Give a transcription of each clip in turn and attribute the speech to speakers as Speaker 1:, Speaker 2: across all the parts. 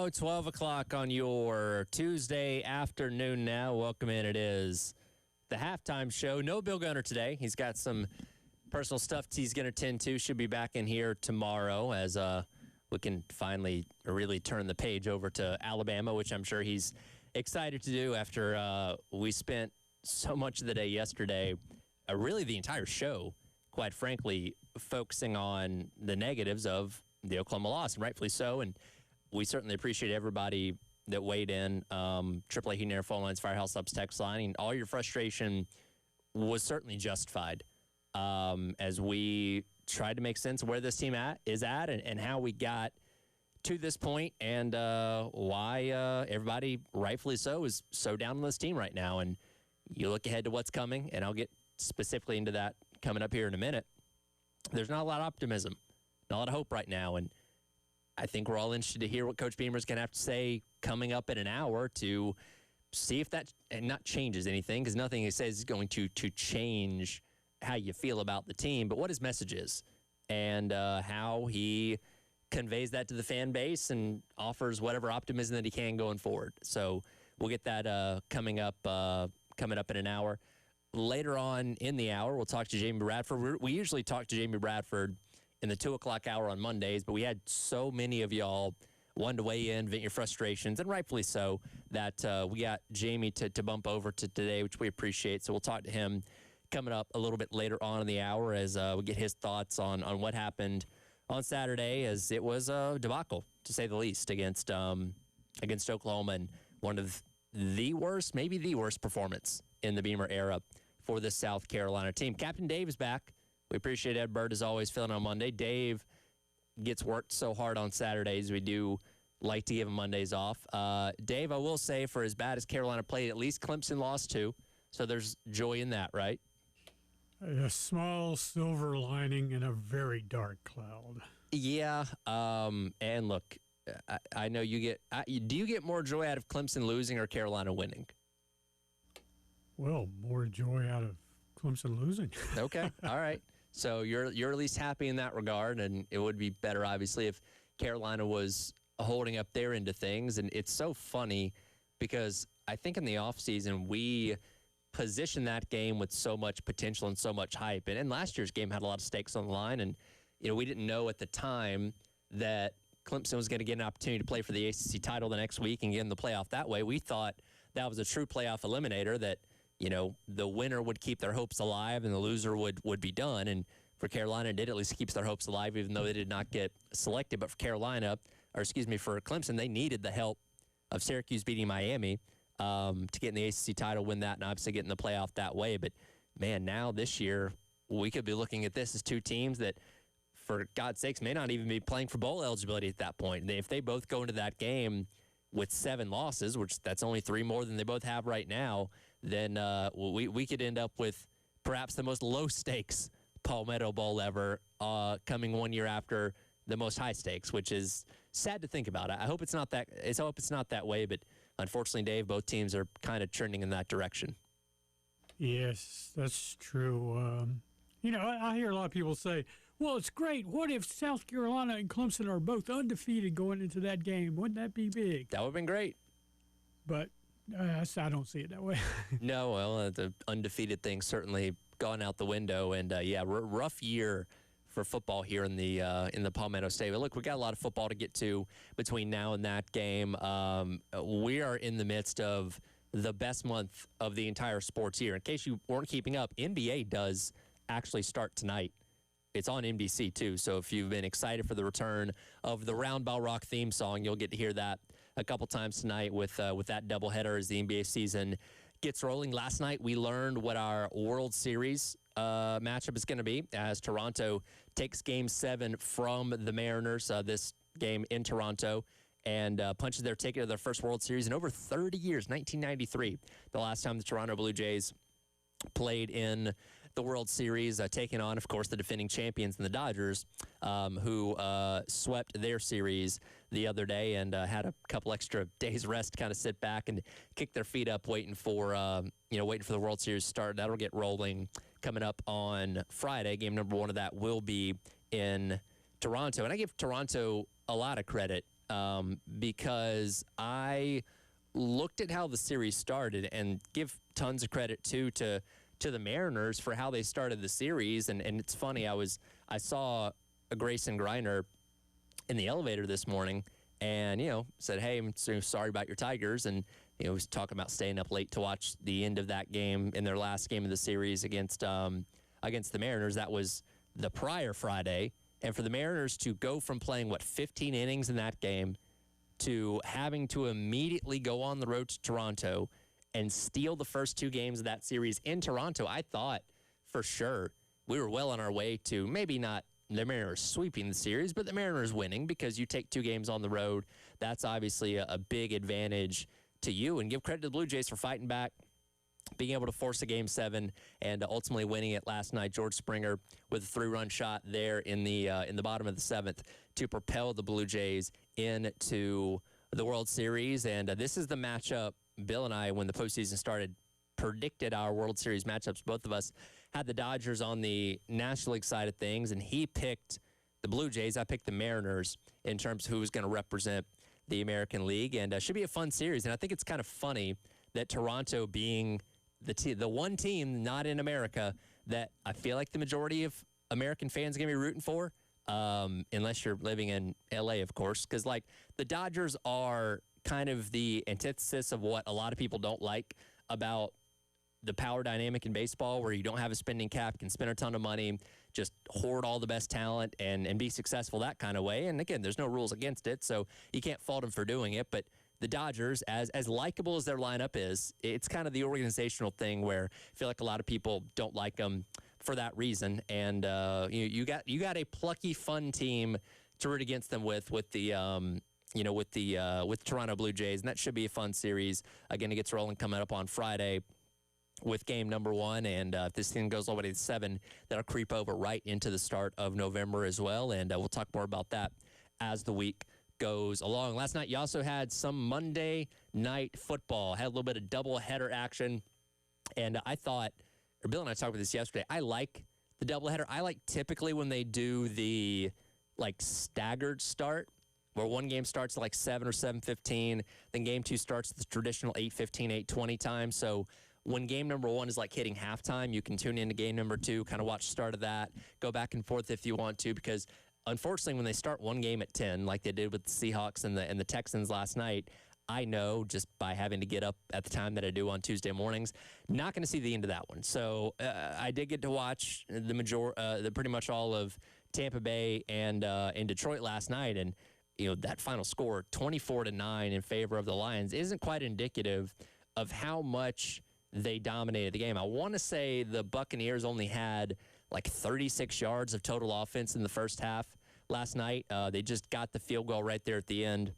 Speaker 1: go. 12 o'clock on your Tuesday afternoon now. Welcome in. It is the halftime show. No Bill Gunner today. He's got some personal stuff he's going to tend to. Should be back in here tomorrow as we can finally really turn the page over to Alabama, which I'm sure he's excited to do after we spent so much of the day yesterday, really the entire show, quite frankly, focusing on the negatives of the Oklahoma loss, and rightfully so. And we certainly appreciate everybody that weighed in. AAA Heat and Air phone lines, Firehouse Subs text line. And all your frustration was certainly justified as we tried to make sense of where this team is at and how we got to this point and why everybody, rightfully so, is so down on this team right now. And you look ahead to what's coming, and I'll get specifically into that coming up here in a minute. There's not a lot of optimism, not a lot of hope right now. And I think we're all interested to hear what Coach Beamer's going to have to say coming up in an hour to see if that not changes anything, because nothing he says is going to change how you feel about the team, but what his message is and how he conveys that to the fan base and offers whatever optimism that he can going forward. So we'll get that coming up in an hour. Later on in the hour, we'll talk to Jamie Bradford. We usually talk to Jamie Bradford in the 2 o'clock hour on Mondays, but we had so many of y'all wanted to weigh in, vent your frustrations, and rightfully so, that we got Jamie to bump over to today, which we appreciate. So we'll talk to him coming up a little bit later on in the hour as we get his thoughts on what happened on Saturday, as it was a debacle, to say the least, against Oklahoma, and one of the worst, maybe the worst performance in the Beamer era for this South Carolina team. Captain Dave is back. We appreciate Ed Bird, as always, filling on Monday. Dave gets worked so hard on Saturdays. We do like to give him Mondays off. Dave, I will say, for as bad as Carolina played, at least Clemson lost too. So there's joy in that, right?
Speaker 2: A small silver lining in a very dark cloud.
Speaker 1: Yeah. And look, I know you get do you get more joy out of Clemson losing or Carolina winning?
Speaker 2: Well, more joy out of Clemson losing.
Speaker 1: Okay. All right. So you're at least happy in that regard, and it would be better, obviously, if Carolina was holding up their end of things. And it's so funny because I think in the offseason we positioned that game with so much potential and so much hype. And last year's game had a lot of stakes on the line, and we didn't know at the time that Clemson was going to get an opportunity to play for the ACC title the next week and get in the playoff that way. We thought that was a true playoff eliminator, that the winner would keep their hopes alive and the loser would be done. And for Carolina, it did at least keeps their hopes alive, even though they did not get selected. But for for Clemson, they needed the help of Syracuse beating Miami to get in the ACC title, win that, and obviously get in the playoff that way. But, man, now this year we could be looking at this as two teams that, for God's sakes, may not even be playing for bowl eligibility at that point. If they both go into that game with 7 losses, which that's only 3 more than they both have right now, then we could end up with perhaps the most low-stakes Palmetto Bowl ever coming 1 year after the most high stakes, which is sad to think about. I hope it's not that. I hope it's not that way, but unfortunately, Dave, both teams are kind of trending in that direction.
Speaker 2: Yes, that's true. I hear a lot of people say, well, it's great. What if South Carolina and Clemson are both undefeated going into that game? Wouldn't that be big?
Speaker 1: That would have been great.
Speaker 2: But I don't see it that way.
Speaker 1: No, well, the undefeated thing certainly gone out the window. And, rough year for football here in the Palmetto State. But, look, we got a lot of football to get to between now and that game. We are in the midst of the best month of the entire sports year. In case you weren't keeping up, NBA does actually start tonight. It's on NBC, too. So if you've been excited for the return of the Round Ball Rock theme song, you'll get to hear that a couple times tonight with that doubleheader as the NBA season gets rolling. Last night, we learned what our World Series matchup is going to be as Toronto takes Game 7 from the Mariners, this game in Toronto, and punches their ticket to their first World Series in over 30 years, 1993, the last time the Toronto Blue Jays played in the World Series, taking on, of course, the defending champions and the Dodgers, who swept their series the other day and had a couple extra days rest to kind of sit back and kick their feet up, waiting for the World Series to start. That'll get rolling coming up on Friday. Game number 1 of that will be in Toronto. And I give Toronto a lot of credit because I looked at how the series started and give tons of credit to the Mariners for how they started the series. And it's funny, I saw a Grayson Griner in the elevator this morning and, said, hey, I'm so sorry about your Tigers. And, was talking about staying up late to watch the end of that game in their last game of the series against the Mariners. That was the prior Friday. And for the Mariners to go from playing, 15 innings in that game to having to immediately go on the road to Toronto and steal the first 2 games of that series in Toronto, I thought for sure we were well on our way to maybe not the Mariners sweeping the series, but the Mariners winning, because you take 2 games on the road. That's obviously a big advantage to you. And give credit to the Blue Jays for fighting back, being able to force a Game 7, and ultimately winning it last night. George Springer with a 3-run shot there in the bottom of the 7th to propel the Blue Jays into the World Series. And this is the matchup Bill and I, when the postseason started, predicted our World Series matchups. Both of us had the Dodgers on the National League side of things, and he picked the Blue Jays. I picked the Mariners in terms of who was going to represent the American League. And should be a fun series. And I think it's kind of funny that Toronto, being the one team not in America that I feel like the majority of American fans are going to be rooting for, unless you're living in L.A., of course, because the Dodgers are kind of the antithesis of what a lot of people don't like about the power dynamic in baseball, where you don't have a spending cap, can spend a ton of money, just hoard all the best talent and be successful that kind of way. And again, there's no rules against it, so you can't fault them for doing it. But the Dodgers, as likable as their lineup is, it's kind of the organizational thing where I feel like a lot of people don't like them for that reason. And you got a plucky, fun team to root against them with the Toronto Blue Jays, and that should be a fun series. Again, it gets rolling coming up on Friday with game number 1, and if this thing goes all the way to 7, that'll creep over right into the start of November as well, and we'll talk more about that as the week goes along. Last night, you also had some Monday night football. Had a little bit of doubleheader action, and I thought, or Bill and I talked about this yesterday, I like the doubleheader. I like typically when they do the staggered start, where one game starts at 7 or 7:15, then game 2 starts at the traditional 8:15, 8:20 time. So when game number 1 is hitting halftime, you can tune into game number 2, kind of watch the start of that, go back and forth if you want to, because unfortunately when they start one game at 10, like they did with the Seahawks and the Texans last night, I know just by having to get up at the time that I do on Tuesday mornings, not going to see the end of that one. So I did get to watch pretty much all of Tampa Bay and Detroit last night, and that final score, 24-9 in favor of the Lions, isn't quite indicative of how much they dominated the game. I want to say the Buccaneers only had 36 yards of total offense in the first half last night. They just got the field goal right there at the end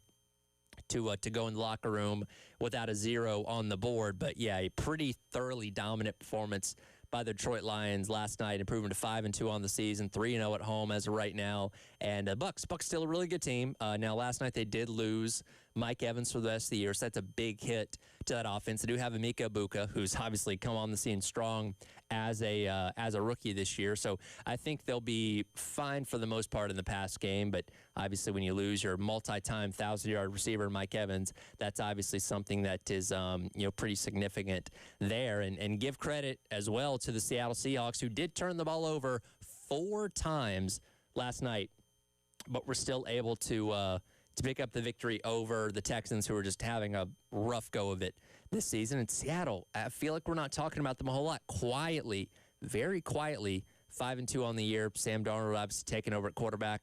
Speaker 1: to go in the locker room without a 0 on the board. But yeah, a pretty thoroughly dominant performance by the Detroit Lions last night, improving to 5-2 on the season, 3-0 at home as of right now. And Bucks still a really good team. Now, last night they did lose Mike Evans for the rest of the year, so that's a big hit to that offense. They do have Emeka Ibuka, who's obviously come on the scene strong as a rookie this year. So I think they'll be fine for the most part in the pass game. But obviously, when you lose your multi-time 1,000-yard receiver Mike Evans, that's obviously something that is pretty significant there. And give credit as well to the Seattle Seahawks, who did turn the ball over 4 times last night, but were still able to pick up the victory over the Texans, who are just having a rough go of it this season. In Seattle, I feel like we're not talking about them a whole lot. Quietly, very quietly, 5-2 on the year. Sam Darnold obviously taking over at quarterback,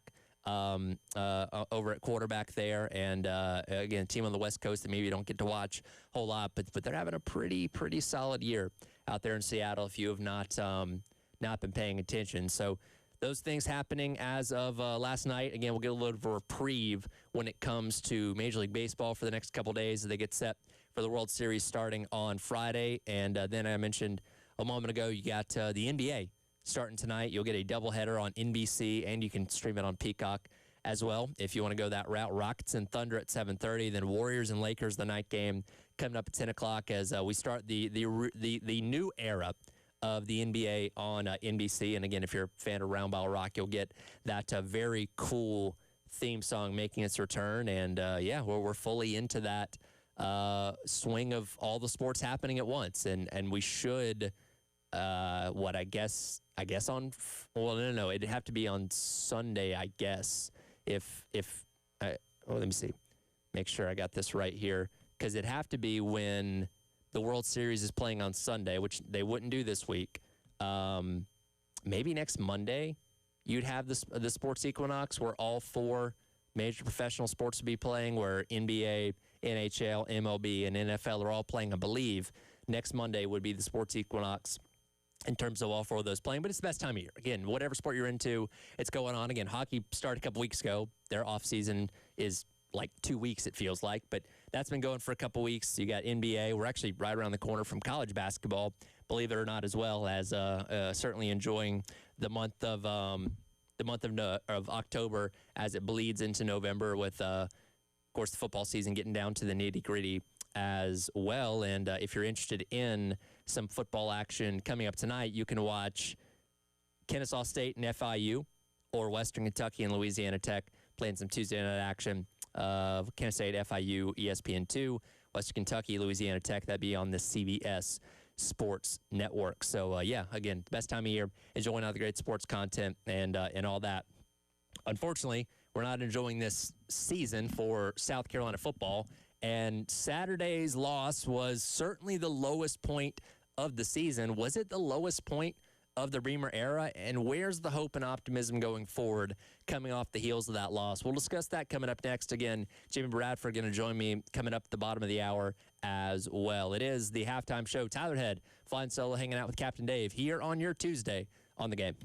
Speaker 1: there, and again, a team on the West Coast that maybe you don't get to watch a whole lot, but they're having a pretty solid year out there in Seattle. If you have not been paying attention, so. Those things happening as of last night. Again, we'll get a little bit of a reprieve when it comes to Major League Baseball for the next couple days as they get set for the World Series starting on Friday. And then I mentioned a moment ago, you got the NBA starting tonight. You'll get a doubleheader on NBC, and you can stream it on Peacock as well if you want to go that route. Rockets and Thunder at 7:30, then Warriors and Lakers, the night game, coming up at 10 o'clock as we start the new era of the NBA on NBC. And again, if you're a fan of Round Ball Rock, you'll get that very cool theme song making its return. And yeah, we're fully into that swing of all the sports happening at once. And we should, I guess on, well, no, it'd have to be on Sunday, I guess. Let me see. Make sure I got this right here. Because it'd have to be when the World Series is playing on Sunday, which they wouldn't do this week. Maybe next Monday, you'd have the sports equinox where all 4 major professional sports would be playing, where NBA, NHL, MLB, and NFL are all playing, I believe. Next Monday would be the sports equinox in terms of all 4 of those playing. But it's the best time of year. Again, whatever sport you're into, it's going on. Again, hockey started a couple weeks ago. Their off season is like 2 weeks, it feels like. But that's been going for a couple weeks. You got NBA. We're actually right around the corner from college basketball, believe it or not, as well, as certainly enjoying the month of October as it bleeds into November with, of course, the football season getting down to the nitty-gritty as well. And if you're interested in some football action coming up tonight, you can watch Kennesaw State and FIU, or Western Kentucky and Louisiana Tech playing some Tuesday night action. Kennesaw State, FIU, ESPN2, Western Kentucky, Louisiana Tech. That'd be on the CBS Sports Network. So, yeah, again, best time of year, enjoying all the great sports content and all that. Unfortunately, we're not enjoying this season for South Carolina football, and Saturday's loss was certainly the lowest point of the season. Was it the lowest point of the Reamer era? And where's the hope and optimism going forward coming off the heels of that loss? We'll discuss that coming up next. Again, Jimmy Bradford going to join me coming up at the bottom of the hour as well. It is the halftime show. Tyler Head flying solo, hanging out with Captain Dave here on your Tuesday on The Game.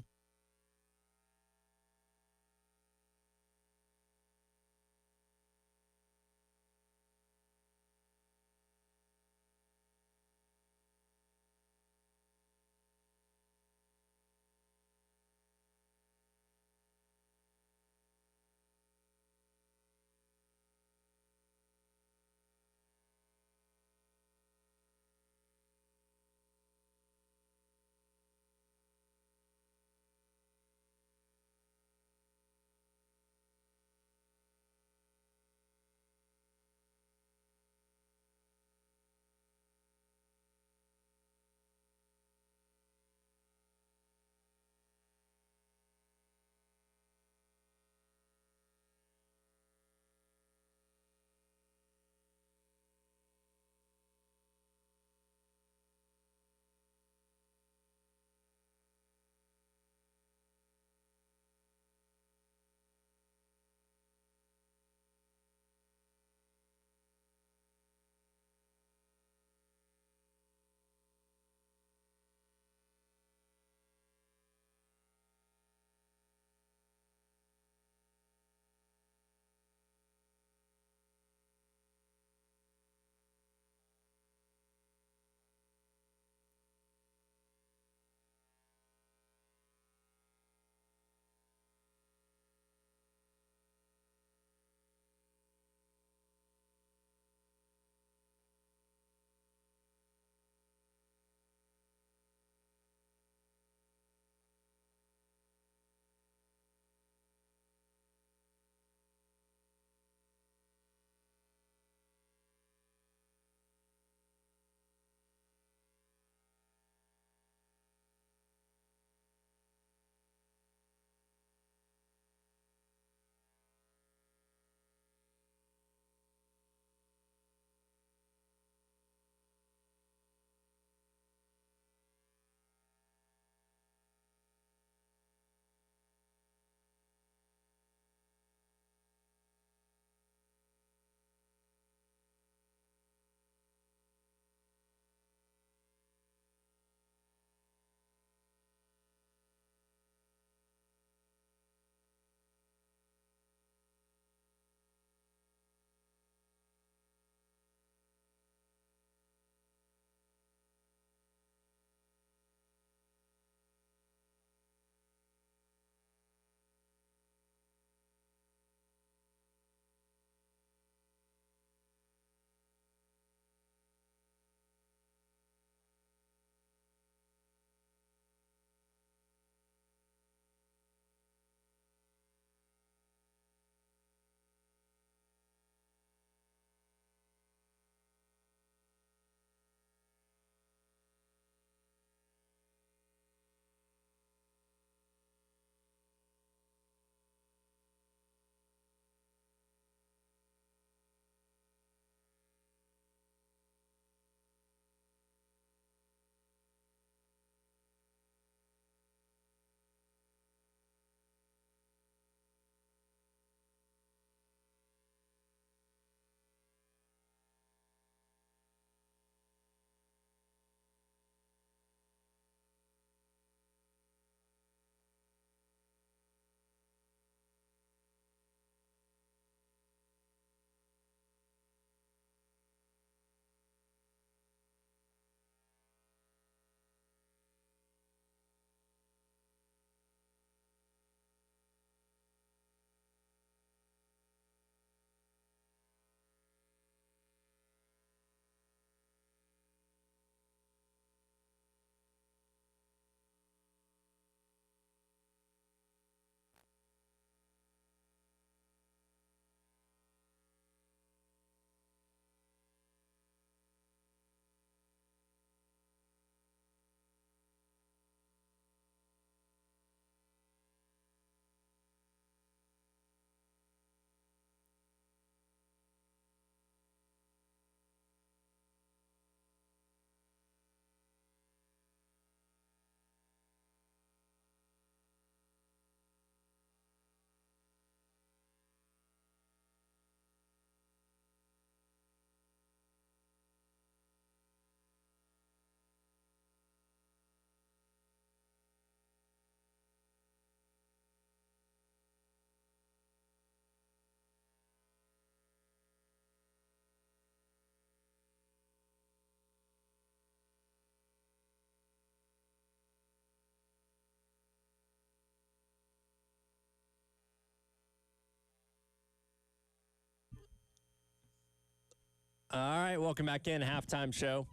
Speaker 1: All right, welcome back in. Halftime show.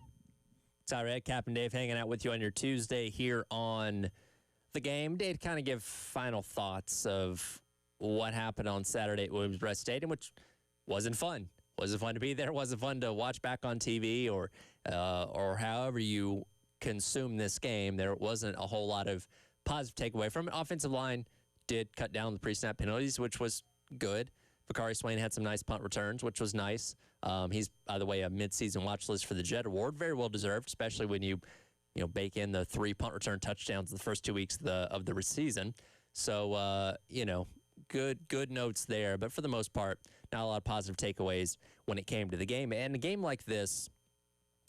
Speaker 1: Sorry, Captain Dave hanging out with you on your Tuesday here on The Game. Dave, kind of give final thoughts of what happened on Saturday at Williams-Brice Stadium, which wasn't fun. Wasn't fun to be there. Wasn't fun to watch back on TV or however you consume this game. There wasn't a whole lot of positive takeaway from it. Offensive line did cut down the pre-snap penalties, which was good. Bakari Swain had some nice punt returns, which was nice. He's, by the way, a midseason watch list for the Jet Award. Very well deserved, especially when you bake in the 3 punt return touchdowns the first 2 weeks of the season. So, good notes there. But for the most part, not a lot of positive takeaways when it came to the game. And a game like this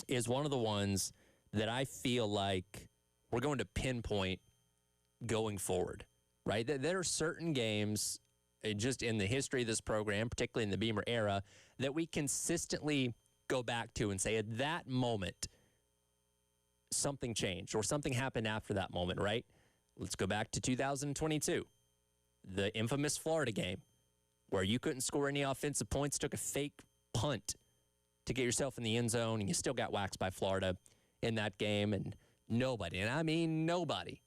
Speaker 1: is one of the ones that I feel like we're going to pinpoint going forward, right? There are certain games just in the history of this program, particularly in the Beamer era, that we consistently go back to and say at that moment, something changed or something happened after that moment, right? Let's go back to 2022, the infamous Florida game where you couldn't score any offensive points, took a fake punt to get yourself in the end zone, and you still got waxed by Florida in that game, and nobody, and I mean nobody,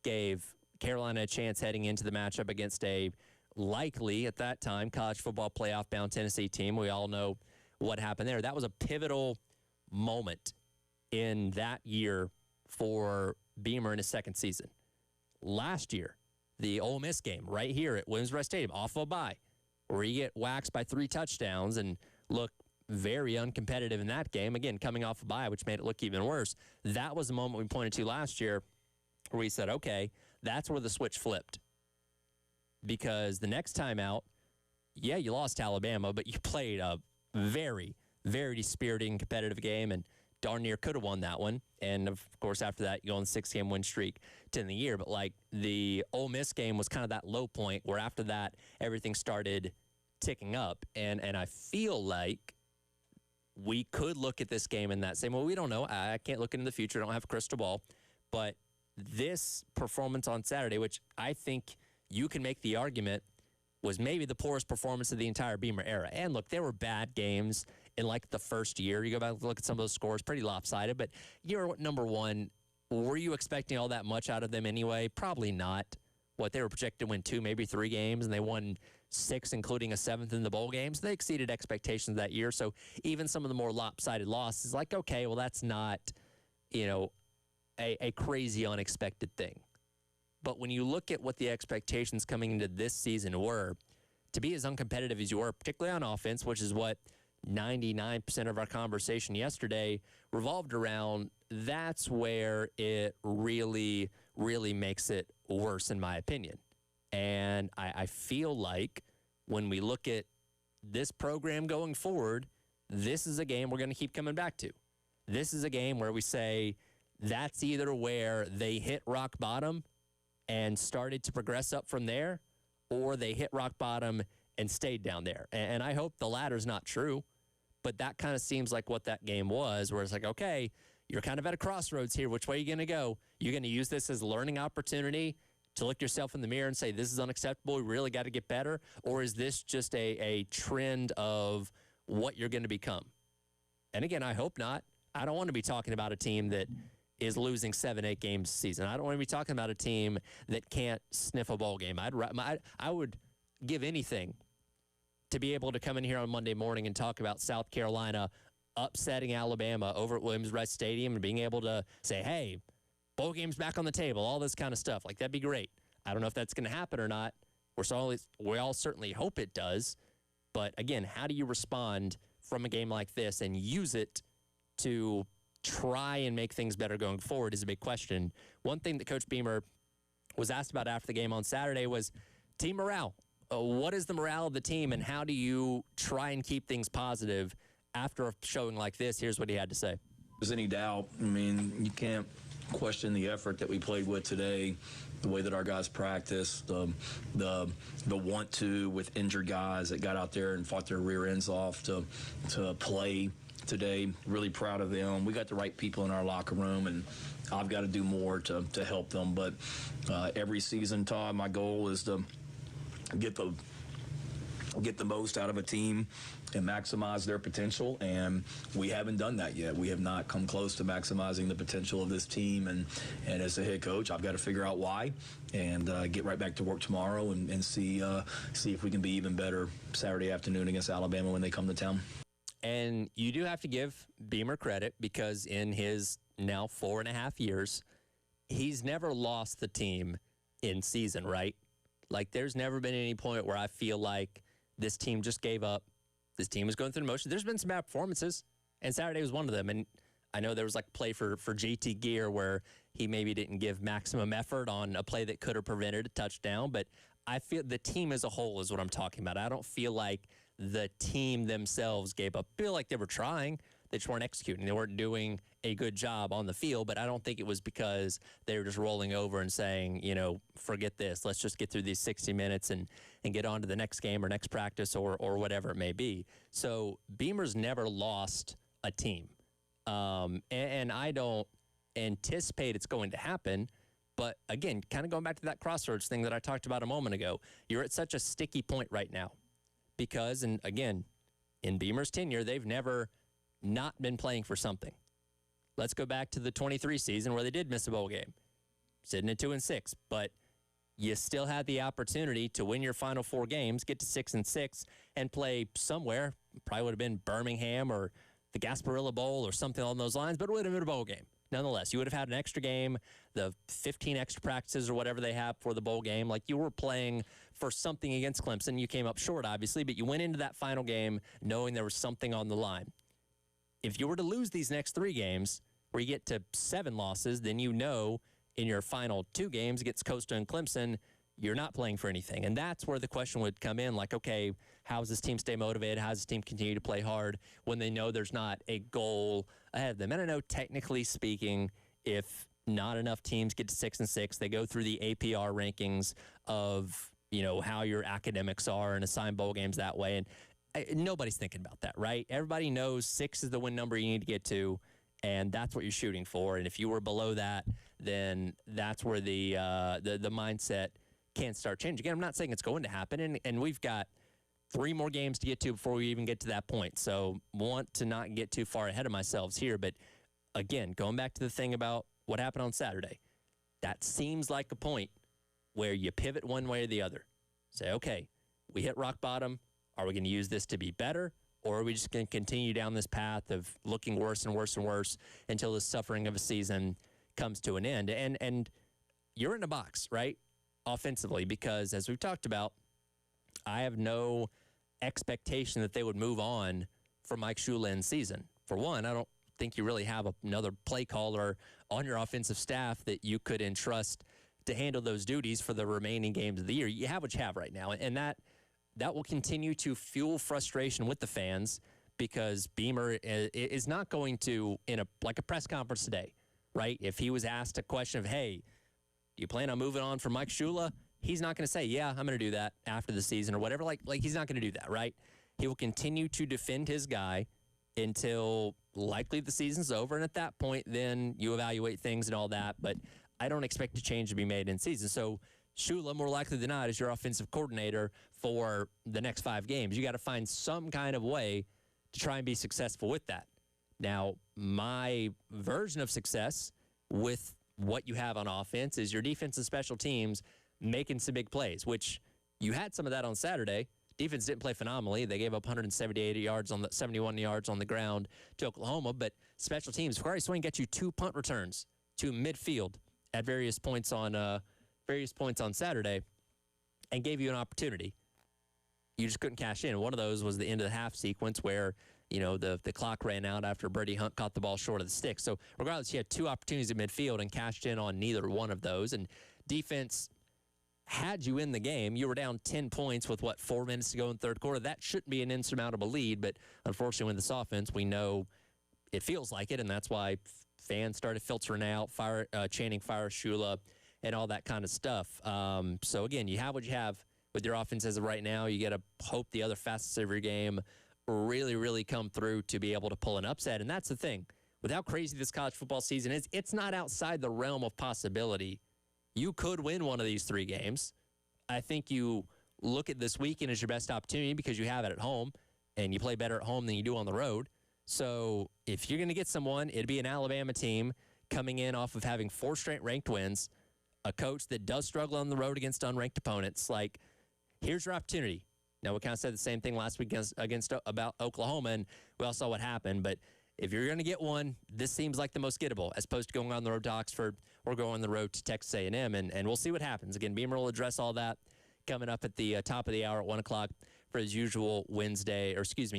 Speaker 1: gave Carolina a chance heading into the matchup against a likely, at that time, college football playoff-bound Tennessee team. We all know what happened there. That was a pivotal moment in that year for Beamer in his second season. Last year, the Ole Miss game right here at Williams-Brice Stadium, off of a bye, where you get waxed by 3 touchdowns and look very uncompetitive in that game. Again, coming off a bye, which made it look even worse. That was the moment we pointed to last year where we said, okay, that's where the switch flipped. Because the next time out, yeah, you lost to Alabama, but you played a very, very dispiriting competitive game and darn near could have won that one. And, of course, after that, you go on the 6-game win streak to end the year. But, like, the Ole Miss game was kind of that low point where after that, everything started ticking up. And I feel like we could look at this game in that same way. We don't know. I can't look into the future. I don't have a crystal ball. But this performance on Saturday, which I think you can make the argument was maybe the poorest performance of the entire Beamer era. And look, there were bad games in like the first year. You go back and look at some of those scores, pretty lopsided. But you're number one. Were you expecting all that much out of them anyway? Probably not. What, they were projected to win 2, maybe 3 games, and they won 6, including a 7th in the bowl games. They exceeded expectations that year. So even some of the more lopsided losses, like, okay, well, that's not, a crazy unexpected thing. But when you look at what the expectations coming into this season were, to be as uncompetitive as you were, particularly on offense, which is what 99% of our conversation yesterday revolved around, that's where it really, really makes it worse, in my opinion. And I feel like when we look at this program going forward, this is a game we're going to keep coming back to. This is a game where we say that's either where they hit rock bottom and started to progress up from there, or they hit rock bottom and stayed down there. And I hope the latter is not true, but that kind of seems like what that game was, where it's like, okay, you're kind of at a crossroads here. Which way are you going to go? You're going to use this as a learning opportunity to look yourself in the mirror and say, this is unacceptable, we really got to get better? Or is this just a trend of what you're going to become? And again, I hope not. I don't want to be talking about a team that is losing 7-8 games a season. I don't want to be talking about a team that can't sniff a bowl game. I would give anything to be able to come in here on Monday morning and talk about South Carolina upsetting Alabama over at Williams-Brice Stadium and being able to say, hey, bowl game's back on the table, all this kind of stuff. Like, that'd be great. I don't know if that's going to happen or not. We all certainly hope it does. But, again, how do you respond from a game like this and use it to try and make things better going forward is a big question. One thing that Coach Beamer was asked about after the game on Saturday was team morale. What is the morale of the team, and how do you try and keep things positive after a showing like this? Here's what he had to say.
Speaker 3: If there's any doubt, I mean, you can't question the effort that we played with today, the way that our guys practiced, the want to with injured guys that got out there and fought their rear ends off to play today. Really proud of them. We got the right people in our locker room, and I've got to do more to help them. But every season, Todd, my goal is to get the get the most out of a team and maximize their potential, and we haven't done that yet. We have not come close to maximizing the potential of this team, and as a head coach, I've got to figure out why and get right back to work tomorrow and see if we can be even better Saturday afternoon against Alabama when they come to town.
Speaker 1: And you do have to give Beamer credit, because in his now 4.5 years, he's never lost the team in season, right? Like, there's never been any point where I feel like this team just gave up. This team was going through the motion. There's been some bad performances, and Saturday was one of them. And I know there was like a play for JT Gear where he maybe didn't give maximum effort on a play that could have prevented a touchdown. But I feel the team as a whole is what I'm talking about. I don't feel like the team themselves gave up. I feel like they were trying. They just weren't executing. They weren't doing a good job on the field, but I don't think it was because they were just rolling over and saying, you know, forget this. Let's just get through these 60 minutes and get on to the next game or next practice or whatever it may be. So Beamer's never lost a team. And I don't anticipate it's going to happen. But again, kind of going back to that crossroads thing that I talked about a moment ago, you're at such a sticky point right now because, and again, in Beamer's tenure, they've never not been playing for something. Let's go back to the 23 season where they did miss a bowl game, sitting at 2-6, but you still had the opportunity to win your final 4 games, get to 6-6, and play somewhere. Probably would have been Birmingham or the Gasparilla Bowl or something along those lines, but it would have been a bowl game. Nonetheless, you would have had an extra game, the 15 extra practices or whatever they have for the bowl game. Like, you were playing for something against Clemson. You came up short, obviously, but you went into that final game knowing there was something on the line. If you were to lose these next 3 games, where you get to 7 losses, then you know in your final 2 games against Coastal and Clemson, you're not playing for anything. And that's where the question would come in, like, okay, how does this team stay motivated? How does this team continue to play hard when they know there's not a goal ahead of them? And I know, technically speaking, if not enough teams get to 6-6, they go through the APR rankings of, you know, how your academics are and assign bowl games that way. And nobody's thinking about that, right? Everybody knows 6 is the win number you need to get to, and that's what you're shooting for. And if you were below that, then that's where the mindset can start changing. Again, I'm not saying it's going to happen, and we've got 3 more games to get to before we even get to that point. So want to not get too far ahead of myself here. But again, going back to the thing about what happened on Saturday, that seems like a point where you pivot one way or the other. Say, okay, we hit rock bottom. Are we going to use this to be better? Or are we just going to continue down this path of looking worse and worse and worse until the suffering of a season comes to an end? And you're in a box, right, offensively, because as we've talked about, I have no expectation that they would move on from Mike Shula in season. For one, I don't think you really have another play caller on your offensive staff that you could entrust to handle those duties for the remaining games of the year. You have what you have right now, and that will continue to fuel frustration with the fans because Beamer is not going to, in a press conference today, right? If he was asked a question of, hey, do you plan on moving on from Mike Shula? He's not going to say, yeah, I'm going to do that after the season or whatever. Like he's not going to do that, right? He will continue to defend his guy until likely the season's over. And at that point, then you evaluate things and all that. But I don't expect a change to be made in season. So Shula, more likely than not, is your offensive coordinator for the next 5 games. You got to find some kind of way to try and be successful with that. Now, my version of success with what you have on offense is your defense and special teams making some big plays, which you had some of that on Saturday. Defense didn't play phenomenally. They gave up 178 yards 71 yards on the ground to Oklahoma, but special teams, Ferrari Swain got you 2 punt returns to midfield at various points on Saturday and gave you an opportunity. You just couldn't cash in. One of those was the end of the half sequence where, you know, the clock ran out after Brady Hunt caught the ball short of the stick. So regardless, you had 2 opportunities at midfield and cashed in on neither one of those. And defense had you in the game. You were down 10 points with, 4 minutes to go in third quarter. That shouldn't be an insurmountable lead, but unfortunately with this offense, we know it feels like it, and that's why fans started filtering out, chanting fire Shula, and all that kind of stuff. So again, you have what you have with your offense as of right now. You got to hope the other facets of your game really, really come through to be able to pull an upset. And that's the thing. With how crazy this college football season is, it's not outside the realm of possibility. You could win one of these 3 games. I think you look at this weekend as your best opportunity because you have it at home, and you play better at home than you do on the road. So if you're going to get someone, it'd be an Alabama team coming in off of having 4 straight ranked wins, a coach that does struggle on the road against unranked opponents. Like, here's your opportunity. Now, we kind of said the same thing last week against about Oklahoma, and we all saw what happened. But if you're going to get one, this seems like the most gettable, as opposed to going on the road to Oxford or going on the road to Texas A&M, and we'll see what happens. Again, Beamer will address all that coming up at the top of the hour at 1 o'clock for his usual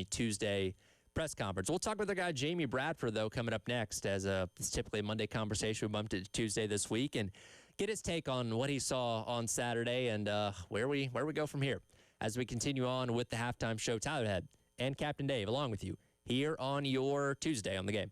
Speaker 1: Tuesday press conference. We'll talk with our guy Jamie Bradford, though, coming up next, as it's typically a Monday conversation. We bumped it to Tuesday this week, and get his take on what he saw on Saturday and where we go from here as we continue on with the halftime show. Tyler Head and Captain Dave along with you here on your Tuesday on the Game.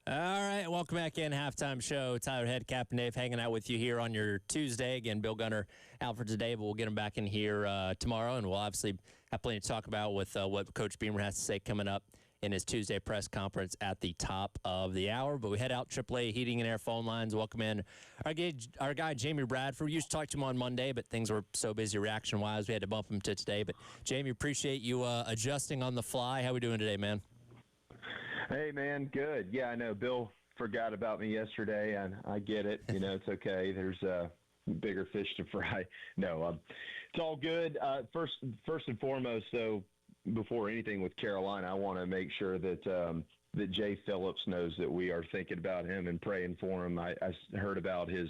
Speaker 1: All right, welcome back in. Halftime show. Tyler Head, Captain Dave, hanging out with you here on your Tuesday. Again, Bill Gunner out for today, but we'll get him back in here tomorrow, and we'll obviously have plenty to talk about with what Coach Beamer has to say coming up in his Tuesday press conference at the top of the hour. But we head out AAA Heating and Air phone lines. Welcome in our guy, Jamie Bradford. We used to talk to him on Monday, but things were so busy reaction-wise, we had to bump him to today. But, Jamie, appreciate you adjusting on the fly. How we doing today, man?
Speaker 4: Hey, man, good. Yeah, I know Bill forgot about me yesterday, and I get it. You know, it's okay. There's bigger fish to fry. No, it's all good. First and foremost, though, before anything with Carolina, I want to make sure that that Jay Phillips knows that we are thinking about him and praying for him. I heard about his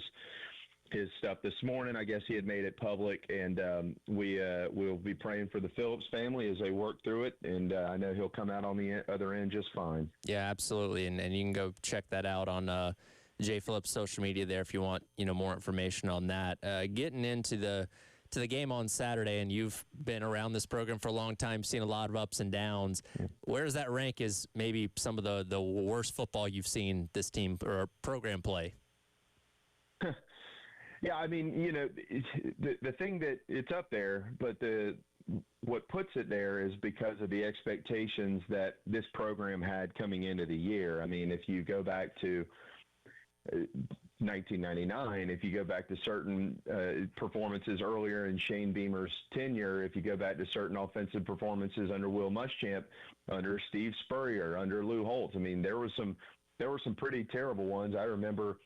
Speaker 4: stuff this morning. I guess he had made it public, and we'll be praying for the Phillips family as they work through it, and I know he'll come out on the other end just fine.
Speaker 1: Yeah, absolutely, and you can go check that out on Jay Phillips' social media there if you want more information on that. Getting into the game on Saturday, and you've been around this program for a long time, seen a lot of ups and downs. Where does that rank as maybe some of the worst football you've seen this team or program play?
Speaker 4: Yeah, I mean, the thing that it's up there, but what puts it there is because of the expectations that this program had coming into the year. I mean, if you go back to 1999, if you go back to certain performances earlier in Shane Beamer's tenure, if you go back to certain offensive performances under Will Muschamp, under Steve Spurrier, under Lou Holtz, I mean, there were some pretty terrible ones. I remember,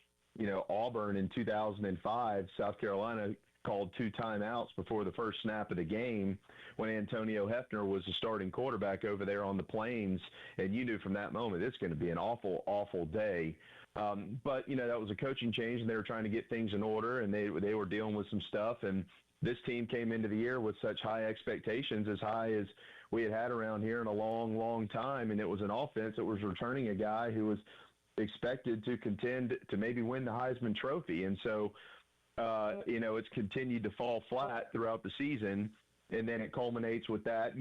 Speaker 4: Auburn in 2005, South Carolina called 2 timeouts before the first snap of the game when Antonio Hefner was the starting quarterback over there on the Plains, and you knew from that moment it's going to be an awful, awful day. But, that was a coaching change, and they were trying to get things in order, and they were dealing with some stuff. And this team came into the year with such high expectations, as high as we had around here in a long, long time. And it was an offense that was returning a guy who was expected to contend to maybe win the Heisman Trophy. And so, it's continued to fall flat throughout the season. And then it culminates with that.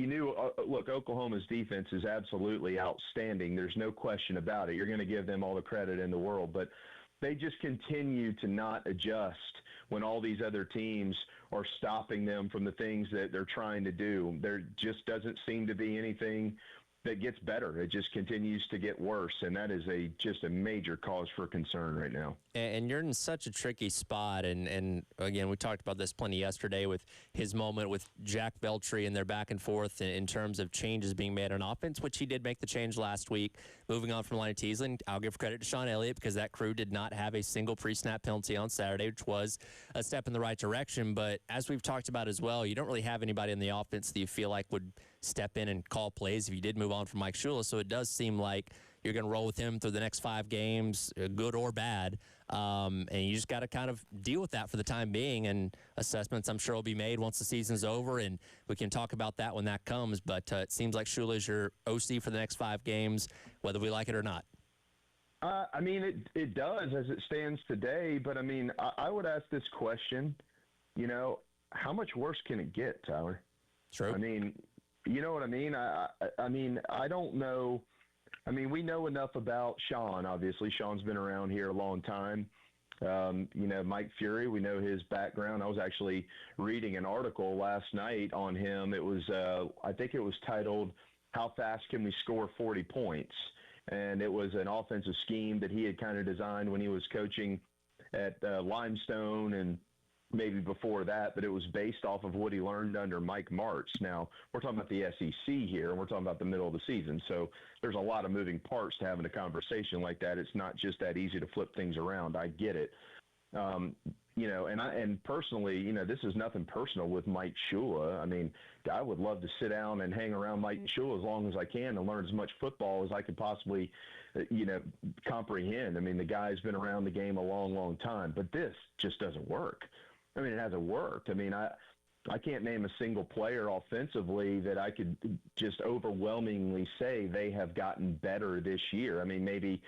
Speaker 4: Look, Oklahoma's defense is absolutely outstanding. There's no question about it. You're going to give them all the credit in the world. But they just continue to not adjust when all these other teams are stopping them from the things that they're trying to do. There just doesn't seem to be anything that gets better. It just continues to get worse, and that is just a major cause for concern right now.
Speaker 1: And you're in such a tricky spot, and again, we talked about this plenty yesterday with his moment with Jack Veltri and their back and forth in terms of changes being made on offense, which he did make the change last week. Moving on from Lonnie Teasley, I'll give credit to Sean Elliott because that crew did not have a single pre-snap penalty on Saturday, which was a step in the right direction. But as we've talked about as well, you don't really have anybody in the offense that you feel like would step in and call plays if you did move on from Mike Shula. So it does seem like you're going to roll with him through the next 5 games, good or bad. And you just got to kind of deal with that for the time being. And assessments, I'm sure, will be made once the season's over. And we can talk about that when that comes. But it seems like Shula is your OC for the next 5 games, whether we like it or not.
Speaker 4: I mean, it does as it stands today. But, I mean, I would ask this question, how much worse can it get, Tyler?
Speaker 1: True.
Speaker 4: I mean, you know what I mean? I mean, I don't know. I mean, we know enough about Sean, obviously. Sean's been around here a long time. Mike Fury, we know his background. I was actually reading an article last night on him. It was, I think it was titled, How Fast Can We Score 40 Points? And it was an offensive scheme that he had kind of designed when he was coaching at Limestone and maybe before that, but it was based off of what he learned under Mike Martz. Now, we're talking about the SEC here, and we're talking about the middle of the season, so there's a lot of moving parts to having a conversation like that. It's not just that easy to flip things around. I get it. And personally, this is nothing personal with Mike Shula. I mean, I would love to sit down and hang around Mike Shula as long as I can and learn as much football as I could possibly, comprehend. I mean, the guy's been around the game a long, long time, but this just doesn't work. I mean, it hasn't worked. I mean, I can't name a single player offensively that I could just overwhelmingly say they have gotten better this year. I mean, maybe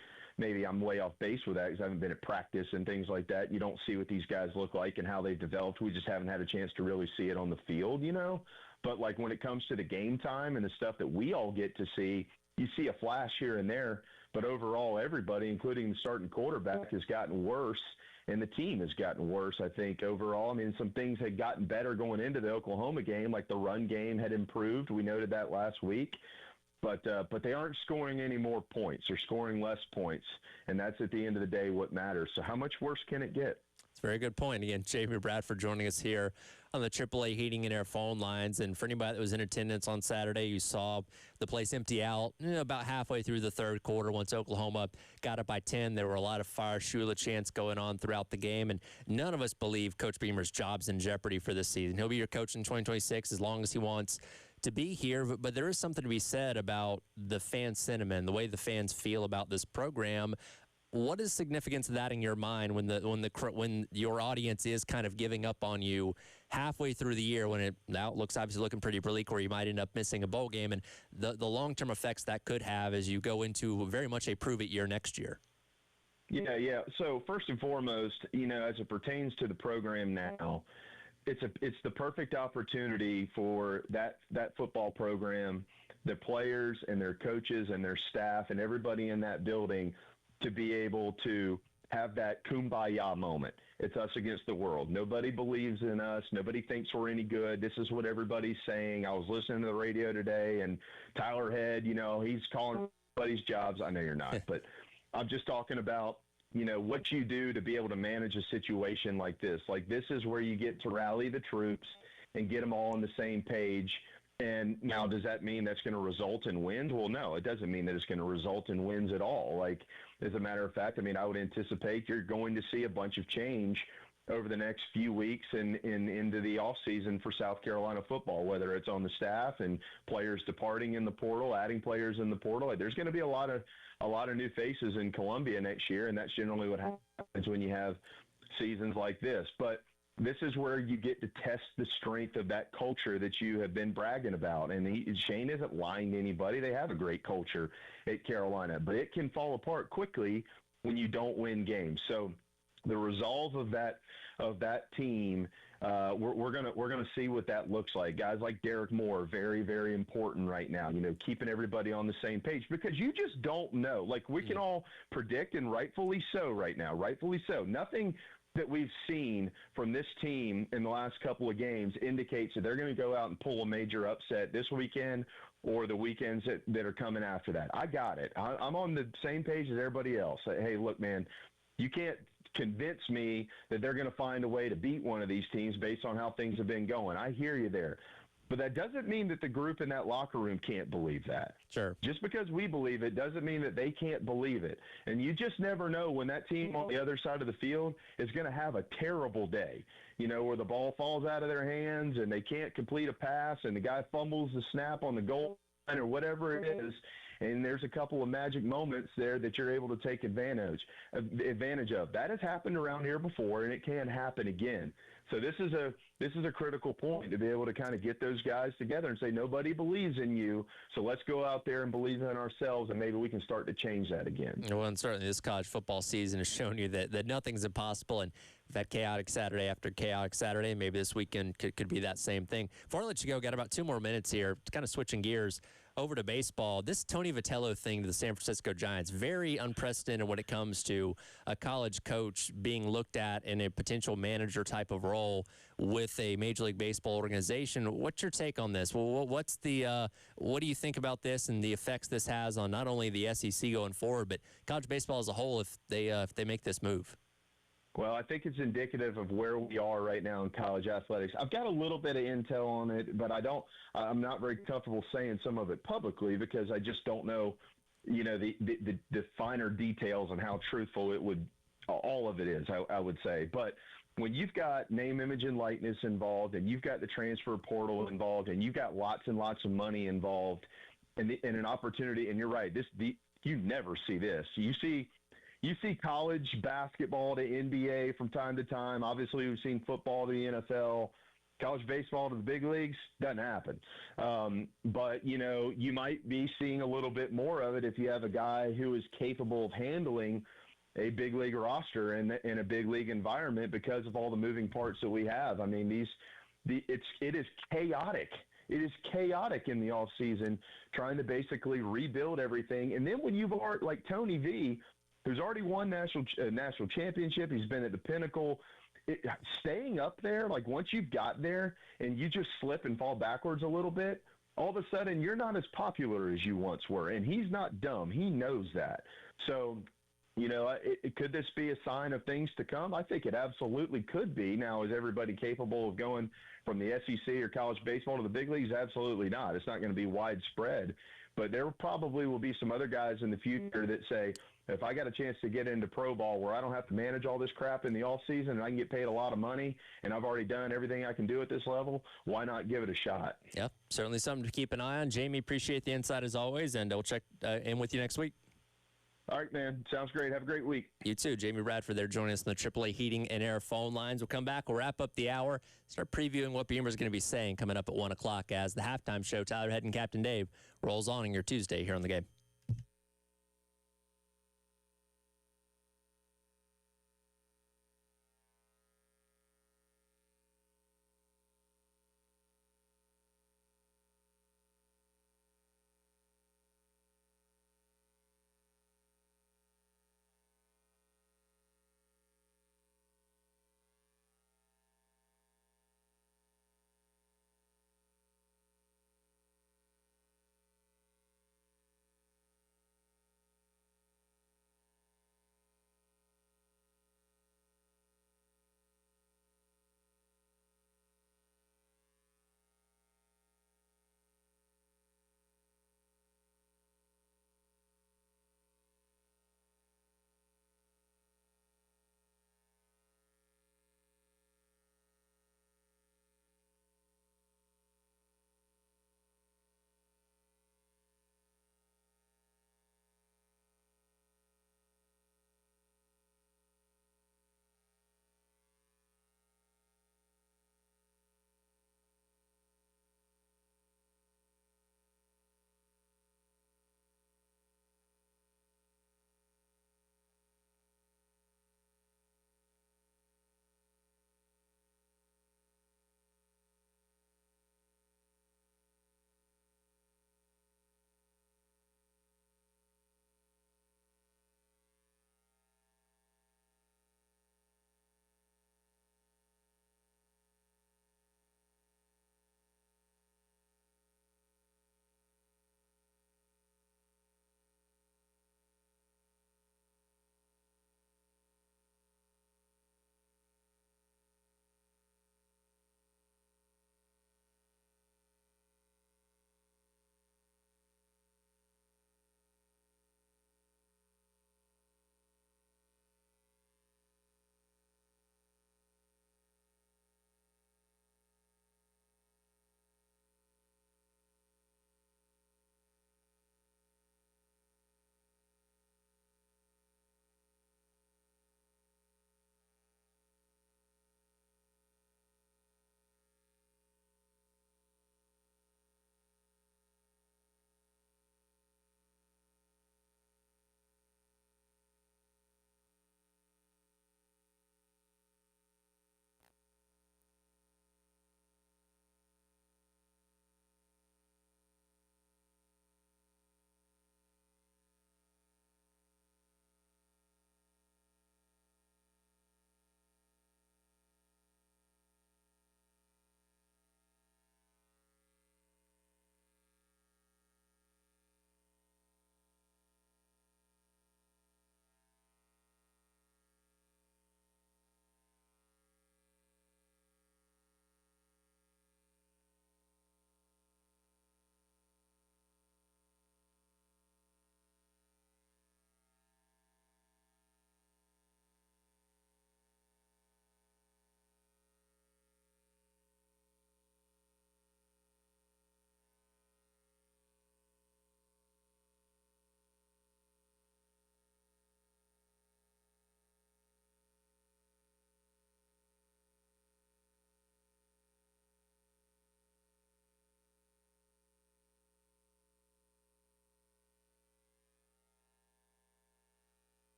Speaker 4: I'm way off base with that because I haven't been at practice and things like that. You don't see what these guys look like and how they've developed. We just haven't had a chance to really see it on the field, But, like, when it comes to the game time and the stuff that we all get to see, you see a flash here and there. But overall, everybody, including the starting quarterback, has gotten worse, and the team has gotten worse, I think, overall. I mean, some things had gotten better going into the Oklahoma game, like the run game had improved. We noted that last week. But they aren't scoring any more points. They're scoring less points, and that's at the end of the day what matters. So how much worse can it get?
Speaker 1: It's a very good point. Again, Jamie Bradford joining us here on the AAA Heating and Air phone lines. And for anybody that was in attendance on Saturday, you saw the place empty out about halfway through the third quarter. Once Oklahoma got up by 10, there were a lot of Fire Shula chants going on throughout the game. And none of us believe Coach Beamer's job's in jeopardy for this season. He'll be your coach in 2026 as long as he wants to be here. But there is something to be said about the fan sentiment, the way the fans feel about this program. What is significance of that in your mind when your audience is kind of giving up on you halfway through the year, when the outlook's obviously looking pretty bleak, where you might end up missing a bowl game, and the long-term effects that could have as you go into very much a prove-it year next year?
Speaker 4: Yeah. So first and foremost, as it pertains to the program now, it's the perfect opportunity for that football program, the players and their coaches and their staff and everybody in that building to be able to have that kumbaya moment. It's us against the world. Nobody believes in us. Nobody thinks we're any good. This is what everybody's saying. I was listening to the radio today, and Tyler Head, he's calling everybody's jobs. I know you're not, but I'm just talking about, what you do to be able to manage a situation like this. Like, this is where you get to rally the troops and get them all on the same page. And now, does that mean that's going to result in wins? Well, no, it doesn't mean that it's going to result in wins at all. Like, as a matter of fact, I would anticipate you're going to see a bunch of change over the next few weeks and into the offseason for South Carolina football, whether it's on the staff and players departing in the portal, adding players in the portal. There's going to be a lot of new faces in Columbia next year, and that's generally what happens when you have seasons like this. But this is where you get to test the strength of that culture that you have been bragging about. And Shane isn't lying to anybody. They have a great culture at Carolina, but it can fall apart quickly when you don't win games. So the resolve of that team, we're gonna see what that looks like. Guys like Derek Moore, very, very important right now. Keeping everybody on the same page, because you just don't know. Like, we can all predict, and rightfully so right now. Rightfully so. Nothing that we've seen from this team in the last couple of games indicates that they're going to go out and pull a major upset this weekend or the weekends that are coming after that. I got it. I'm on the same page as everybody else. Hey, look, man, you can't convince me that they're going to find a way to beat one of these teams based on how things have been going. I hear you there. But that doesn't mean that the group in that locker room can't believe that.
Speaker 1: Sure.
Speaker 4: Just because we believe it doesn't mean that they can't believe it. And you just never know when that team on the other side of the field is going to have a terrible day, where the ball falls out of their hands and they can't complete a pass and the guy fumbles the snap on the goal line or whatever it is. And there's a couple of magic moments there that you're able to take advantage of. That has happened around here before, and it can happen again. So this is a critical point to be able to kind of get those guys together and say, nobody believes in you, so let's go out there and believe in ourselves, and maybe we can start to change that again.
Speaker 1: Well, and certainly this college football season has shown you that nothing's impossible, and we've had chaotic Saturday after chaotic Saturday. Maybe this weekend could be that same thing. Before I let you go, got about 2 more minutes here, kind of switching gears over to baseball. This Tony Vitello thing to the San Francisco Giants, very unprecedented when it comes to a college coach being looked at in a potential manager type of role with a Major League Baseball organization. What's your take on this? Well, what do you think about this and the effects this has on not only the SEC going forward, but college baseball as a whole if they make this move?
Speaker 4: Well, I think it's indicative of where we are right now in college athletics. I've got a little bit of intel on it, but I'm not very comfortable saying some of it publicly because I just don't know, the finer details and how truthful all of it is, I would say. But when you've got name, image, and likeness involved, and you've got the transfer portal involved, and you've got lots and lots of money involved, and an opportunity, and you're right, you never see this. You see college basketball to NBA from time to time. Obviously, we've seen football to the NFL. College baseball to the big leagues, doesn't happen. But, you might be seeing a little bit more of it if you have a guy who is capable of handling a big league roster in a big league environment because of all the moving parts that we have. I mean, it is chaotic It is chaotic in the off season, trying to basically rebuild everything. And then when you've already, like Tony V, who's already won national championship, he's been at the pinnacle. Staying up there, like once you've got there and you just slip and fall backwards a little bit, all of a sudden you're not as popular as you once were. And he's not dumb. He knows that. So, could this be a sign of things to come? I think it absolutely could be. Now, is everybody capable of going from the SEC or college baseball to the big leagues? Absolutely not. It's not going to be widespread. But there probably will be some other guys in the future that say, if I got a chance to get into pro ball where I don't have to manage all this crap in the off season and I can get paid a lot of money and I've already done everything I can do at this level, why not give it a shot?
Speaker 1: Yep, certainly something to keep an eye on. Jamie, appreciate the insight as always, and we'll check in with you next week.
Speaker 4: All right, man. Sounds great. Have a great week.
Speaker 1: You too. Jamie Radford there joining us on the AAA Heating and Air phone lines. We'll come back. We'll wrap up the hour, start previewing what Beamer's going to be saying coming up at 1 o'clock as the halftime show, Tyler Head and Captain Dave, rolls on in your Tuesday here on The Game.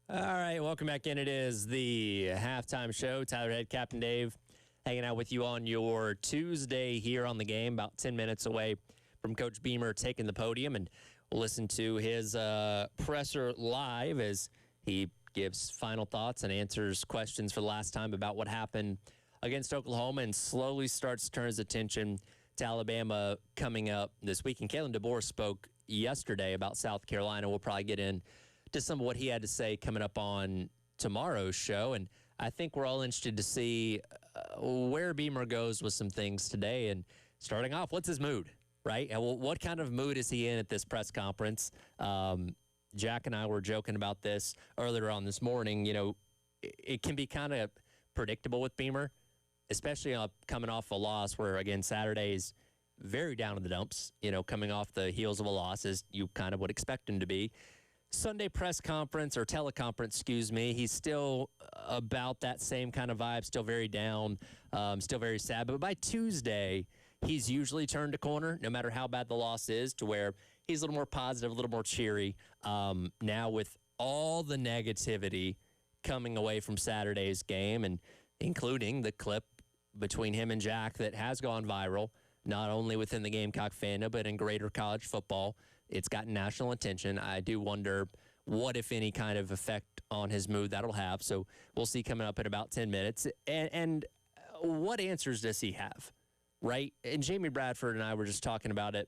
Speaker 1: All right, welcome back in. It is the halftime show. Tyler Head, Captain Dave, hanging out with you on your Tuesday here on the game, about 10 minutes away from Coach Beamer taking the podium. And we'll listen to his presser live as he gives final thoughts and answers questions for the last time about what happened against Oklahoma and slowly starts to turn his attention to Alabama coming up this week. And Kalen DeBoer spoke yesterday about South Carolina. We'll probably get in to some of what he had to say coming up on tomorrow's show. And I think we're all interested to see where Beamer goes with some things today. And starting off, what's his mood, right? And what kind of mood is he in at this press conference? Jack and I were joking about this earlier on this morning. You know, it can be kind of predictable with Beamer, especially coming off a loss where, again, Saturday's very down in the dumps, you know, coming off the heels of a loss, as you kind of would expect him to be. Sunday press conference or teleconference, excuse me, he's still about that same kind of vibe, still very down, still very sad. But by Tuesday, he's usually turned a corner, no matter how bad the loss is, to where he's a little more positive, a little more cheery. Now with all the negativity coming away from Saturday's game, and including the clip between him and Jack that has gone viral, not only within the Gamecock fandom, but in greater college football. It's gotten national attention. I do wonder what, if any, kind of effect on his mood that'll have. So we'll see coming up in about 10 minutes. And what answers does he have, right? And Jamie Bradford and I were just talking about it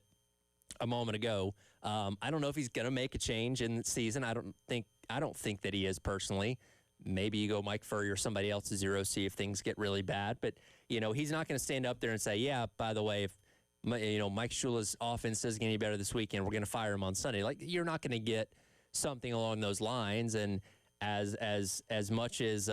Speaker 1: a moment ago. I don't know if he's going to make a change in the season. I don't think that he is personally. Maybe you go Mike Furrier or somebody else to zero, see if things get really bad. But, you know, he's not going to stand up there and say, yeah, by the way, if Mike Shula's offense doesn't get any better this weekend, we're going to fire him on Sunday. Like, you're not going to get something along those lines. And as much as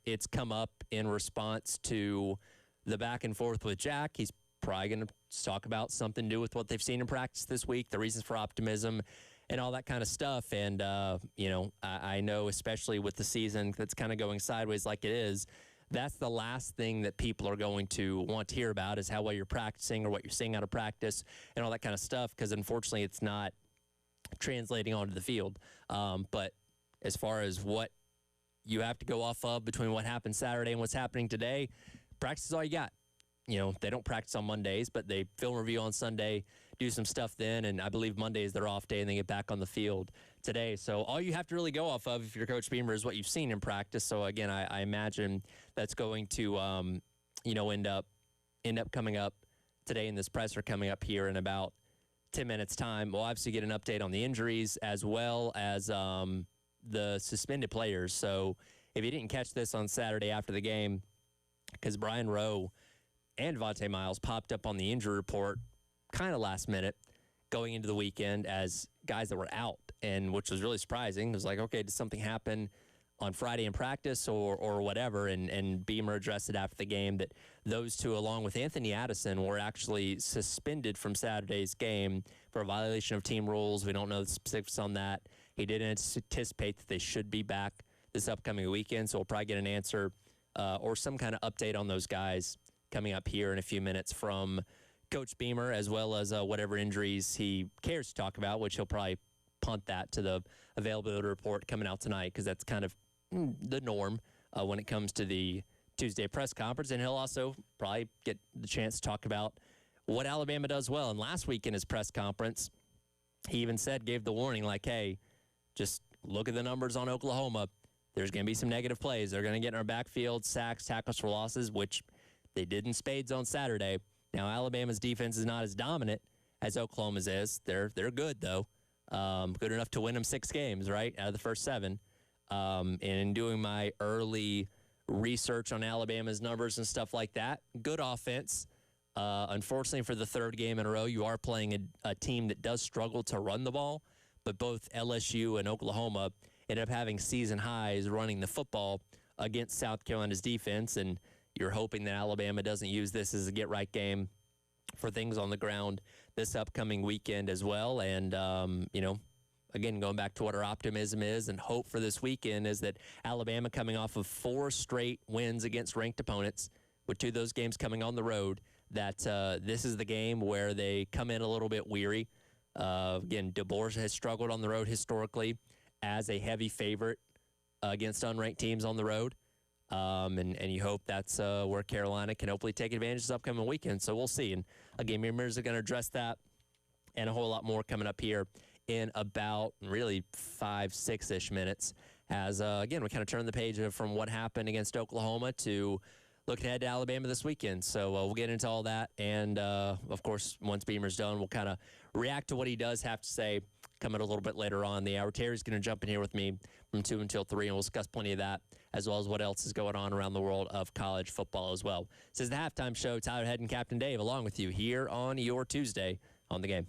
Speaker 1: it's come up in response to the back and forth with Jack, he's probably going to talk about something to do with what they've seen in practice this week, the reasons for optimism, and all that kind of stuff. And, I know, especially with the season that's kind of going sideways like it is, that's the last thing that people are going to want to hear about, is how well you're practicing or what you're seeing out of practice and all that kind of stuff, because unfortunately it's not translating onto the field. But as far as what you have to go off of between what happened Saturday and what's happening today, practice is all you got. You know, they don't practice on Mondays, but they film review on Sunday, do some stuff then, and I believe Monday is their off day, and they get back on the field today. So all you have to really go off of, if you're Coach Beamer, is what you've seen in practice. So again, I imagine that's going to, end up coming up today in this presser coming up here in about 10 minutes' time. We'll obviously get an update on the injuries as well as the suspended players. So if you didn't catch this on Saturday after the game, because Brian Rowe and Vontae Miles popped up on the injury report kind of last minute going into the weekend as guys that were out, and which was really surprising. It was like, okay, did something happen on Friday in practice or whatever? And Beamer addressed it after the game that those two, along with Anthony Addison, were actually suspended from Saturday's game for a violation of team rules. We don't know the specifics on that. He did anticipate that they should be back this upcoming weekend, so we'll probably get an answer or some kind of update on those guys coming up here in a few minutes from Coach Beamer, as well as whatever injuries he cares to talk about, which he'll probably punt that to the availability report coming out tonight, because that's kind of the norm when it comes to the Tuesday press conference. And he'll also probably get the chance to talk about what Alabama does well. And last week in his press conference, he even gave the warning, like, hey, just look at the numbers on Oklahoma. There's going to be some negative plays. They're going to get in our backfield, sacks, tackles for losses, which they did in spades on Saturday. Now, Alabama's defense is not as dominant as Oklahoma's is. They're good, though. Good enough to win them 6 games, right, out of the first 7. And in doing my early research on Alabama's numbers and stuff like that, good offense. Unfortunately, for the 3rd game in a row, you are playing a team that does struggle to run the ball, but both LSU and Oklahoma end up having season highs running the football against South Carolina's defense, and you're hoping that Alabama doesn't use this as a get-right game for things on the ground this upcoming weekend as well. And, again, going back to what our optimism is and hope for this weekend is that Alabama, coming off of 4 straight wins against ranked opponents, with 2 of those games coming on the road, that this is the game where they come in a little bit weary. Again, DeBoer has struggled on the road historically as a heavy favorite against unranked teams on the road. And you hope that's where Carolina can hopefully take advantage this upcoming weekend. So we'll see. And again, Mirrors are going to address that and a whole lot more coming up here in about really 5-6-ish minutes. As, again, we kind of turn the page from what happened against Oklahoma to looking ahead to Alabama this weekend. So we'll get into all that. And, of course, once Beamer's done, we'll kind of react to what he does have to say coming a little bit later on in the hour. Terry's going to jump in here with me from 2 until 3, and we'll discuss plenty of that, as well as what else is going on around the world of college football as well. This is the Halftime Show. Tyler Head and Captain Dave along with you here on your Tuesday on The Game.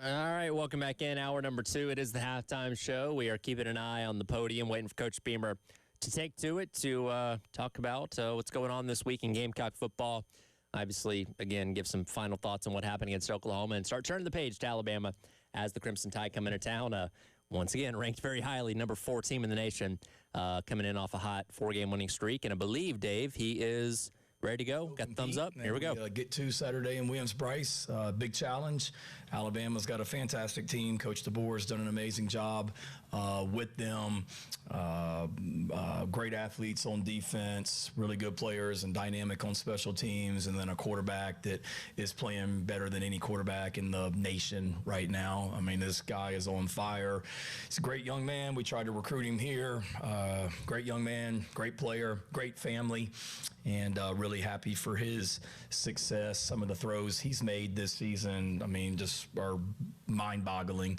Speaker 1: All right, welcome back in. Hour number 2. It is the halftime show. We are keeping an eye on the podium, waiting for Coach Beamer to take to it to talk about what's going on this week in Gamecock football. Obviously, again, give some final thoughts on what happened against Oklahoma and start turning the page to Alabama as the Crimson Tide come into town. Once again, ranked very highly, number 4 team in the nation, coming in off a hot 4-game winning streak. And I believe, Dave, he is ready to go. Got the thumbs up. Here we go.
Speaker 5: Get to Saturday in Williams-Brice. Big challenge. Alabama's got a fantastic team. Coach DeBoer has done an amazing job with them. Great athletes on defense, really good players and dynamic on special teams, and then a quarterback that is playing better than any quarterback in the nation right now. I mean, this guy is on fire. He's a great young man. We tried to recruit him here. Great young man, great player, great family, and really happy for his success. Some of the throws he's made this season, I mean, just are mind-boggling.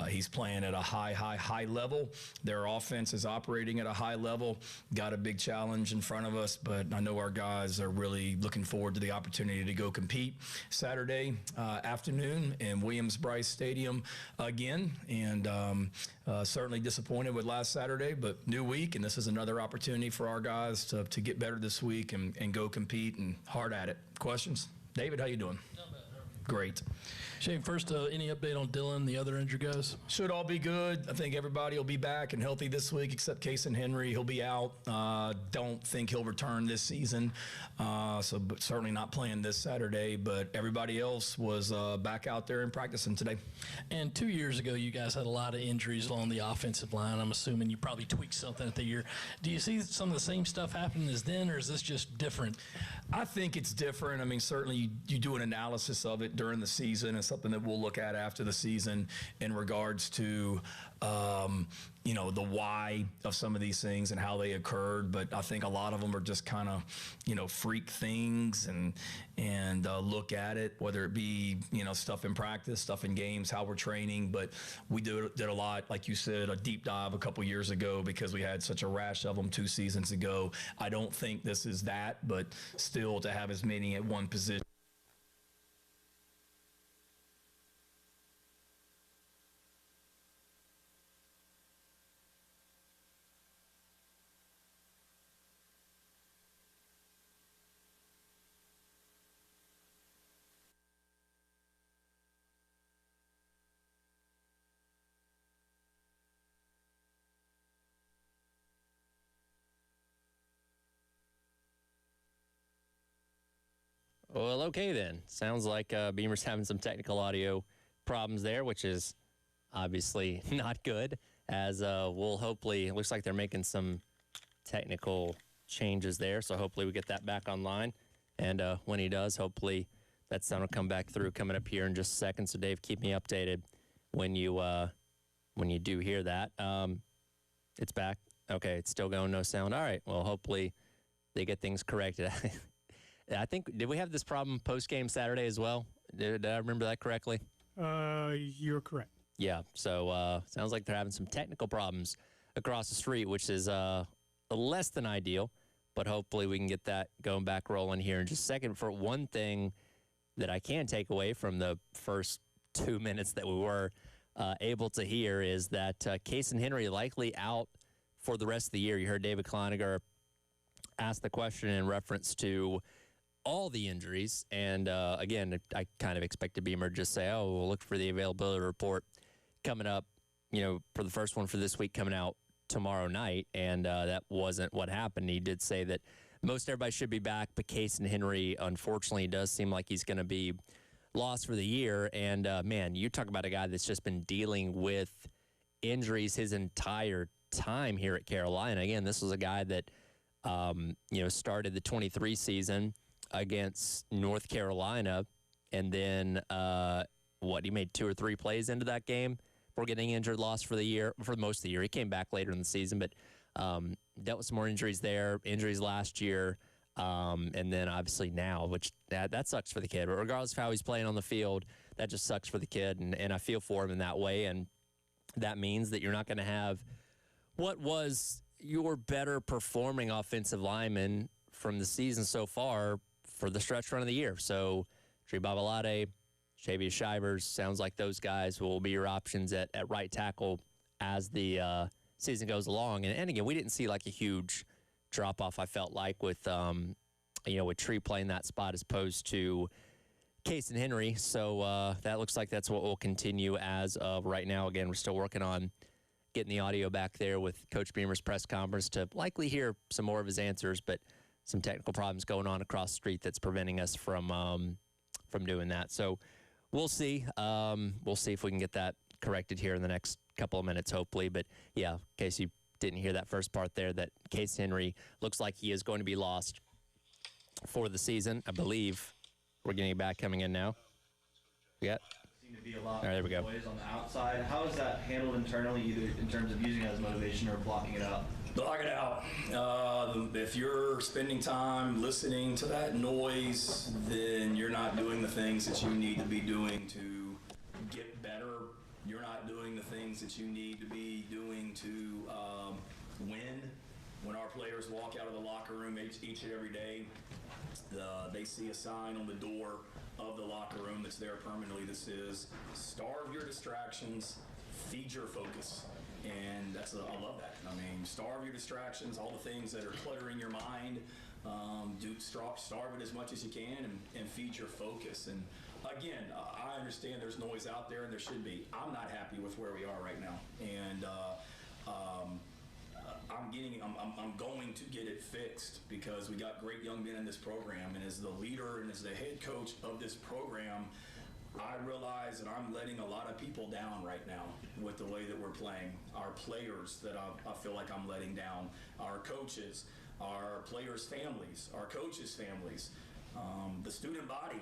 Speaker 5: He's playing at a high level. Their offense is operating at a high level. Got a big challenge in front of us, but I know our guys are really looking forward to the opportunity to go compete Saturday afternoon in Williams-Brice Stadium again. And certainly disappointed with last Saturday, but new week, and this is another opportunity for our guys to get better this week and go compete and hard at it. Questions? David, how you doing? Great.
Speaker 6: Shane, first, any update on Dylan, the other injured guys?
Speaker 5: Should all be good. I think everybody will be back and healthy this week except Casey Henry. He'll be out. Don't think he'll return this season, but certainly not playing this Saturday. But everybody else was back out there and practicing today.
Speaker 6: And 2 years ago, you guys had a lot of injuries along the offensive line. I'm assuming you probably tweaked something at the year. Do you see some of the same stuff happening as then, or is this just different?
Speaker 5: I think it's different. I mean, certainly you do an analysis of it during the season. It's something that we'll look at after the season in regards to, the why of some of these things and how they occurred. But I think a lot of them are just kind of, freak things and look at it, whether it be, stuff in practice, stuff in games, how we're training. But we did a lot, like you said, a deep dive a couple years ago because we had such a rash of them 2 seasons ago. I don't think this is that, but still to have as many at one position.
Speaker 1: Well, okay then. Sounds like Beamer's having some technical audio problems there, which is obviously not good. As we'll hopefully, it looks like they're making some technical changes there, so hopefully we get that back online. And when he does, hopefully that sound will come back through coming up here in just a second. So Dave, keep me updated when you do hear that. It's back. Okay, it's still going, no sound. All right. Well, hopefully they get things corrected. I think, did we have this problem post-game Saturday as well? Did I remember that correctly?
Speaker 2: You're correct.
Speaker 1: Yeah, so sounds like they're having some technical problems across the street, which is less than ideal, but hopefully we can get that going back rolling here in just a second. For one thing that I can take away from the first 2 minutes that we were able to hear is that Casey Henry likely out for the rest of the year. You heard David Kleiniger ask the question in reference to all the injuries. And again, I kind of expected Beamer to just say, oh, we'll look for the availability report coming up, for the first one for this week coming out tomorrow night. And that wasn't what happened. He did say that most everybody should be back, but Casey Henry, unfortunately, does seem like he's going to be lost for the year. And, man, you talk about a guy that's just been dealing with injuries his entire time here at Carolina. Again, this was a guy that, started the 23 season against North Carolina, and then he made 2 or 3 plays into that game before getting injured, lost for most of the year. He came back later in the season, but dealt with some more injuries there, injuries last year, and then obviously now, which that sucks for the kid. But regardless of how he's playing on the field, that just sucks for the kid, and I feel for him in that way. And that means that you're not going to have what was your better performing offensive lineman from the season so far for the stretch run of the year. So Tree Babalade Shavius Shivers, sounds like those guys will be your options at right tackle as the season goes along. And again, we didn't see like a huge drop-off, I felt like, with, with Tree playing that spot as opposed to Case and Henry. So that looks like that's what will continue as of right now. Again, we're still working on getting the audio back there with Coach Beamer's press conference to likely hear some more of his answers, but some technical problems going on across the street that's preventing us from doing that. So we'll see. We'll see if we can get that corrected here in the next couple of minutes, hopefully. But, yeah, in case you didn't hear that first part there, that Case Henry looks like he is going to be lost for the season. I believe we're getting it back coming in now. Yeah.
Speaker 7: Seem to be a lot
Speaker 1: All right, there we go.
Speaker 7: of noise on the outside. How is that handled internally, either in terms of using it as motivation or blocking it out?
Speaker 5: Block it out. If you're spending time listening to that noise, then you're not doing the things that you need to be doing to get better. You're not doing the things that you need to be doing to win. When our players walk out of the locker room each and every day, they see a sign on the door of the locker room that's there permanently that says, starve your distractions, feed your focus. And I love that. I mean, starve your distractions, all the things that are cluttering your mind. Starve it as much as you can and feed your focus. And again, I understand there's noise out there, and there should be. I'm not happy with where we are right now, and I'm going to get it fixed because we got great young men in this program, and as the leader and as the head coach of this program, I realize that I'm letting a lot of people down right now with the way that we're playing. Our players that I feel like I'm letting down, our coaches, our players' families, our coaches' families, the student body,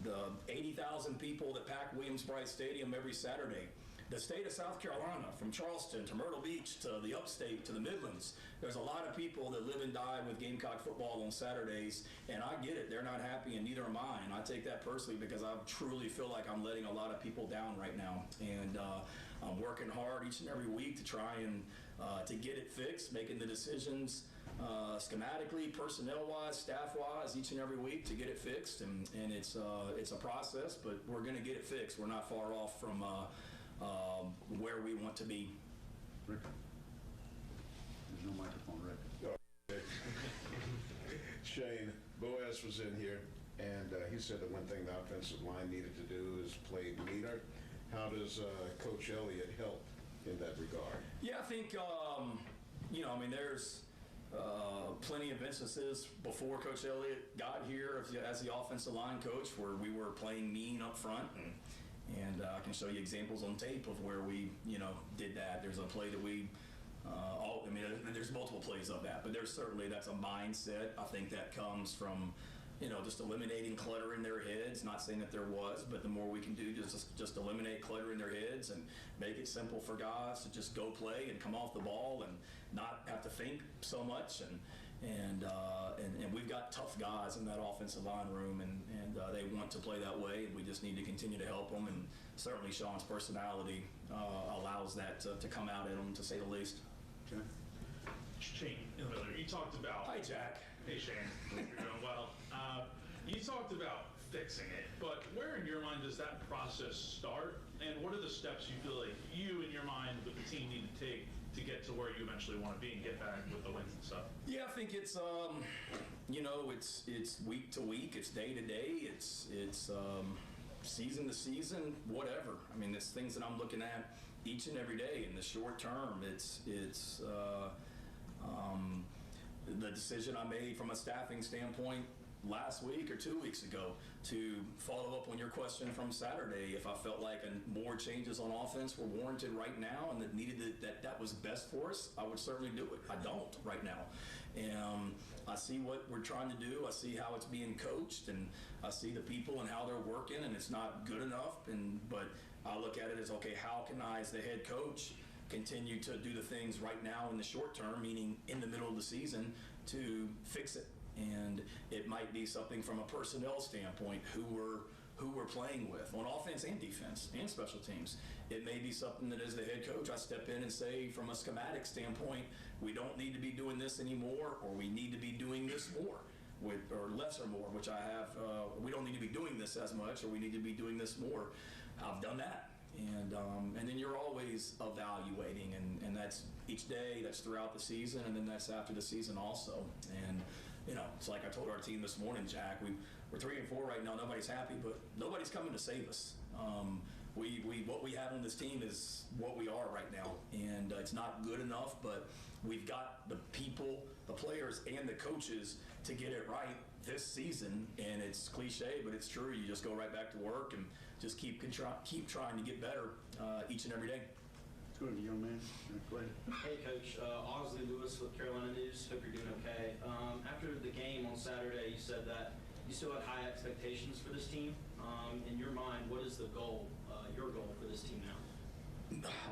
Speaker 5: the 80,000 people that pack Williams-Brice Stadium every Saturday. The state of South Carolina, from Charleston to Myrtle Beach to the upstate to the Midlands, there's a lot of people that live and die with Gamecock football on Saturdays, and I get it. They're not happy, and neither am I. And I take that personally because I truly feel like I'm letting a lot of people down right now. And I'm working hard each and every week to try and to get it fixed, making the decisions schematically, personnel-wise, staff-wise, each and every week to get it fixed. And it's a process, but we're going to get it fixed. We're not far off from where we want to be.
Speaker 8: Rick? There's no microphone, Rick.
Speaker 9: Shane, Boaz was in here, and he said that one thing the offensive line needed to do is play meaner. How does Coach Elliott help in that regard?
Speaker 5: Yeah, I think, there's plenty of instances before Coach Elliott got here as the offensive line coach where we were playing mean up front, and I can show you examples on tape of where we, did that. There's a play that we, there's multiple plays of that, but that's a mindset. I think that comes from, just eliminating clutter in their heads. Not saying that there was, but the more we can do, just eliminate clutter in their heads and make it simple for guys to just go play and come off the ball and not have to think so much. And we've got tough guys in that offensive line room, and they want to play that way, and we just need to continue to help them. And certainly Sean's personality allows that to come out in them, to say the least.
Speaker 8: Okay.
Speaker 10: Shane Miller, you talked about.
Speaker 5: Hi, Jack.
Speaker 10: Hey, Shane. Hope you're doing well. You talked about fixing it, but where in your mind does that process start, and what are the steps you feel like you, in your mind, with the team need to take to get to where you eventually want to be and get back with the wins and stuff?
Speaker 5: Yeah, I think it's it's week to week, it's day to day, it's season to season, whatever. I mean, it's things that I'm looking at each and every day. In the short term, it's the decision I made from a staffing standpoint last week or 2 weeks ago to follow up on your question from Saturday. If I felt like more changes on offense were warranted right now and that was best for us, I would certainly do it. I don't right now. And I see what we're trying to do. I see how it's being coached, and I see the people and how they're working, and it's not good enough. But I look at it as, okay, how can I, as the head coach, continue to do the things right now in the short term, meaning in the middle of the season, to fix it. And it might be something from a personnel standpoint, who we're playing with on offense and defense and special teams. It may be something that as the head coach I step in and say, from a schematic standpoint, we don't need to be doing this anymore, or we need to be doing this more. or less or more, which I have. We don't need to be doing this as much, or we need to be doing this more. I've done that. And then you're always evaluating, and that's each day, that's throughout the season, and then that's after the season also. And, you know, it's like I told our team this morning, Jack, we're 3-4 right now. Nobody's happy, but nobody's coming to save us. What we have on this team is what we are right now, and it's not good enough, but we've got the people, the players, and the coaches to get it right this season. And it's cliche, but it's true. You just go right back to work and just keep trying to get better each and every day.
Speaker 8: Good, young man. Go ahead.
Speaker 7: Hey, Coach. Osley Lewis with Carolina News. Hope you're doing okay. After the game on Saturday, you said that you still had high expectations for this team. In your mind, what is the goal, your goal for this team now?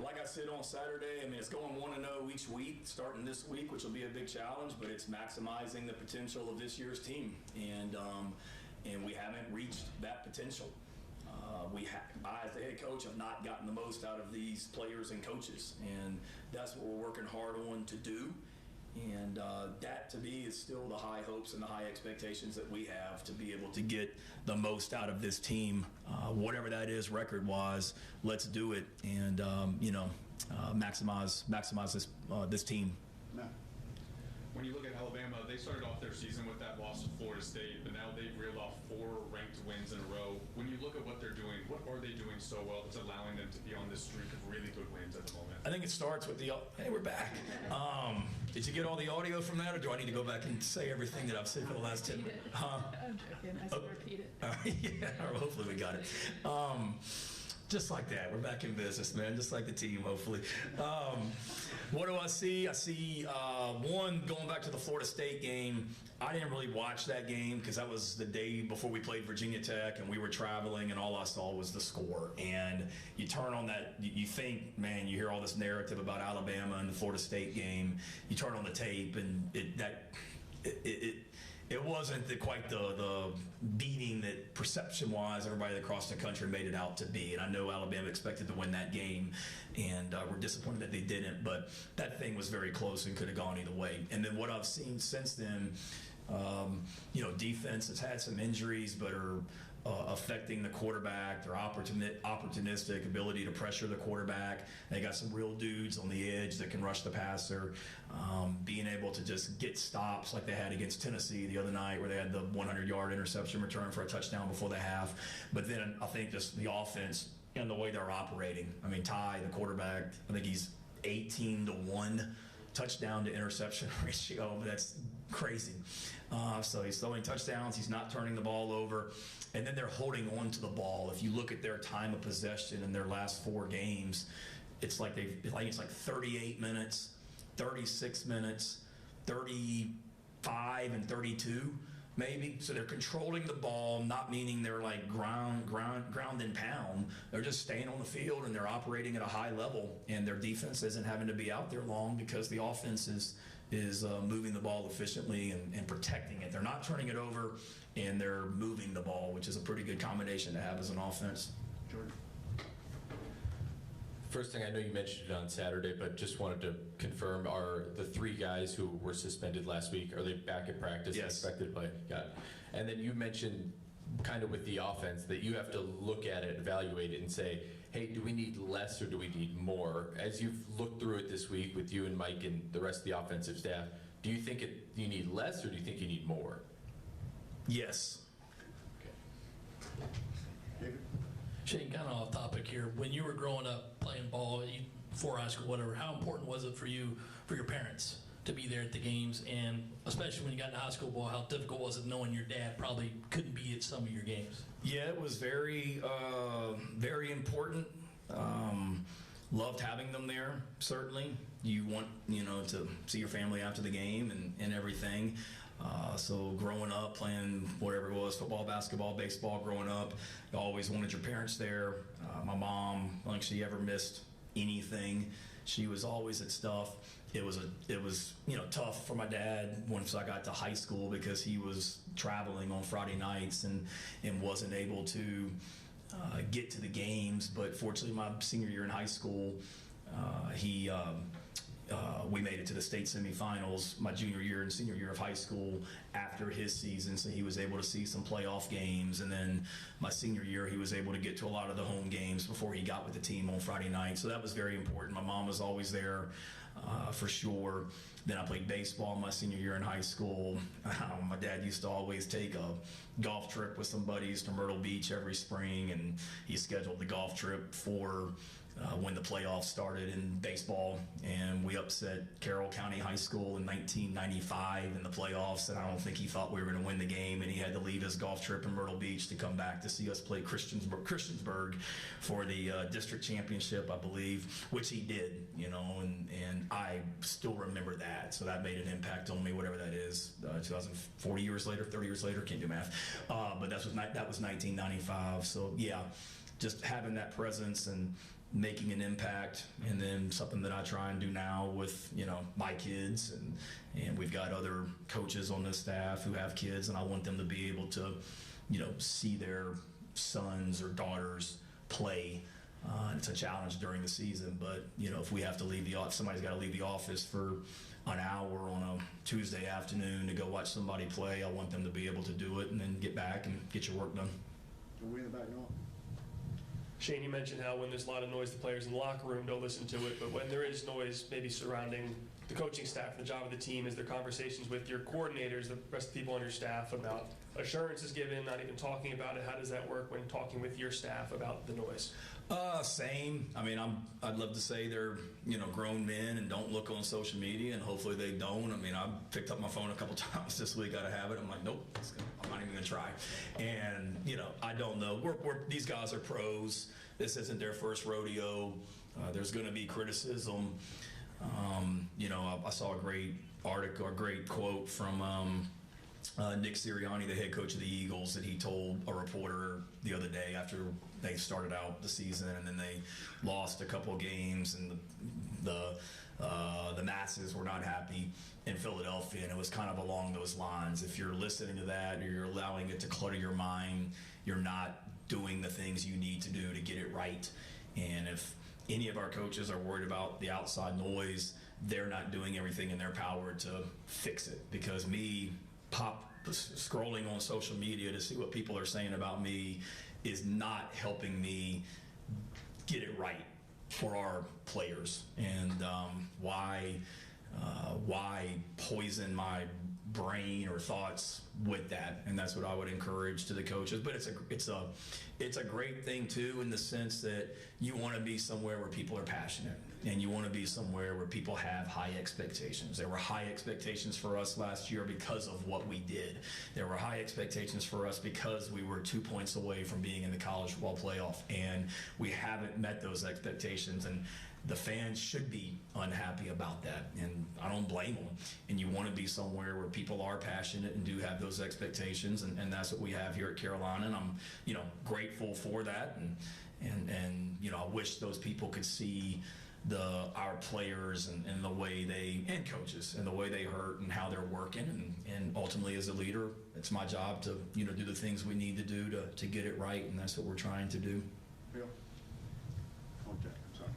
Speaker 5: Like I said on Saturday, I mean, it's going 1-0 each week, starting this week, which will be a big challenge, but it's maximizing the potential of this year's team. And we haven't reached that potential. I, as the head coach, have not gotten the most out of these players and coaches, and that's what we're working hard on to do. And that, to me, is still the high hopes and the high expectations that we have to be able to get the most out of this team, whatever that is record-wise. Let's do it, and maximize this team.
Speaker 8: Matt.
Speaker 11: When you look at Alabama, they started off their season with that loss to Florida State, but now they've reeled off 4 ranked wins in a row. When you look at what they're doing, what are they doing so well that's allowing them to be on this streak of really good wins at the moment?
Speaker 5: I think it starts with hey, we're back. Did you get all the audio from that, or do I need to go back and say everything that I've said for the last 10 minutes?
Speaker 12: I'm joking. I said repeat it.
Speaker 5: Yeah, hopefully we got it. Just like that, we're back in business, man. Just like the team, hopefully. What do I see? I see one, going back to the Florida State game. I didn't really watch that game because that was the day before we played Virginia Tech, and we were traveling, and all I saw was the score. And you turn on that, you think, man, you hear all this narrative about Alabama and the Florida State game. You turn on the tape, and it wasn't quite the beating that perception-wise everybody across the country made it out to be. And I know Alabama expected to win that game, and we're disappointed that they didn't. But that thing was very close and could have gone either way. And then what I've seen since then, defense has had some injuries, but are affecting the quarterback. Their opportunistic ability to pressure the quarterback. They got some real dudes on the edge that can rush the passer. Being able to just get stops like they had against Tennessee the other night, where they had the 100-yard interception return for a touchdown before the half. But then I think just the offense and the way they're operating. I mean, Ty, the quarterback, I think he's 18-1 touchdown to interception ratio. That's crazy. So he's throwing touchdowns. He's not turning the ball over. And then they're holding on to the ball. If you look at their time of possession in their last 4 games, it's like it's like 38 minutes, 36 minutes, 35 and 32 maybe. So they're controlling the ball, not meaning they're like ground and pound. They're just staying on the field, and they're operating at a high level, and their defense isn't having to be out there long because the offense is moving the ball efficiently and protecting it. They're not turning it over, and they're moving the ball, which is a pretty good combination to have as an offense.
Speaker 8: Jordan.
Speaker 13: First thing, I know you mentioned it on Saturday, but just wanted to confirm, are the 3 guys who were suspended last week, are they back at practice?
Speaker 5: Yes.
Speaker 13: Expected to play? Got it. And then you mentioned kind of with the offense that you have to look at it, evaluate it, and say, hey, do we need less or do we need more? As you've looked through it this week with you and Mike and the rest of the offensive staff, do you think you need less or do you think you need more?
Speaker 5: Yes.
Speaker 8: David.
Speaker 6: Shane, kind of off topic here. When you were growing up playing ball, before high school, whatever, how important was it for you, for your parents, to be there at the games? And especially when you got into high school ball, how difficult was it knowing your dad probably couldn't be at some of your games?
Speaker 5: Yeah, it was very, very important. Loved having them there, certainly. You want, to see your family after the game and everything. So growing up, playing whatever it was, football, basketball, baseball, growing up, you always wanted your parents there. My mom, I don't think she ever missed anything. She was always at stuff. It was tough for my dad once I got to high school because he was traveling on Friday nights and wasn't able to get to the games. But fortunately, my senior year in high school, he we made it to the state semifinals my junior year and senior year of high school after his season, so he was able to see some playoff games. And then my senior year, he was able to get to a lot of the home games before he got with the team on Friday night. So that was very important. My mom was always there for sure. Then I played baseball my senior year in high school. My dad used to always take a golf trip with some buddies to Myrtle Beach every spring, and he scheduled the golf trip for when the playoffs started in baseball, and we upset Carroll County High School in 1995 in the playoffs, and I don't think he thought we were going to win the game, and he had to leave his golf trip in Myrtle Beach to come back to see us play Christiansburg for the district championship, I believe, which he did, you know, and I still remember that, so that made an impact on me, whatever that is, 40 years later, 30 years later, can't do math, but that was 1995, so yeah, just having that presence and making an impact, and then something that I try and do now with, you know, my kids, and we've got other coaches on the staff who have kids, and I want them to be able to, you know, see their sons or daughters play. It's a challenge during the season, but, you know, if we have to leave the office, somebody's got to leave the office for an hour on a Tuesday afternoon to go watch somebody play, I want them to be able to do it and then get back and get your work done.
Speaker 8: Are we in the back now?
Speaker 14: Shane, you mentioned how when there's a lot of noise, the players in the locker room don't listen to it, but when there is noise maybe surrounding the coaching staff and the job of the team, is there conversations with your coordinators, the rest of the people on your staff, about assurances given, not even talking about it? How does that work when talking with your staff about the noise?
Speaker 5: Same. I mean, I'd love to say they're, you know, grown men and don't look on social media, and hopefully they don't. I mean, I picked up my phone a couple times this week out of habit. I'm like, nope, I'm not even gonna try. And, you know, I don't know. These guys are pros. This isn't their first rodeo. There's gonna be criticism. You know, I saw a great article, a great quote from Nick Sirianni, the head coach of the Eagles, that he told a reporter the other day after they started out the season and then they lost a couple of games, and the masses were not happy in Philadelphia, and it was kind of along those lines. If you're listening to that or you're allowing it to clutter your mind, you're not doing the things you need to do to get it right. And if any of our coaches are worried about the outside noise, they're not doing everything in their power to fix it. Because me scrolling on social media to see what people are saying about me is not helping me get it right for our players. And why poison my brain or thoughts with that? And that's what I would encourage to the coaches. But it's a great thing too, in the sense that you want to be somewhere where people are passionate, and you want to be somewhere where people have high expectations. There were high expectations for us last year because of what we did. There were high expectations for us because we were 2 points away from being in the college football playoff, and we haven't met those expectations. And the fans should be unhappy about that, and I don't blame them. And you want to be somewhere where people are passionate and do have those expectations, and that's what we have here at Carolina, and I'm, you know, grateful for that, and you know, I wish those people could see our players and the way and coaches and the way they hurt and how they're working, and ultimately as a leader, it's my job to, you know, do the things we need to do to get it right, and that's what we're trying to do.
Speaker 8: Bill? Okay, I'm sorry.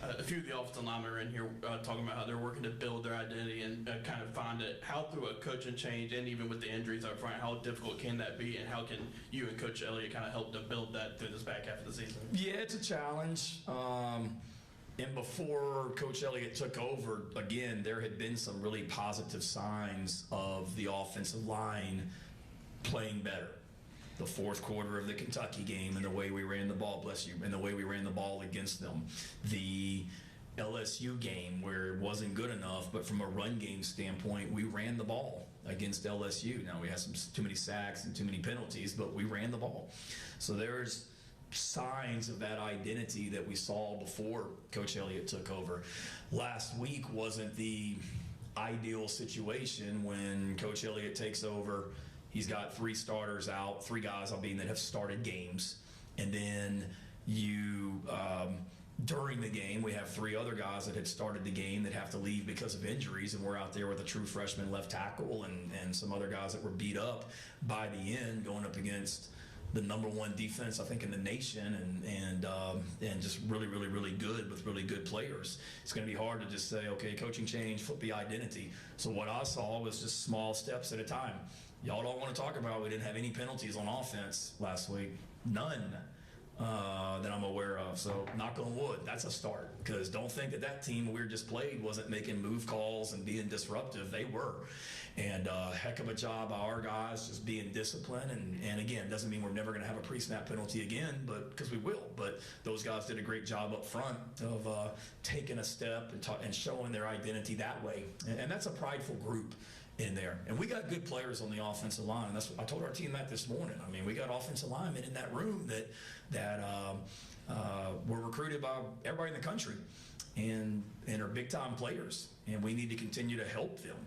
Speaker 8: Alex?
Speaker 15: A few of the offensive linemen are in here talking about how they're working to build their identity and kind of find it. How through a coaching change and even with the injuries up front, how difficult can that be, and how can you and Coach Elliott kind of help to build that through this back half of the season?
Speaker 5: Yeah, it's a challenge. And before Coach Elliott took over, again, there had been some really positive signs of the offensive line playing better. The fourth quarter of the Kentucky game and the way we ran the ball, bless you, and the way we ran the ball against them. The LSU game where it wasn't good enough, but from a run game standpoint, we ran the ball against LSU. Now, we had too many sacks and too many penalties, but we ran the ball. So there's signs of that identity that we saw before Coach Elliott took over. Last week wasn't the ideal situation when Coach Elliott takes over. He's got 3 starters out, 3 guys, that have started games. And then during the game, we have 3 other guys that had started the game that have to leave because of injuries, and we're out there with a true freshman left tackle and some other guys that were beat up by the end, going up against the #1 defense, I think, in the nation, and and just really, really, really good with really good players. It's going to be hard to just say, okay, coaching change, flip the identity. So what I saw was just small steps at a time. Y'all don't want to talk about we didn't have any penalties on offense last week. None that I'm aware of. So knock on wood, that's a start. Because don't think that team we just played wasn't making move calls and being disruptive. They were. And heck of a job by our guys just being disciplined. And again, doesn't mean we're never going to have a pre-snap penalty again, but because we will. But those guys did a great job up front of taking a step and showing their identity that way. And that's a prideful group in there. And we got good players on the offensive line. And that's what I told our team that this morning. I mean, we got offensive linemen in that room that were recruited by everybody in the country and are big-time players. And we need to continue to help them.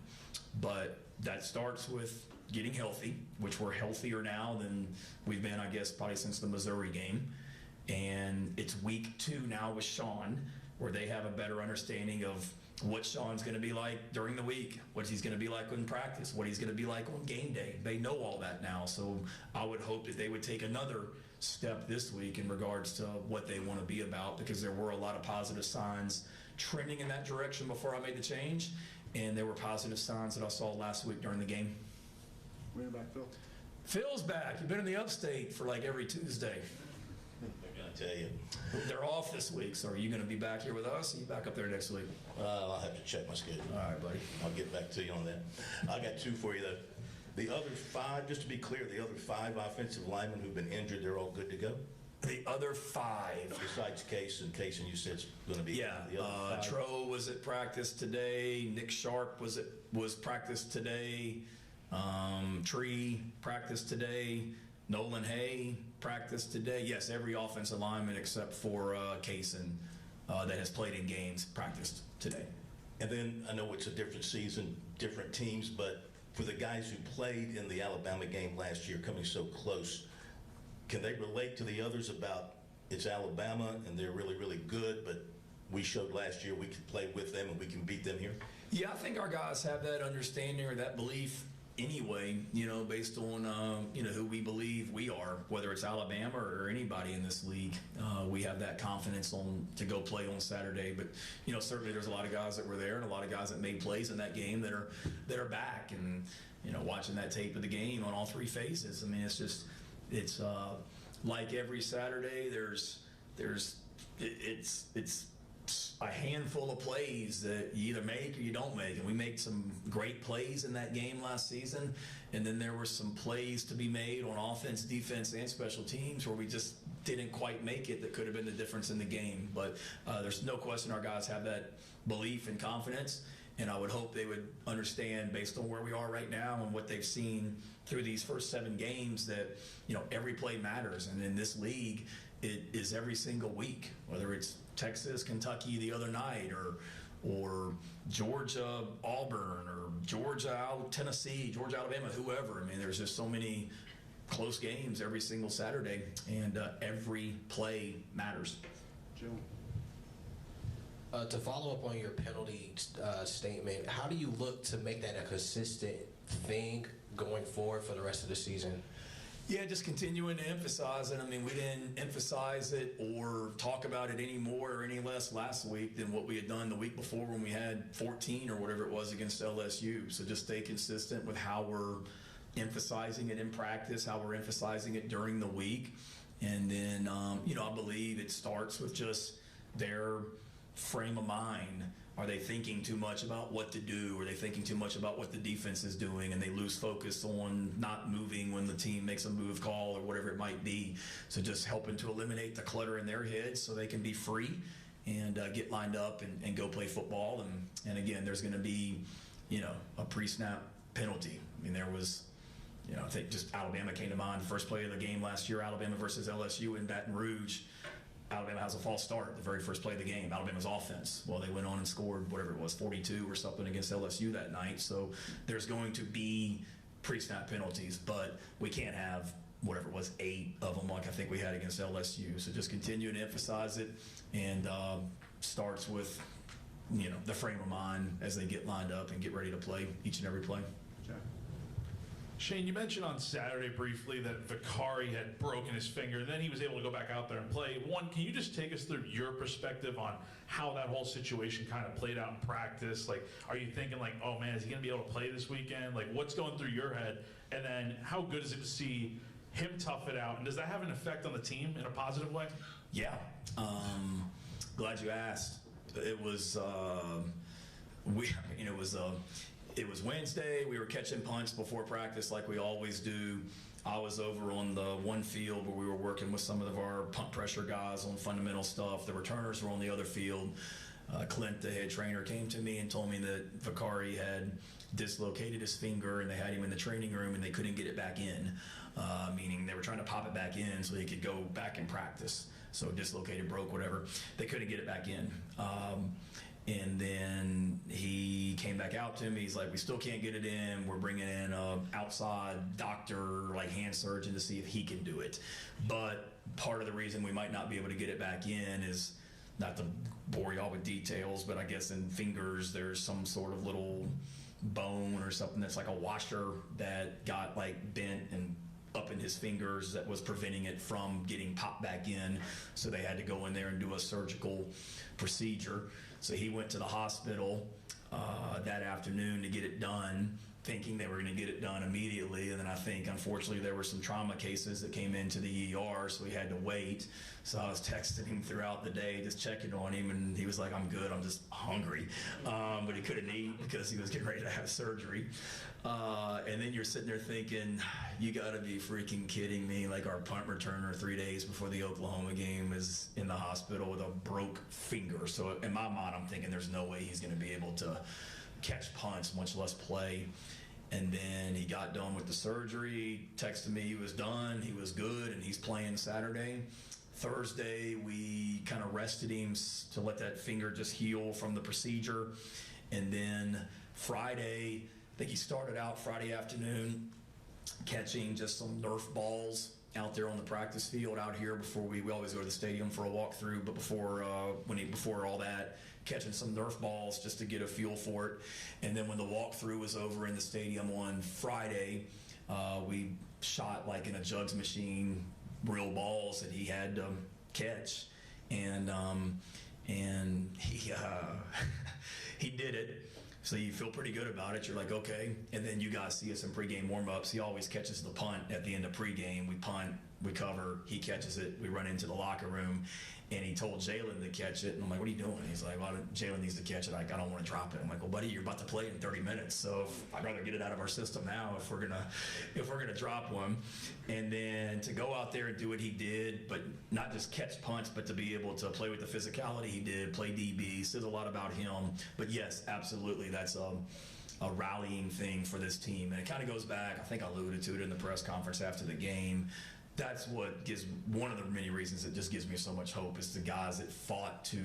Speaker 5: But that starts with getting healthy, which we're healthier now than we've been, I guess, probably since the Missouri game. And it's week 2 now with Sean, where they have a better understanding of what Sean's going to be like during the week, what he's going to be like in practice, what he's going to be like on game day. They know all that now. So I would hope that they would take another step this week in regards to what they want to be about, because there were a lot of positive signs trending in that direction before I made the change. And there were positive signs that I saw last week during the game.
Speaker 8: Bring it back, Phil.
Speaker 5: Phil's back. You've been in the upstate for like every Tuesday.
Speaker 16: I'm going to tell you.
Speaker 5: They're off this week, so are you going to be back here with us? Or are you back up there next week?
Speaker 16: I'll have to check my schedule.
Speaker 5: All right, buddy.
Speaker 16: I'll get back to you on that. I got 2 for you, though. The other 5, just to be clear, the other 5 offensive linemen who've been injured, they're all good to go?
Speaker 5: The other 5.
Speaker 16: Besides Case, and you said it's going to be.
Speaker 5: Yeah,
Speaker 16: the other 5.
Speaker 5: Tro was at practice today. Nick Sharp was practice today. Tree practiced today. Nolan Hay practiced today. Yes, every offensive lineman except for Kaysen that has played in games practiced today.
Speaker 16: And then I know it's a different season, different teams, but for the guys who played in the Alabama game last year, coming so close, can they relate to the others about it's Alabama and they're really, really good, but we showed last year we could play with them and we can beat them here?
Speaker 5: Yeah, I think our guys have that understanding or that belief anyway, based on, who we believe we are, whether it's Alabama or anybody in this league. We have that confidence to go play on Saturday. But, certainly there's a lot of guys that were there and a lot of guys that made plays in that game that are back. And, watching that tape of the game on all 3 phases, I mean, it's like every Saturday, it's a handful of plays that you either make or you don't make. And we made some great plays in that game last season. And then there were some plays to be made on offense, defense, and special teams where we just didn't quite make it that could have been the difference in the game. But there's no question our guys have that belief and confidence. And I would hope they would understand, based on where we are right now and what they've seen through these first 7 games, that, every play matters. And in this league, it is every single week, whether it's Texas, Kentucky the other night, or Georgia, Auburn, or Georgia, Tennessee, Georgia, Alabama, whoever. I mean, there's just so many close games every single Saturday, and every play matters.
Speaker 8: Joe.
Speaker 17: To follow up on your penalty statement, how do you look to make that a consistent thing going forward for the rest of the season?
Speaker 5: Yeah, just continuing to emphasize it. I mean, we didn't emphasize it or talk about it any more or any less last week than what we had done the week before when we had 14 or whatever it was against LSU. So just stay consistent with how we're emphasizing it in practice, how we're emphasizing it during the week. And then, I believe it starts with just their frame of mind. Are they thinking too much about what to do? Are they thinking too much about what the defense is doing, and they lose focus on not moving when the team makes a move call or whatever it might be? So just helping to eliminate the clutter in their heads so they can be free and get lined up and go play football. And again, there's going to be, a pre-snap penalty. I mean, there was, I think just Alabama came to mind. The first play of the game last year, Alabama versus LSU in Baton Rouge. Alabama has a false start the very first play of the game. Alabama's offense. Well, they went on and scored whatever it was, 42 or something against LSU that night. So there's going to be pre-snap penalties, but we can't have whatever it was, 8 of them like I think we had against LSU. So just continue to emphasize it, and starts with, the frame of mind as they get lined up and get ready to play each and every play.
Speaker 8: Okay.
Speaker 10: Shane, you mentioned on Saturday briefly that Vicari had broken his finger, and then he was able to go back out there and play. One, can you just take us through your perspective on how that whole situation kind of played out in practice? Like, are you thinking like, oh man, is he going to be able to play this weekend? Like, what's going through your head? And then how good is it to see him tough it out? And does that have an effect on the team in a positive way?
Speaker 5: Yeah. Glad you asked. It was, it was Wednesday. We were catching punts before practice like we always do. I was over on the one field where we were working with some of our punt pressure guys on fundamental stuff. The returners were on the other field. Clint, the head trainer, came to me and told me that Vicari had dislocated his finger and they had him in the training room and they couldn't get it back in, meaning they were trying to pop it back in so he could go back and practice. So dislocated, broke, whatever. They couldn't get it back in. And then he came back out to me. He's like, we still can't get it in. We're bringing in an outside doctor, like hand surgeon, to see if he can do it. But part of the reason we might not be able to get it back in is, not to bore y'all with details, but I guess in fingers there's some sort of little bone or something that's like a washer that got like bent and up in his fingers that was preventing it from getting popped back in. So they had to go in there and do a surgical procedure. So he went to the hospital that afternoon to get it done, thinking they were going to get it done immediately. And then I think, unfortunately, there were some trauma cases that came into the ER, so he had to wait. So I was texting him throughout the day, just checking on him, and he was like, I'm good, I'm just hungry. But he couldn't eat because he was getting ready to have surgery. And then you're sitting there thinking, you gotta be freaking kidding me. Like, our punt returner 3 days before the Oklahoma game is in the hospital with a broke finger. So in my mind, I'm thinking there's no way he's gonna be able to catch punts, much less play. And then he got done with the surgery, texted me he was done, he was good, and he's playing Saturday. Thursday, we kind of rested him to let that finger just heal from the procedure. And then Friday, I think he started out Friday afternoon catching just some Nerf balls out there on the practice field out here before we always go to the stadium for a walkthrough, but before all that, catching some Nerf balls just to get a feel for it. And then when the walkthrough was over in the stadium on Friday, we shot like in a jugs machine real balls that he had to catch, and he he did it. So you feel pretty good about it. You're like, okay. And then you guys see us in pregame warm-ups. He always catches the punt at the end of pregame. We punt, we cover, he catches it. We run into the locker room, and he told Jalen to catch it. And I'm like, what are you doing? He's like, well, Jalen needs to catch it. I don't want to drop it. I'm like, well, buddy, you're about to play in 30 minutes. So I'd rather get it out of our system now if we're gonna drop one. And then to go out there and do what he did, but not just catch punts, but to be able to play with the physicality he did, play DB, says a lot about him. But yes, absolutely, that's a rallying thing for this team. And it kind of goes back, I think I alluded to it in the press conference after the game. That's what gives, one of the many reasons that just gives me so much hope is the guys that fought to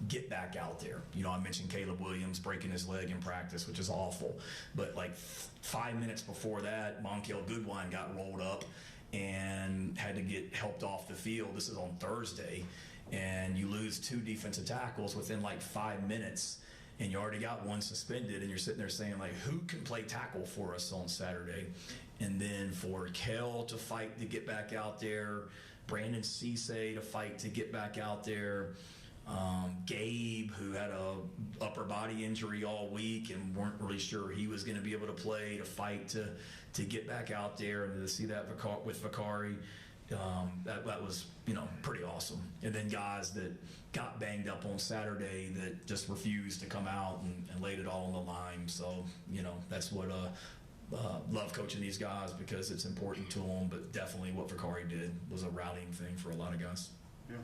Speaker 5: get back out there. You know, I mentioned Caleb Williams breaking his leg in practice, which is awful. But like 5 minutes before that, Monkel Goodwine got rolled up and had to get helped off the field. This is on Thursday. And you lose 2 defensive tackles within like 5 minutes. And you already got one suspended, and you're sitting there saying, like, who can play tackle for us on Saturday? And then for Kel to fight to get back out there, Brandon Cisse to fight to get back out there, Gabe, who had a upper body injury all week and weren't really sure he was going to be able to play, to fight to get back out there, and to see that with Vicari. That was, you know, pretty awesome. And then guys that got banged up on Saturday that just refused to come out and laid it all on the line. So, you know, that's what love coaching these guys, because it's important to them. But definitely what Vicari did was a rallying thing for a lot of guys.
Speaker 8: Yeah.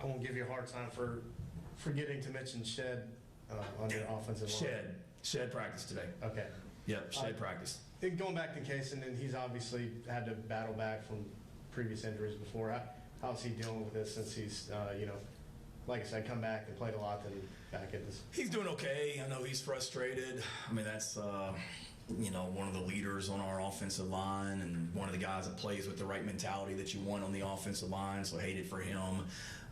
Speaker 18: I won't give you a hard time for forgetting to mention Shed on your offensive line.
Speaker 5: Shed practice today.
Speaker 18: Okay.
Speaker 5: Yep, Shed practice.
Speaker 18: Going back to Kaysen, and he's obviously had to battle back from previous injuries before. How's he dealing with this since he's, you know, like I said, come back and played a lot, then back at this?
Speaker 5: He's doing okay. I know he's frustrated. I mean, that's one of the leaders on our offensive line and one of the guys that plays with the right mentality that you want on the offensive line. So hate it for him.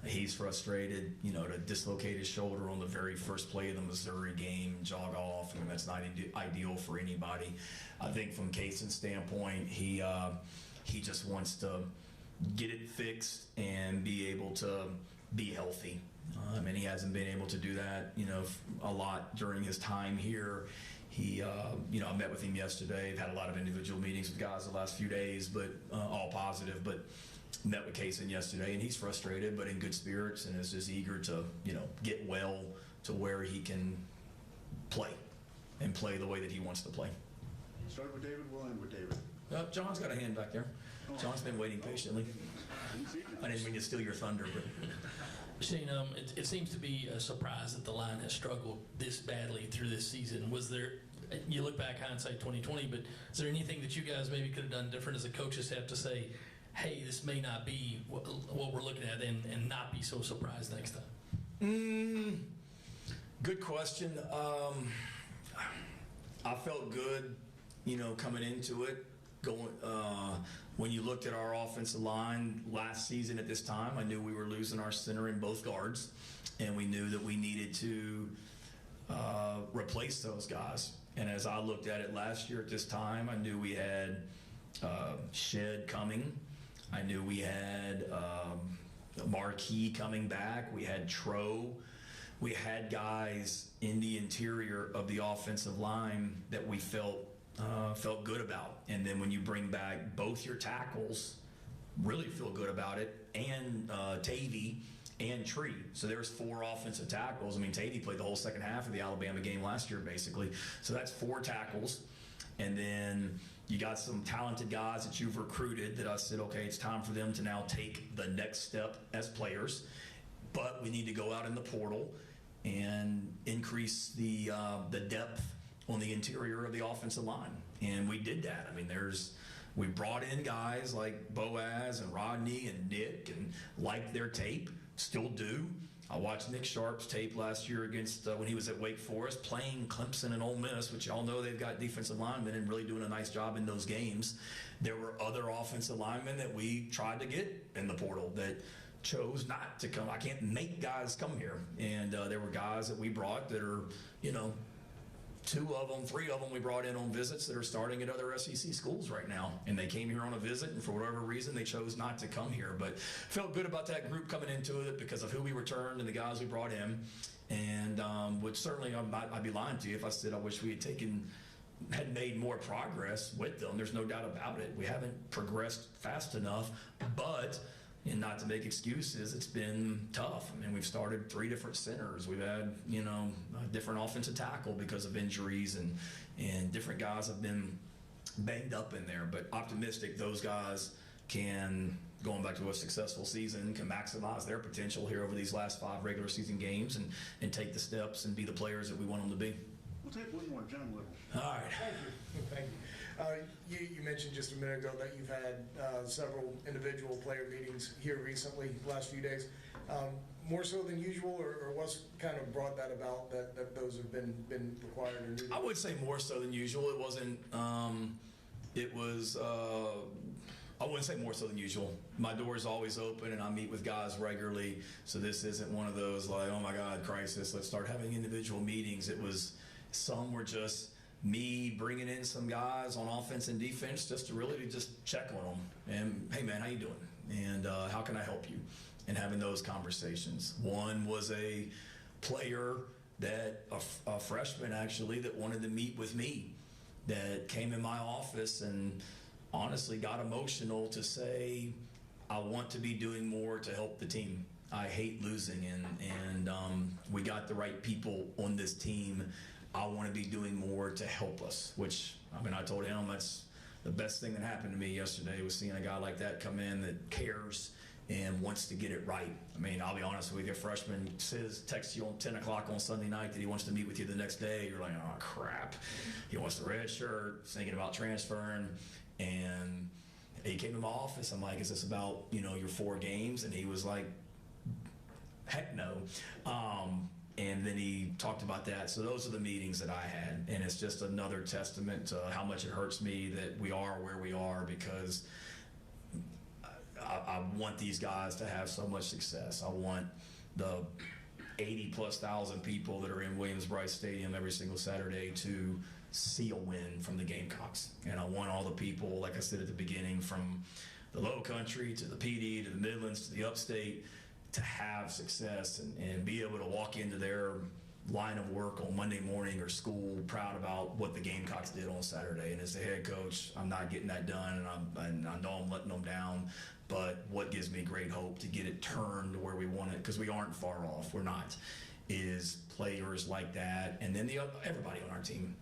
Speaker 5: He's frustrated, to dislocate his shoulder on the very first play of the Missouri game, jog off. I mean, that's not ideal for anybody. I think from Cason's standpoint, he just wants to get it fixed and be able to be healthy. And he hasn't been able to do that, a lot during his time here. He, I met with him yesterday. I've had a lot of individual meetings with guys the last few days, but all positive. But met with Kason yesterday, and he's frustrated, but in good spirits, and is just eager to, get well to where he can play and play the way that he wants to play.
Speaker 8: Start with David. We'll end with David.
Speaker 5: John's got a hand back there. John's been waiting patiently. I didn't mean to steal your thunder, but.
Speaker 6: Shane, it seems to be a surprise that the line has struggled this badly through this season. Was there, you look back, hindsight 2020, but is there anything that you guys maybe could have done different as a coaches have to say, hey, this may not be what we're looking at, and not be so surprised next time?
Speaker 5: Good question. I felt good, coming into it. When you looked at our offensive line last season at this time, I knew we were losing our center in both guards, and we knew that we needed to replace those guys. And as I looked at it last year at this time, I knew we had Shed coming. I knew we had Marquis coming back. We had Tro. We had guys in the interior of the offensive line that we felt good about. And then when you bring back both your tackles, really feel good about it, and Tavy and Tree. So there's 4 offensive tackles. I mean, Tavy played the whole second half of the Alabama game last year, basically. So that's 4 tackles. And then you got some talented guys that you've recruited that I said, okay, it's time for them to now take the next step as players. But we need to go out in the portal and increase the depth on the interior of the offensive line. And we did that. I mean, we brought in guys like Boaz and Rodney and Nick and liked their tape, still do. I watched Nick Sharp's tape last year against when he was at Wake Forest playing Clemson and Ole Miss, which y'all know they've got defensive linemen and really doing a nice job in those games. There were other offensive linemen that we tried to get in the portal that chose not to come. I can't make guys come here. And there were guys that we brought that are, 2 of them, 3 of them we brought in on visits that are starting at other SEC schools right now. And they came here on a visit, and for whatever reason, they chose not to come here. But felt good about that group coming into it because of who we returned and the guys we brought in. And would certainly, I'd be lying to you if I said I wish we had made more progress with them. There's no doubt about it. We haven't progressed fast enough, but and not to make excuses, it's been tough. I mean, we've started 3 different centers. We've had, a different offensive tackle because of injuries, and different guys have been banged up in there. But optimistic those guys can, going back to a successful season, can maximize their potential here over these last 5 regular season games and take the steps and be the players that we want them to be.
Speaker 8: We'll take one more, John Little.
Speaker 5: All right.
Speaker 19: Thank you. You mentioned just a minute ago that you've had several individual player meetings here recently, last few days. More so than usual, or what's kind of brought that about, that those have been required or needed?
Speaker 5: I would say more so than usual. It wasn't, I wouldn't say more so than usual. My door is always open, and I meet with guys regularly, so this isn't one of those like, oh my God, crisis, let's start having individual meetings. Some were just me bringing in some guys on offense and defense just to really just check on them. And, hey, man, how you doing? And how can I help you? And having those conversations. One was a player a freshman actually, that wanted to meet with me, that came in my office and honestly got emotional to say, I want to be doing more to help the team. I hate losing, and we got the right people on this team. I want to be doing more to help us, which, I told him that's the best thing that happened to me yesterday, was seeing a guy like that come in that cares and wants to get it right. I'll be honest with you, a freshman texts you on 10 o'clock on Sunday night that he wants to meet with you the next day. You're like, oh, crap. He wants the red shirt, thinking about transferring, and he came to my office. I'm like, is this about, your 4 games? And he was like, heck no. And then he talked about that. So those are the meetings that I had. And it's just another testament to how much it hurts me that we are where we are, because I want these guys to have so much success. I want the 80+ thousand people that are in Williams-Brice Stadium every single Saturday to see a win from the Gamecocks. And I want all the people, like I said at the beginning, from the Low Country to the PD to the Midlands to the Upstate, to have success and be able to walk into their line of work on Monday morning or school proud about what the Gamecocks did on Saturday. And as the head coach, I'm not getting that done, and I know I'm letting them down. But what gives me great hope to get it turned to where we want it, because we aren't far off, we're not, is players like that. And then everybody on our team.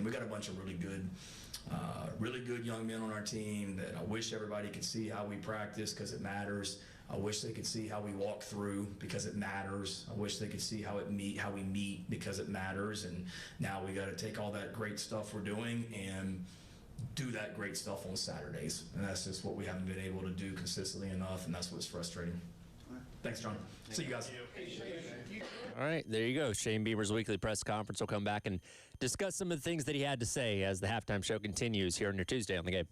Speaker 5: We got a bunch of really good young men on our team that I wish everybody could see how we practice, because it matters. I wish they could see how we walk through, because it matters. I wish they could see how we meet, because it matters. And now we got to take all that great stuff we're doing and do that great stuff on Saturdays. And that's just what we haven't been able to do consistently enough, and that's what's frustrating. Thanks, John. See you guys.
Speaker 1: All right, there you go. Shane Beamer's weekly press conference. Will come back and discuss some of the things that he had to say as the halftime show continues here on your Tuesday on the Game.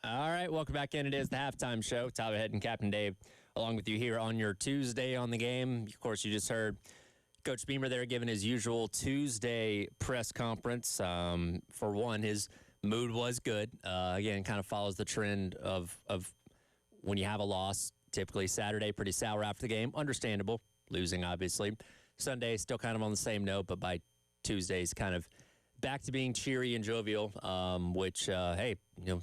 Speaker 1: All right, welcome back in. It is the halftime show. Tyler Head and Captain Dave along with you here on your Tuesday on the game. Of course, you just heard Coach Beamer there giving his usual Tuesday press conference. For one, his mood was good. Again, kind of follows the trend of when you have a loss, typically Saturday pretty sour after the game. Understandable, losing obviously. Sunday still kind of on the same note, but by Tuesday's kind of back to being cheery and jovial, which, hey,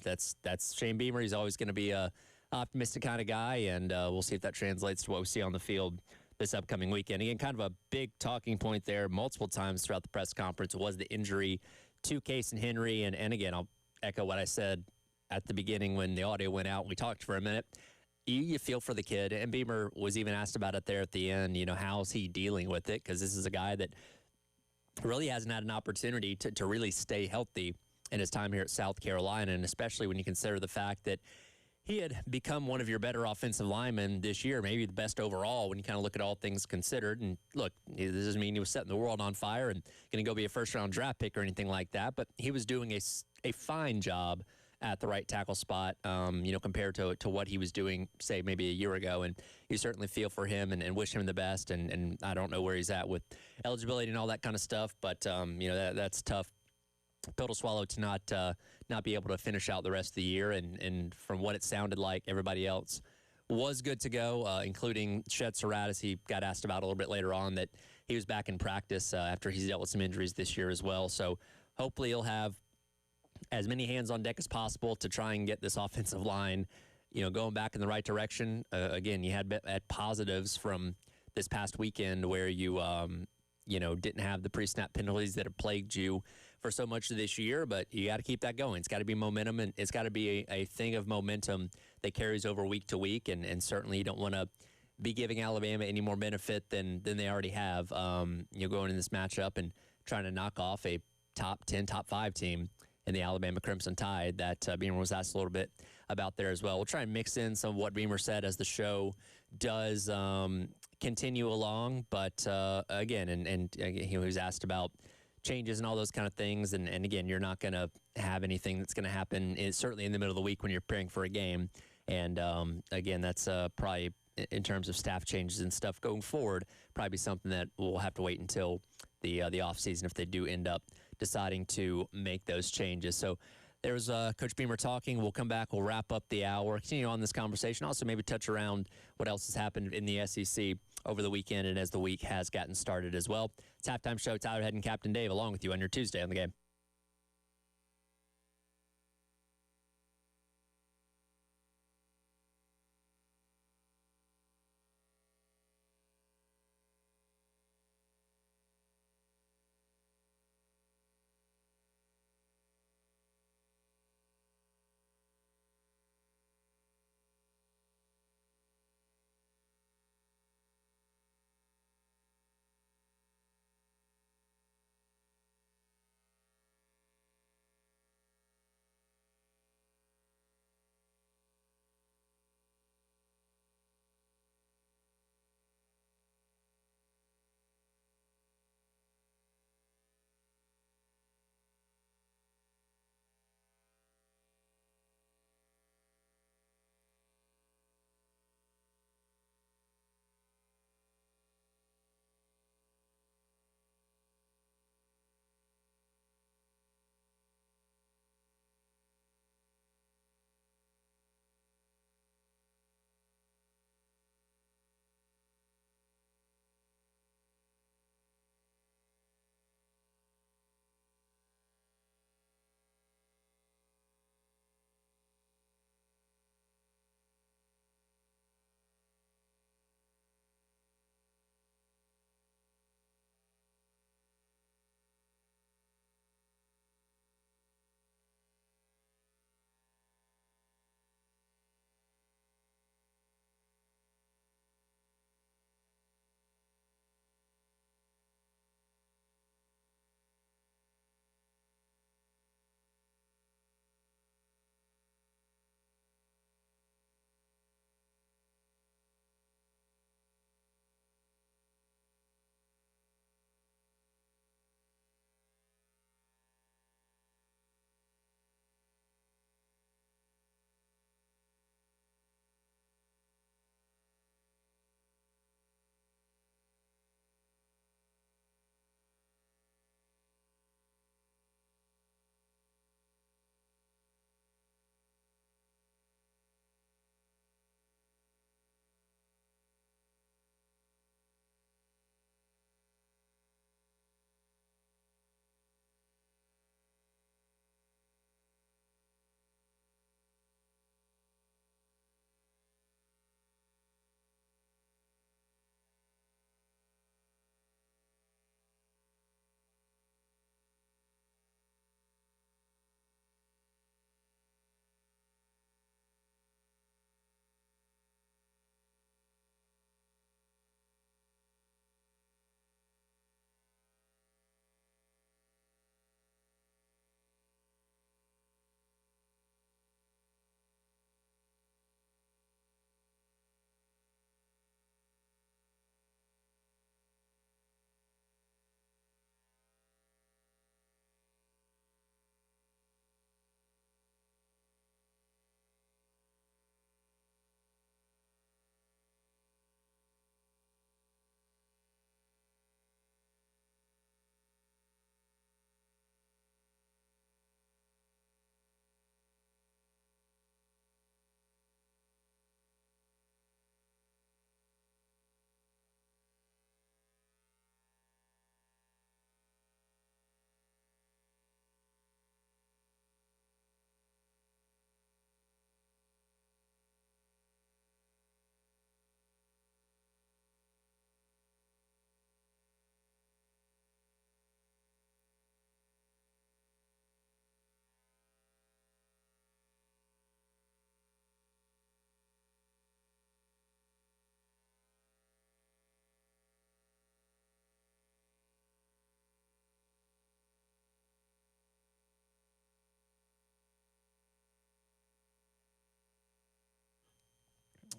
Speaker 1: that's Shane Beamer. He's always going to be a optimistic kind of guy, and we'll see if that translates to what we see on the field this upcoming weekend. Again, kind of a big talking point there multiple times throughout the press conference was the injury to Casey Henry. And again, I'll echo what I said at the beginning when the audio went out. We talked for a minute. You feel for the kid, and Beamer was even asked about it there at the end. How's he dealing with it? Because this is a guy that really hasn't had an opportunity to really stay healthy in his time here at South Carolina, and especially when you consider the fact that he had become one of your better offensive linemen this year, maybe the best overall when you kind of look at all things considered. And look, this doesn't mean he was setting the world on fire and going to go be a first-round draft pick or anything like that, but he was doing a fine job at the right tackle spot, compared to what he was doing, say, maybe a year ago. And you certainly feel for him and wish him the best. And I don't know where he's at with eligibility and all that kind of stuff, but, that's tough pill to swallow to not be able to finish out the rest of the year. And from what it sounded like, everybody else was good to go, including Shed Surratt, as he got asked about a little bit later on, that he was back in practice after he's dealt with some injuries this year as well. So hopefully he'll have as many hands on deck as possible to try and get this offensive line, going back in the right direction. Again, you had positives from this past weekend where you, didn't have the pre-snap penalties that have plagued you for so much of this year, but you got to keep that going. It's got to be momentum, and it's got to be a thing of momentum that carries over week to week, and certainly you don't want to be giving Alabama any more benefit than they already have, going in this matchup and trying to knock off a top 10, top 5 team in the Alabama Crimson Tide that Beamer was asked a little bit about there as well. We'll try and mix in some of what Beamer said as the show does continue along. But again, and he was asked about changes and all those kind of things. And again, you're not going to have anything that's going to happen certainly in the middle of the week when you're preparing for a game. And again, that's probably in terms of staff changes and stuff going forward, probably something that we'll have to wait until the offseason if they do end up deciding to make those changes. So there's Coach Beamer talking. We'll come back. We'll wrap up the hour, continue on this conversation. Also maybe touch around what else has happened in the SEC over the weekend and as the week has gotten started as well. It's Halftime Show. Tyler Head and Captain Dave along with you on your Tuesday on the game.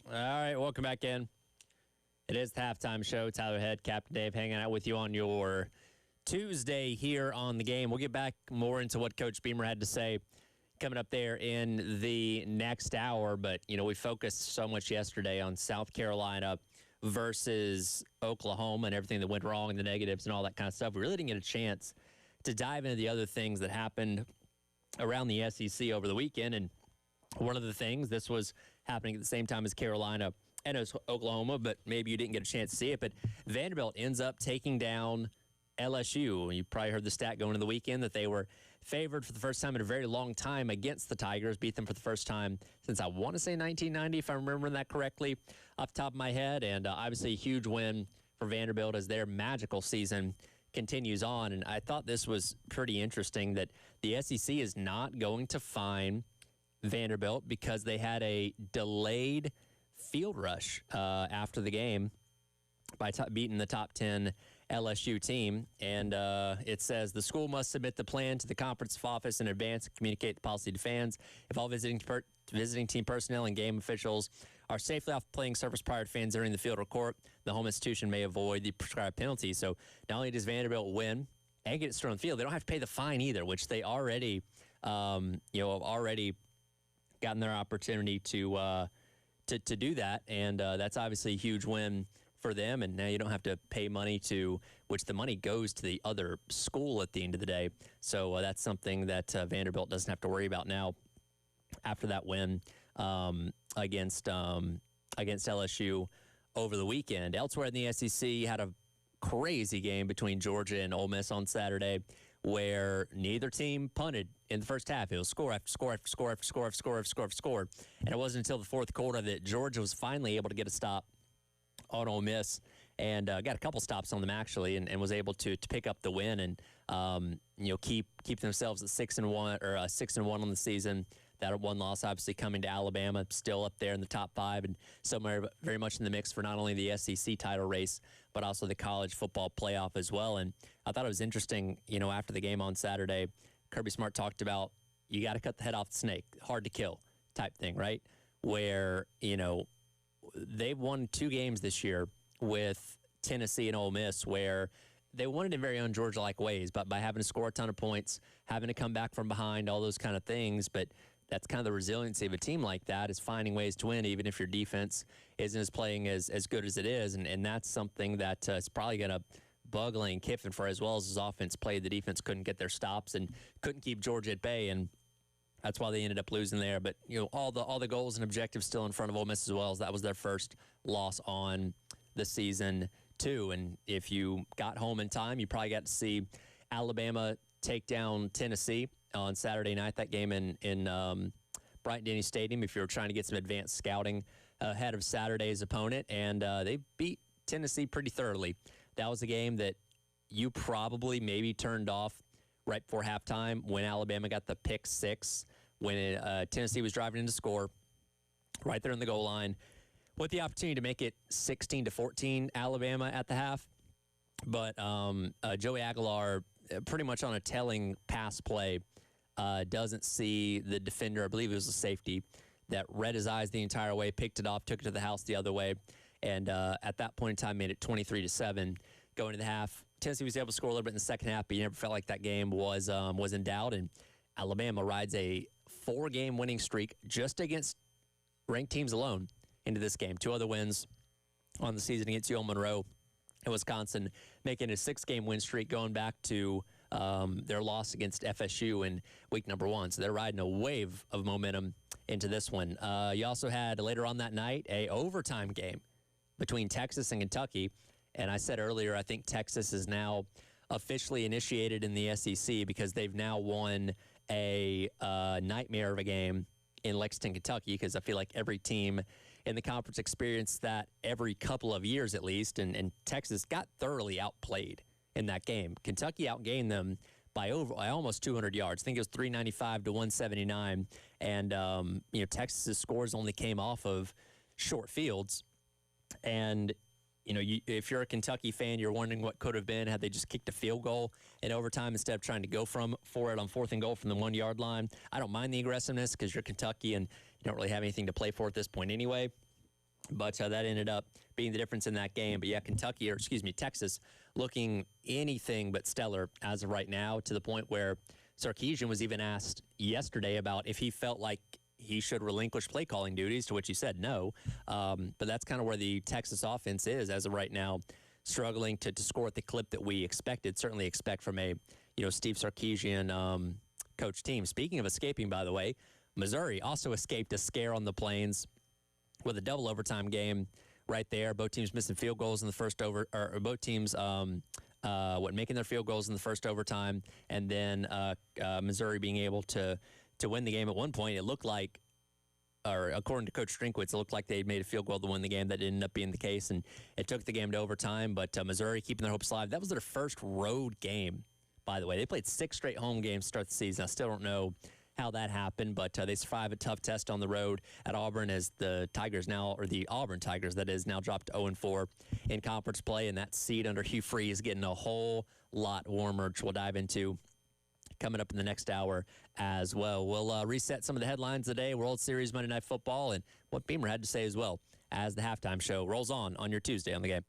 Speaker 1: All right, welcome back in. It is the halftime show. Tyler Head, Captain Dave, hanging out with you on your Tuesday here on The Game. We'll get back more into what Coach Beamer had to say coming up there in the next hour. But, we focused so much yesterday on South Carolina versus Oklahoma and everything that went wrong and the negatives and all that kind of stuff. We really didn't get a chance to dive into the other things that happened around the SEC over the weekend. And one of the things, this was happening at the same time as Carolina and as Oklahoma, but maybe you didn't get a chance to see it. But Vanderbilt ends up taking down LSU. You probably heard the stat going into the weekend that they were favored for the first time in a very long time against the Tigers, beat them for the first time since I want to say 1990, if I'm remembering that correctly off the top of my head. And obviously a huge win for Vanderbilt as their magical season continues on. And I thought this was pretty interesting that the SEC is not going to fine Vanderbilt because they had a delayed field rush after the game by beating the top 10 LSU team. And it says the school must submit the plan to the conference office in advance and communicate the policy to fans. If all visiting team personnel and game officials are safely off the playing surface prior to fans entering the field or court, the home institution may avoid the prescribed penalty. So not only does Vanderbilt win and get it thrown on the field, they don't have to pay the fine either, which they already, already gotten their opportunity to do that. And that's obviously a huge win for them. And now you don't have to pay money which the money goes to the other school at the end of the day. So that's something that Vanderbilt doesn't have to worry about now after that win against LSU over the weekend. Elsewhere in the SEC, had a crazy game between Georgia and Ole Miss on Saturday, where neither team punted in the first half. It was score after score after score after score after score after score after score. And it wasn't until the fourth quarter that Georgia was finally able to get a stop on Ole Miss and got a couple stops on them actually, and was able to pick up the win and keep themselves at 6-1 or 6-1 on the season. That one loss obviously coming to Alabama, still up there in the top 5 and somewhere very much in the mix for not only the SEC title race, but also the college football playoff as well. And I thought it was interesting, after the game on Saturday, Kirby Smart talked about you got to cut the head off the snake, hard to kill type thing, right? Where, they've won 2 games this year with Tennessee and Ole Miss where they won it in very un-Georgia-like ways, but by having to score a ton of points, having to come back from behind, all those kind of things. But that's kind of the resiliency of a team like that, is finding ways to win, even if your defense isn't playing as good as it is. And that's something that is probably going to bug Lane Kiffin for as well as his offense played. The defense couldn't get their stops and couldn't keep Georgia at bay, and that's why they ended up losing there. But, all the goals and objectives still in front of Ole Miss as well, as that was their first loss on the season, too. And if you got home in time, you probably got to see Alabama take down Tennessee on Saturday night, that game in Bryant-Denny Stadium, if you were trying to get some advanced scouting ahead of Saturday's opponent. And they beat Tennessee pretty thoroughly. That was a game that you probably maybe turned off right before halftime when Alabama got the pick 6, when Tennessee was driving in to score right there in the goal line, with the opportunity to make it 16-14 Alabama at the half. But Joey Aguilar, pretty much on a telling pass play, doesn't see the defender, I believe it was a safety, that read his eyes the entire way, picked it off, took it to the house the other way, and at that point in time made it 23-7 going into the half. Tennessee was able to score a little bit in the second half, but you never felt like that game was in doubt. And Alabama rides a 4-game winning streak just against ranked teams alone into this game. 2 other wins on the season against UL Monroe and Wisconsin, making a 6-game win streak going back to their loss against FSU in week number 1. So they're riding a wave of momentum into this one. You also had later on that night a overtime game between Texas and Kentucky. And I said earlier, I think Texas is now officially initiated in the SEC because they've now won a nightmare of a game in Lexington, Kentucky, because I feel like every team in the conference experienced that every couple of years at least, and Texas got thoroughly outplayed in that game. Kentucky outgained them by almost 200 yards. I think it was 395 to 179, and Texas's scores only came off of short fields. And if you're a Kentucky fan, you're wondering what could have been had they just kicked a field goal in overtime instead of trying to go for it on 4th and goal from the 1-yard line. I don't mind the aggressiveness because you're Kentucky and you don't really have anything to play for at this point anyway. But that ended up being the difference in that game. But yeah, Texas looking anything but stellar as of right now, to the point where Sarkisian was even asked yesterday about if he felt like he should relinquish play calling duties, to which he said no. But that's kind of where the Texas offense is as of right now, struggling to score at the clip that we expected, certainly expect from a Steve Sarkisian coach team. Speaking of escaping, by the way, Missouri also escaped a scare on the Plains with a double overtime game right there. Both teams missing field goals in the first both teams making their field goals in the first overtime, and then Missouri being able to win the game. At one point, it looked like, or according to Coach Drinkwitz, it looked like they made a field goal to win the game. That ended up being the case, and it took the game to overtime. But Missouri keeping their hopes alive. That was their first road game, by the way. They played 6 straight home games to start the season. I still don't know how that happened, but they survived a tough test on the road at Auburn, as the Tigers now, or the Auburn Tigers, that is, now dropped to 0-4 in conference play, and that seat under Hugh Freeze getting a whole lot warmer, which we'll dive into coming up in the next hour as well. We'll reset some of the headlines of the day, World Series, Monday Night Football, and what Beamer had to say as well as the halftime show rolls on your Tuesday on the Game.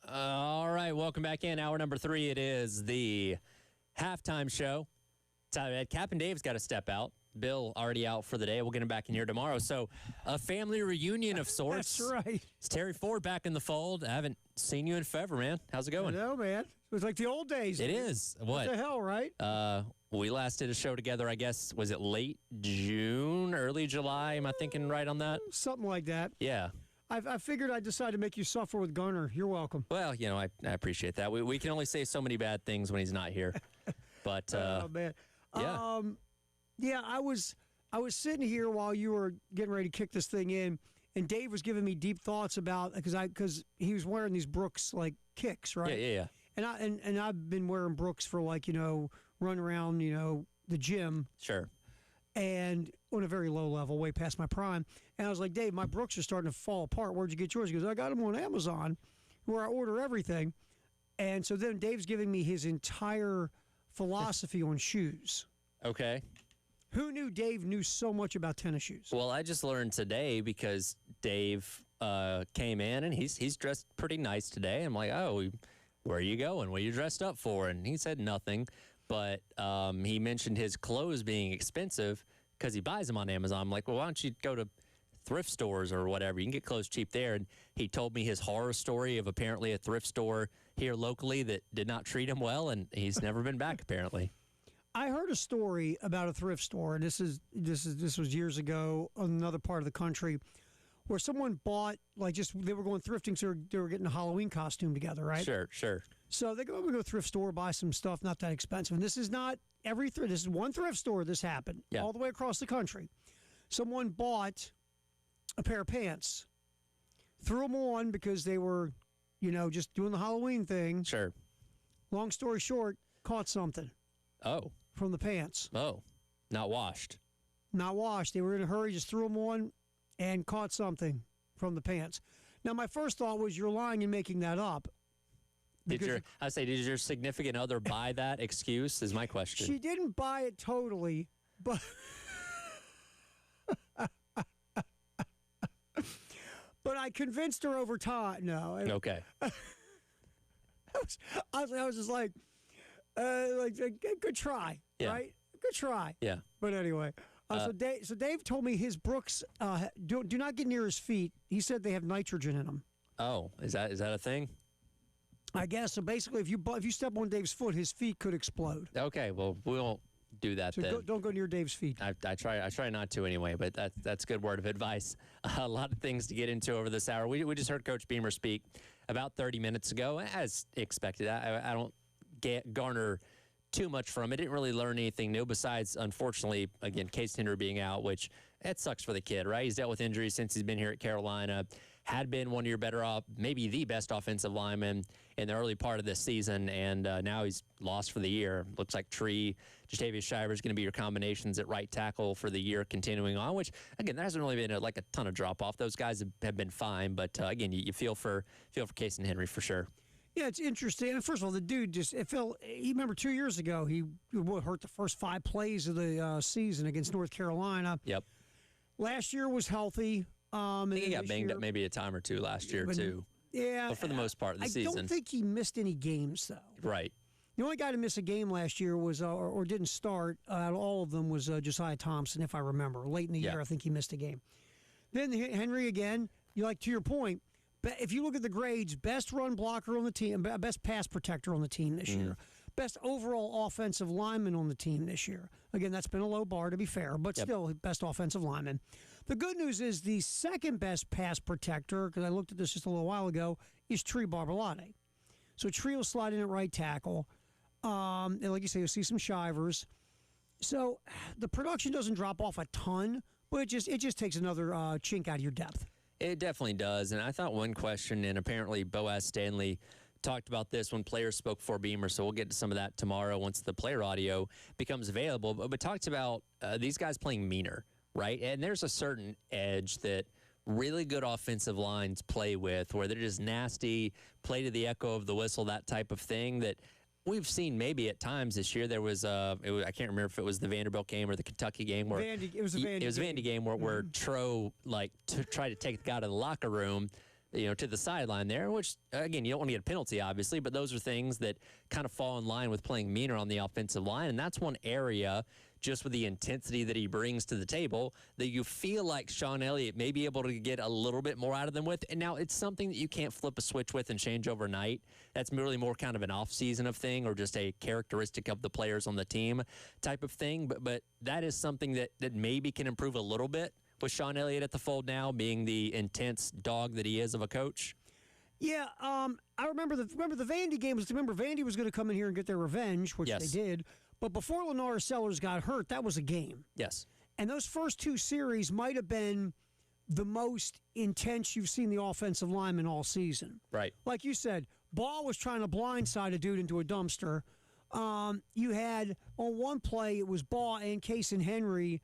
Speaker 1: All right, welcome back in. Hour number 3. It is the halftime show. Cap and Dave's got to step out. Bill already out for the day. We'll get him back in here tomorrow. So a family reunion of sorts.
Speaker 20: That's right.
Speaker 1: It's Terry Ford back in the fold. I haven't seen you in forever, man. How's it going?
Speaker 20: I know, man. It was like the old days.
Speaker 1: It is.
Speaker 20: What the hell, right?
Speaker 1: We last did a show together, I guess, was it late June, early July? Am I thinking right on that?
Speaker 20: Something like that.
Speaker 1: Yeah.
Speaker 20: I figured I'd decide to make you suffer with Garner. You're welcome.
Speaker 1: Well, you know, I appreciate that. We can only say so many bad things when he's not here. But
Speaker 20: oh man.
Speaker 1: Yeah.
Speaker 20: Yeah, I was sitting here while you were getting ready to kick this thing in, and Dave was giving me deep thoughts about because he was wearing these Brooks like kicks, right?
Speaker 1: Yeah.
Speaker 20: And I've been wearing Brooks for run around the gym.
Speaker 1: Sure.
Speaker 20: And on a very low level, way past my prime. And I was like, Dave, my Brooks are starting to fall apart. Where'd you get yours? He goes, I got them on Amazon, where I order everything. And so then Dave's giving me his entire philosophy on shoes.
Speaker 1: Okay.
Speaker 20: Who knew Dave knew so much about tennis shoes?
Speaker 1: Well, I just learned today because Dave came in and he's dressed pretty nice today. I'm like, oh, where are you going? What are you dressed up for? And he said nothing, but he mentioned his clothes being expensive because he buys them on Amazon. I'm like, well, why don't you go to thrift stores or whatever? You can get clothes cheap there. And he told me his horror story of apparently a thrift store here locally that did not treat him well, and he's never been back apparently.
Speaker 20: I heard a story about a thrift store, and this was years ago in another part of the country, where someone bought they were going thrifting, so they were getting a Halloween costume together, right?
Speaker 1: Sure.
Speaker 20: So they go to a thrift store, buy some stuff, not that expensive. And this is not every thrift. This is one thrift store. This happened all the way across the country. Someone bought a pair of pants, threw them on because they were, just doing the Halloween thing.
Speaker 1: Sure.
Speaker 20: Long story short, caught something.
Speaker 1: Oh.
Speaker 20: From the pants.
Speaker 1: Oh. Not washed.
Speaker 20: Not washed. They were in a hurry, just threw them on and caught something from the pants. Now, my first thought was you're lying and making that up.
Speaker 1: Did your significant other buy that excuse is my question.
Speaker 20: She didn't buy it totally, but but I convinced her over time. No.
Speaker 1: Okay.
Speaker 20: I was just like good try, right? Good try.
Speaker 1: Yeah.
Speaker 20: But anyway, so Dave told me his Brooks do not get near his feet. He said they have nitrogen in them.
Speaker 1: Oh, is that a thing?
Speaker 20: I guess so. Basically, if you step on Dave's foot, his feet could explode.
Speaker 1: Okay, well, we won't do that
Speaker 20: so
Speaker 1: then.
Speaker 20: Don't go near Dave's feet.
Speaker 1: I try not to anyway, but that's good word of advice. A lot of things to get into over this hour. We just heard Coach Beamer speak about 30 minutes ago, as expected. I don't garner too much from it. Didn't really learn anything new besides, unfortunately, again, Case Henry being out, which it sucks for the kid, right? He's dealt with injuries since he's been here at Carolina. Had been one of your better off, maybe the best offensive lineman in the early part of this season, and now he's lost for the year. Looks like Jatavius Shiver is going to be your combinations at right tackle for the year continuing on, which, again, there hasn't really been a ton of drop-off. Those guys have been fine, but, again, you feel for Case and Henry for sure.
Speaker 20: Yeah, it's interesting. And first of all, the dude he remember 2 years ago, he hurt the first 5 plays of the season against North Carolina.
Speaker 1: Yep.
Speaker 20: Last year was healthy.
Speaker 1: I think he got banged up maybe a time or two last year, too.
Speaker 20: Yeah.
Speaker 1: But for the most part of the season.
Speaker 20: I don't think he missed any games, though.
Speaker 1: Right.
Speaker 20: The only guy to miss a game last year was, or didn't start, out of all of them, was Josiah Thompson, if I remember. Late in the year, I think he missed a game. Then Henry, again, to your point, if you look at the grades, best run blocker on the team, best pass protector on the team this year, best overall offensive lineman on the team this year. Again, that's been a low bar, to be fair, but still best offensive lineman. The good news is the second best pass protector, because I looked at this just a little while ago, is Tree Barbalade. So Tree will slide in at right tackle. And like you say, you'll see some Shivers. So the production doesn't drop off a ton, but it just takes another chink out of your depth.
Speaker 1: It definitely does. And I thought one question, and apparently Boaz Stanley talked about this when players spoke for Beamer, so we'll get to some of that tomorrow once the player audio becomes available. But talked about these guys playing meaner, right? And there's a certain edge that really good offensive lines play with, where they're just nasty, play to the echo of the whistle, that type of thing that we've seen maybe at times this year. There was, I can't remember if it was the Vanderbilt game or the Kentucky game. Where
Speaker 20: it was a Vandy
Speaker 1: game where Tro tried to take the guy to the locker room. to the sideline there, which, again, you don't want to get a penalty, obviously, but those are things that kind of fall in line with playing meaner on the offensive line, and that's one area, just with the intensity that he brings to the table, that you feel like Sean Elliott may be able to get a little bit more out of them with. And now it's something that you can't flip a switch with and change overnight. That's merely more kind of an off-season of thing, or just a characteristic of the players on the team type of thing. But that is something that maybe can improve a little bit with Sean Elliott at the fold now, being the intense dog that he is of a coach.
Speaker 20: Yeah, I remember the Vandy game. Remember Vandy was going to come in here and get their revenge, which
Speaker 1: Yes.
Speaker 20: they did. But before Lenore Sellers got hurt, that was a game.
Speaker 1: Yes.
Speaker 20: And those first two series might have been the most intense you've seen the offensive lineman all season.
Speaker 1: Right.
Speaker 20: Like you said, Ball was trying to blindside a dude into a dumpster. You had, on one play, it was Ball and Case and Henry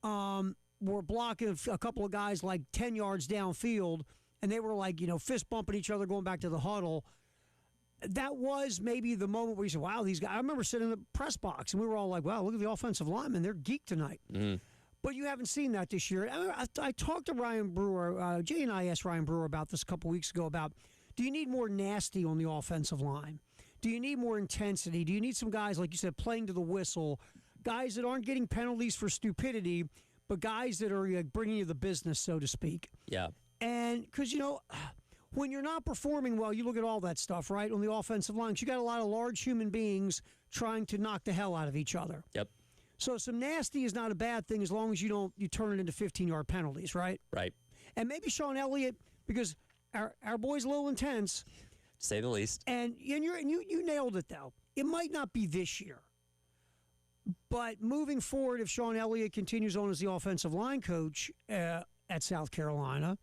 Speaker 20: were blocking a couple of guys like 10 yards downfield, and they were like, fist bumping each other going back to the huddle. That was maybe the moment where you said, wow, these guys. I remember sitting in the press box, and we were all like, wow, look at the offensive linemen. They're geeked tonight.
Speaker 1: Mm-hmm.
Speaker 20: But you haven't seen that this year. I talked to Ryan Brewer. Jay and I asked Ryan Brewer about this a couple weeks ago about, do you need more nasty on the offensive line? Do you need more intensity? Do you need some guys, like you said, playing to the whistle, guys that aren't getting penalties for stupidity, but guys that are bringing you the business, so to speak?
Speaker 1: Yeah.
Speaker 20: And because, when you're not performing well, you look at all that stuff, right, on the offensive lines. You got a lot of large human beings trying to knock the hell out of each other.
Speaker 1: Yep.
Speaker 20: So some nasty is not a bad thing as long as you turn it into 15-yard penalties, right?
Speaker 1: Right.
Speaker 20: And maybe Sean Elliott, because our boy's a little intense.
Speaker 1: To say the least.
Speaker 20: And you nailed it, though. It might not be this year. But moving forward, if Sean Elliott continues on as the offensive line coach at South Carolina,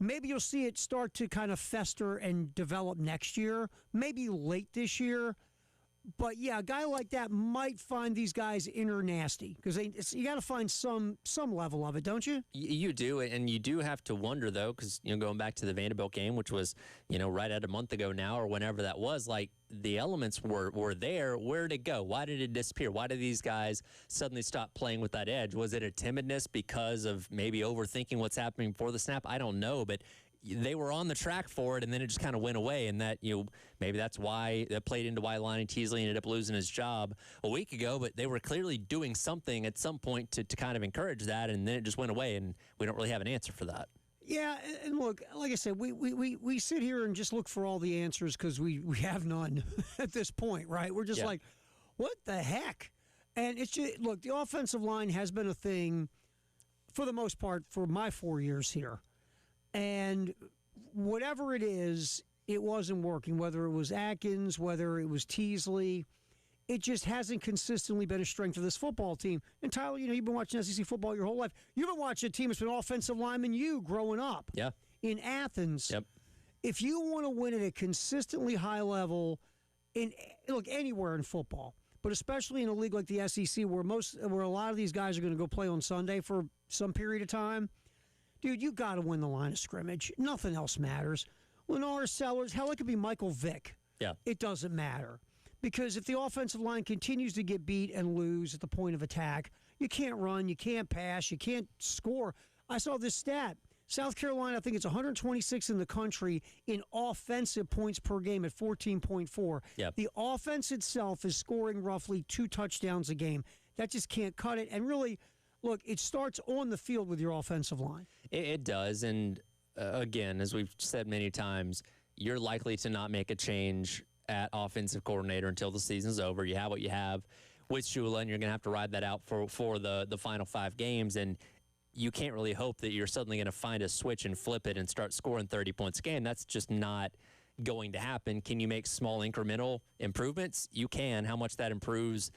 Speaker 20: maybe you'll see it start to kind of fester and develop next year, maybe late this year. But, yeah, a guy like that might find these guys inner nasty because you got to find some level of it, don't you?
Speaker 1: You do, and you do have to wonder, though, because, going back to the Vanderbilt game, which was, right at a month ago now or whenever that was, like, the elements were there. Where did it go? Why did it disappear? Why did these guys suddenly stop playing with that edge? Was it a timidness because of maybe overthinking what's happening before the snap? I don't know, but they were on the track for it, and then it just kind of went away, and that, maybe that's why that played into why Lonnie Teasley ended up losing his job a week ago, but they were clearly doing something at some point to kind of encourage that, and then it just went away, and we don't really have an answer for that.
Speaker 20: Yeah, and look, like I said, we sit here and just look for all the answers because we have none at this point, right? We're just like, what the heck? And it's just, look, the offensive line has been a thing for the most part for my 4 years here. And whatever it is, it wasn't working, whether it was Atkins, whether it was Teasley. It just hasn't consistently been a strength of this football team. And Tyler, you've been watching SEC football your whole life. You've been watching a team that's been offensive lineman growing up.
Speaker 1: Yeah.
Speaker 20: In Athens.
Speaker 1: Yep.
Speaker 20: If you want to win at a consistently high level, anywhere in football, but especially in a league like the SEC where a lot of these guys are going to go play on Sunday for some period of time, dude, you got to win the line of scrimmage. Nothing else matters. Lenore Sellers, hell, it could be Michael Vick.
Speaker 1: Yeah.
Speaker 20: It doesn't matter. Because if the offensive line continues to get beat and lose at the point of attack, you can't run, you can't pass, you can't score. I saw this stat. South Carolina, I think it's 126 in the country in offensive points per game at 14.4.
Speaker 1: Yep.
Speaker 20: The offense itself is scoring roughly 2 touchdowns a game. That just can't cut it. And really, look, it starts on the field with your offensive line.
Speaker 1: It does. And again, as we've said many times, you're likely to not make a change at offensive coordinator until the season's over. You have what you have with Shula, and you're going to have to ride that out for the final 5 games. And you can't really hope that you're suddenly going to find a switch and flip it and start scoring 30 points a game. That's just not going to happen. Can you make small incremental improvements? You can. How much that improves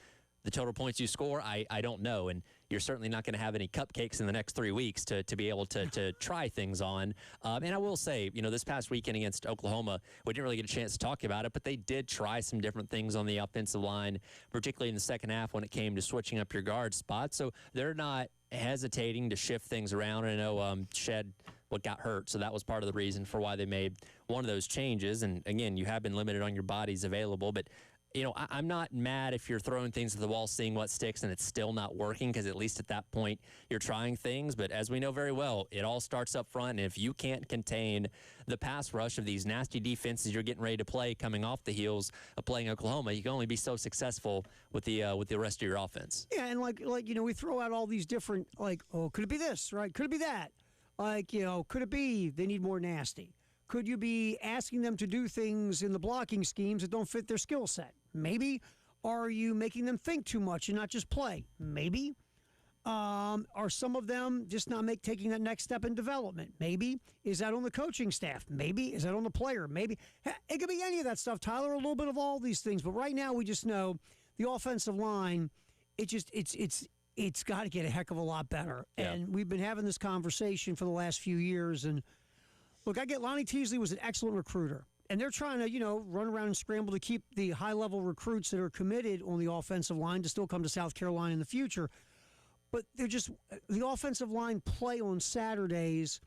Speaker 1: the total points you score, I don't know. And you're certainly not going to have any cupcakes in the next 3 weeks to be able to try things on. And I will say, this past weekend against Oklahoma, we didn't really get a chance to talk about it, but they did try some different things on the offensive line, particularly in the second half when it came to switching up your guard spots. So they're not hesitating to shift things around. I know Shed got hurt, so that was part of the reason for why they made one of those changes. And again, you have been limited on your bodies available, but I'm not mad if you're throwing things at the wall, seeing what sticks, and it's still not working, because at least at that point you're trying things. But as we know very well, it all starts up front. And if you can't contain the pass rush of these nasty defenses you're getting ready to play coming off the heels of playing Oklahoma, you can only be so successful with the rest of your offense.
Speaker 20: Yeah, and we throw out all these different, could it be this, right? Could it be that? Could it be they need more nasty? Could you be asking them to do things in the blocking schemes that don't fit their skill set? Maybe. Are you making them think too much and not just play? Maybe. Are some of them just not taking that next step in development? Maybe. Is that on the coaching staff? Maybe. Is that on the player? Maybe. It could be any of that stuff, Tyler, a little bit of all these things. But right now we just know the offensive line, it's got to get a heck of a lot better.
Speaker 1: Yeah.
Speaker 20: And we've been having this conversation for the last few years. And look, I get Lonnie Teasley was an excellent recruiter. And they're trying to, run around and scramble to keep the high-level recruits that are committed on the offensive line to still come to South Carolina in the future. But the offensive line play on Saturdays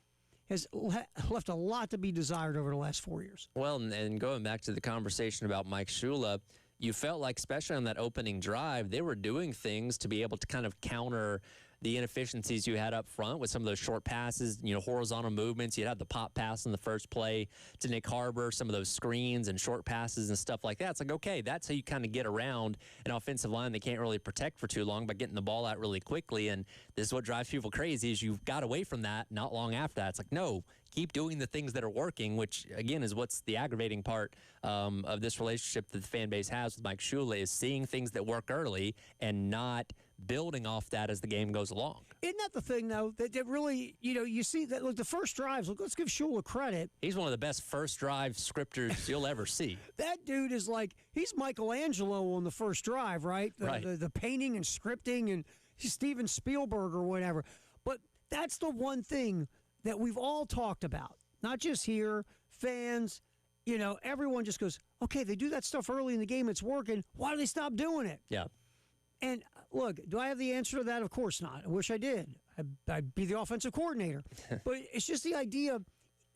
Speaker 20: has left a lot to be desired over the last 4 years.
Speaker 1: Well, and going back to the conversation about Mike Shula, you felt like, especially on that opening drive, they were doing things to be able to kind of counter the inefficiencies you had up front with some of those short passes, horizontal movements. You had the pop pass in the first play to Nick Harbor, some of those screens and short passes and stuff like that. It's like, okay, that's how you kind of get around an offensive line they can't really protect for too long by getting the ball out really quickly. And this is what drives people crazy, is you've got away from that not long after that. It's like, no, keep doing the things that are working, which, again, is what's the aggravating part of this relationship that the fan base has with Mike Shula, is seeing things that work early and not building off that as the game goes along.
Speaker 20: Isn't that the thing, though, that really, you see that, look, the first drives, look, let's give Shula credit.
Speaker 1: He's one of the best first drive scripters you'll ever see.
Speaker 20: That dude is he's Michelangelo on the first drive, right?
Speaker 1: Right.
Speaker 20: The painting and scripting, and he's Steven Spielberg or whatever. But that's the one thing that we've all talked about, not just here, fans, everyone just goes, okay, they do that stuff early in the game, it's working. Why do they stop doing it?
Speaker 1: Yeah.
Speaker 20: And look, do I have the answer to that? Of course not. I wish I did. I'd be the offensive coordinator. But it's just the idea.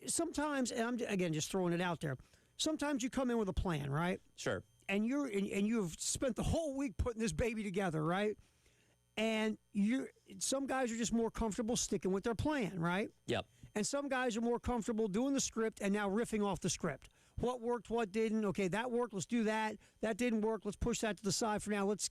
Speaker 20: Sometimes, and I'm again just throwing it out there. Sometimes you come in with a plan, right?
Speaker 1: Sure.
Speaker 20: And you've spent the whole week putting this baby together, right? And some guys are just more comfortable sticking with their plan, right?
Speaker 1: Yep.
Speaker 20: And some guys are more comfortable doing the script and now riffing off the script. What worked, what didn't? Okay, that worked. Let's do that. That didn't work. Let's push that to the side for now. Let's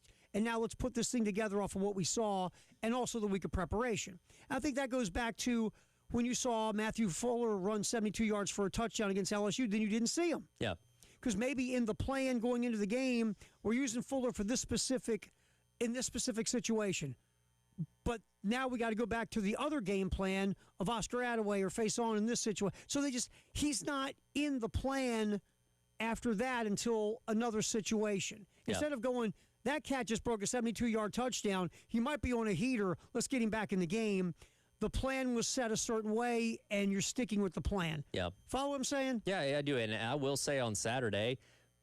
Speaker 20: put this thing together off of what we saw and also the week of preparation. I think that goes back to when you saw Matthew Fuller run 72 yards for a touchdown against LSU, then you didn't see him.
Speaker 1: Yeah.
Speaker 20: Because maybe in the plan going into the game, we're using Fuller for this specific situation. But now we got to go back to the other game plan of Oscar Attaway or face on in this situation. So he's not in the plan after that until another situation.
Speaker 1: Yeah.
Speaker 20: Instead of going, that cat just broke a 72-yard touchdown, he might be on a heater, let's get him back in the game. The plan was set a certain way, and you're sticking with the plan.
Speaker 1: Yeah.
Speaker 20: Follow what I'm saying?
Speaker 1: Yeah, I do. And I will say on Saturday,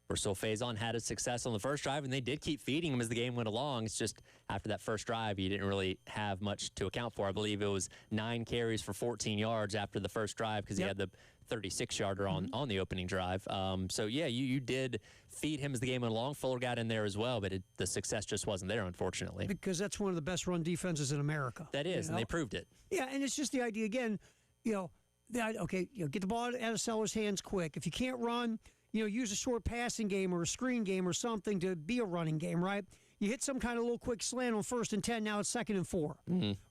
Speaker 1: Bristol Faison had a success on the first drive, and they did keep feeding him as the game went along. It's just after that first drive, you didn't really have much to account for. I believe it was 9 carries for 14 yards after the first drive because he had the 36-yarder on the opening drive. So, yeah, you did feed him as the game went along. Fuller got in there as well, but the success just wasn't there, unfortunately.
Speaker 20: Because that's one of the best run defenses in America.
Speaker 1: That is, and they proved it.
Speaker 20: Yeah, and it's just the idea, again, get the ball out of Sellers' hands quick. If you can't run, use a short passing game or a screen game or something to be a running game, right? You hit some kind of little quick slant on 1st and 10, now it's 2nd and 4,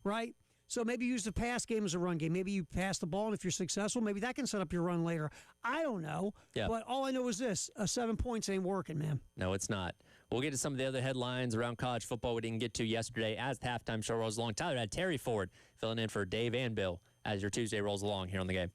Speaker 20: right? So maybe use the pass game as a run game. Maybe you pass the ball, and if you're successful, maybe that can set up your run later. I don't know.
Speaker 1: Yeah.
Speaker 20: But all I know is this, 7 points ain't working, man.
Speaker 1: No, it's not. We'll get to some of the other headlines around college football we didn't get to yesterday as the halftime show rolls along. Tyler had Terry Ford filling in for Dave and Bill as your Tuesday rolls along here on The Game.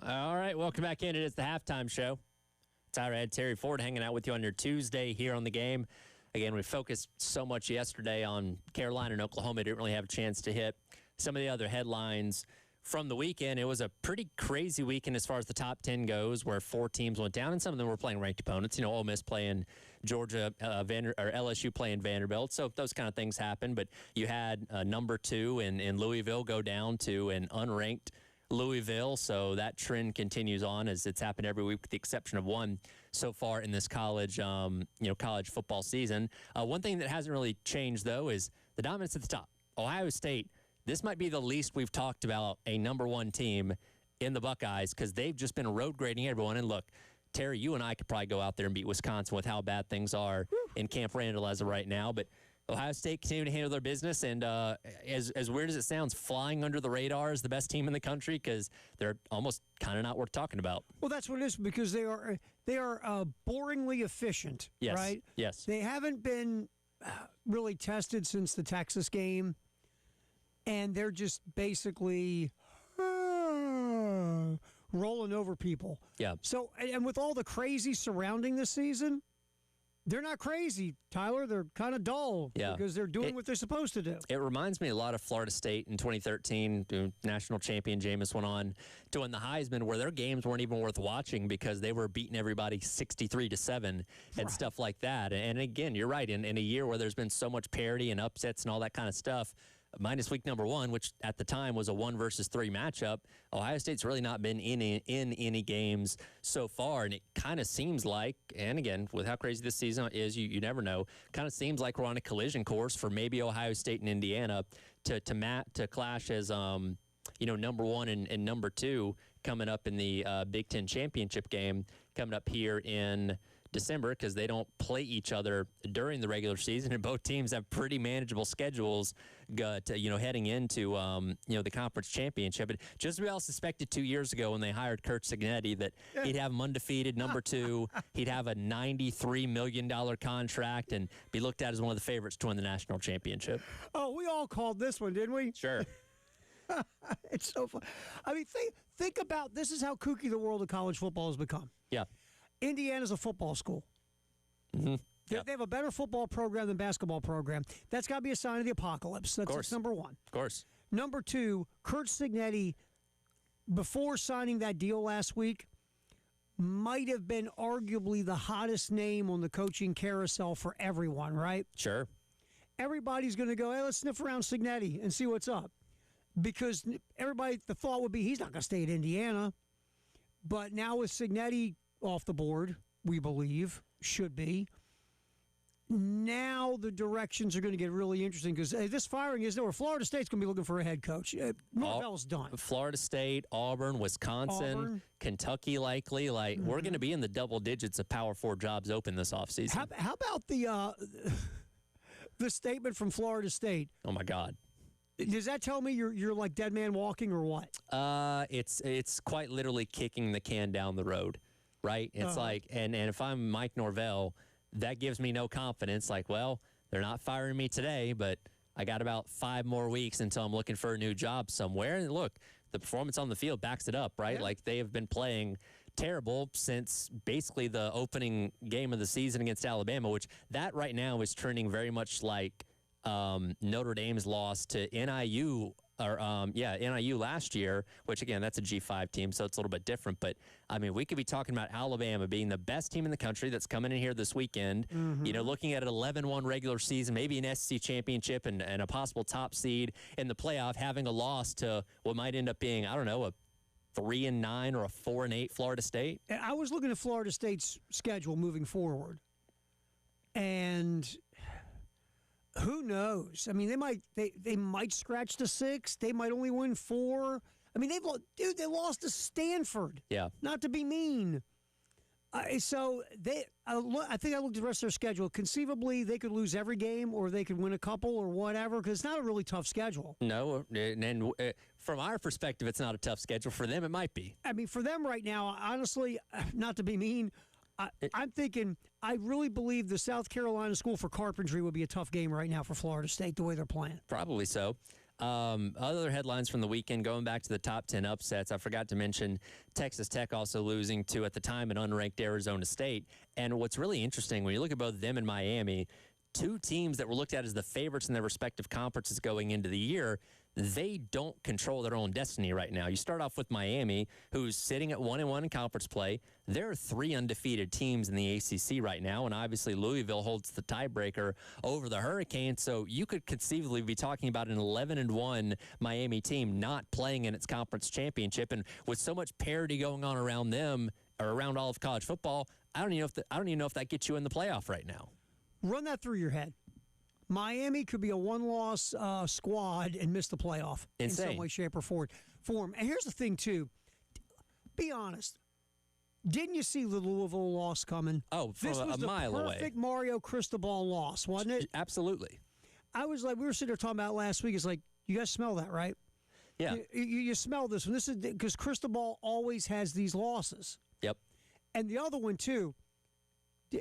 Speaker 1: All right, welcome back in. It is the halftime show. Tyler Ed, Terry Ford hanging out with you on your Tuesday here on the game. Again, we focused so much yesterday on Carolina and Oklahoma. Didn't really have a chance to hit some of the other headlines from the weekend. It was a pretty crazy weekend as far as the top 10 goes, where 4 teams went down, and some of them were playing ranked opponents. You know, Ole Miss playing Georgia, or LSU playing Vanderbilt. So those kind of things happen. But you had number 2 in Louisville go down to an unranked Louisville. So that trend continues on, as it's happened every week, with the exception of one so far in this college football season. One thing that hasn't really changed, though, is the dominance at the top. Ohio State. This might be the least we've talked about a number 1 team in the Buckeyes, because they've just been road grading everyone. And look, Terry, you and I could probably go out there and beat Wisconsin with how bad things are in Camp Randall as of right now. But Ohio State continue to handle their business, and as weird as it sounds, flying under the radar as the best team in the country, because they're almost kind of not worth talking about.
Speaker 20: Well, that's what it is, because they are boringly efficient,
Speaker 1: yes.
Speaker 20: right?
Speaker 1: Yes.
Speaker 20: They haven't been really tested since the Texas game, and they're just basically rolling over people.
Speaker 1: Yeah.
Speaker 20: So, and with all the crazy surrounding this season, they're not crazy, Tyler. They're kind of dull, because they're doing what they're supposed to do.
Speaker 1: It reminds me a lot of Florida State in 2013. National champion Jameis went on to win the Heisman, where their games weren't even worth watching because they were beating everybody 63-7 and stuff like that. And again, you're right. In a year where there's been so much parity and upsets and all that kind of stuff, minus week number 1, which at the time was a 1 versus 3 matchup, Ohio State's really not been in any games so far. And it kind of seems like, and again, with how crazy this season is, you never know, kind of seems like we're on a collision course for maybe Ohio State and Indiana to clash as number 1 and number 2 coming up in the Big Ten championship game coming up here in December, because they don't play each other during the regular season, and both teams have pretty manageable schedules heading into the conference championship. And just as we all suspected 2 years ago when they hired Kurt Cignetti that he'd have him undefeated, number 2, he'd have a $93 million contract and be looked at as one of the favorites to win the national championship.
Speaker 20: Oh, we all called this one, didn't we?
Speaker 1: Sure.
Speaker 20: It's so fun. I mean, think about, this is how kooky the world of college football has become.
Speaker 1: Yeah.
Speaker 20: Indiana's a football school.
Speaker 1: Mm-hmm.
Speaker 20: They have a better football program than basketball program. That's got to be a sign of the apocalypse. That's number 1.
Speaker 1: Of course.
Speaker 20: Number 2, Kurt Cignetti, before signing that deal last week, might have been arguably the hottest name on the coaching carousel for everyone, right?
Speaker 1: Sure.
Speaker 20: Everybody's going to go, hey, let's sniff around Cignetti and see what's up. Because the thought would be he's not going to stay at Indiana. But now with Cignetti off the board, we believe, should be, now the directions are going to get really interesting, because this firing is over. Florida State's going to be looking for a head coach. Norvell's done.
Speaker 1: Florida State, Auburn, Wisconsin, Kentucky likely. We're going to be in the double digits of Power 4 jobs open this offseason.
Speaker 20: How about the statement from Florida State?
Speaker 1: Oh, my God.
Speaker 20: Does that tell me you're like dead man walking or what?
Speaker 1: It's quite literally kicking the can down the road, right? It's like, and if I'm Mike Norvell, that gives me no confidence. Like, well, they're not firing me today, but I got about 5 more weeks until I'm looking for a new job somewhere. And look, the performance on the field backs it up, right? Yeah. Like, they have been playing terrible since basically the opening game of the season against Alabama, which that right now is trending very much like Notre Dame's loss to NIU last year, which again, that's a G5 team, so it's a little bit different. But I mean, we could be talking about Alabama being the best team in the country that's coming in here this weekend. Mm-hmm. Looking at an 11-1 regular season, maybe an SEC championship and a possible top seed in the playoff, having a loss to what might end up being, I don't know, a 3-9 or a 4-8 Florida State.
Speaker 20: I was looking at Florida State's schedule moving forward, and who knows? I mean, they might scratch to 6. They might only win 4. I mean, they lost to Stanford.
Speaker 1: Yeah.
Speaker 20: Not to be mean. So I think I looked at the rest of their schedule. Conceivably, they could lose every game, or they could win a couple, or whatever. Because it's not a really tough schedule.
Speaker 1: No, and from our perspective, it's not a tough schedule. For them, it might be.
Speaker 20: I mean, for them right now, honestly, not to be mean, I'm thinking, I really believe the South Carolina School for Carpentry would be a tough game right now for Florida State, the way they're playing.
Speaker 1: Probably so. Other headlines from the weekend, going back to the top 10 upsets, I forgot to mention Texas Tech also losing to, at the time, an unranked Arizona State. And what's really interesting, when you look at both them and Miami, two teams that were looked at as the favorites in their respective conferences going into the year, they don't control their own destiny right now. You start off with Miami, who's sitting at 1-1 in conference play. There are 3 undefeated teams in the ACC right now, and obviously Louisville holds the tiebreaker over the Hurricanes. So you could conceivably be talking about an 11-1 Miami team not playing in its conference championship, and with so much parity going on around them or around all of college football, I don't even know if that gets you in the playoff right now.
Speaker 20: Run that through your head. Miami could be a one-loss squad and miss the playoff in some way, shape, or form. And here's the thing, too. Be honest. Didn't you see the Louisville loss coming?
Speaker 1: Oh, from a mile away.
Speaker 20: This was the perfect Mario Cristobal loss, wasn't it?
Speaker 1: Absolutely.
Speaker 20: I was like, we were sitting there talking about last week. It's like, you guys smell that, right?
Speaker 1: Yeah.
Speaker 20: You smell this one. This is because Cristobal always has these losses.
Speaker 1: Yep.
Speaker 20: And the other one, too.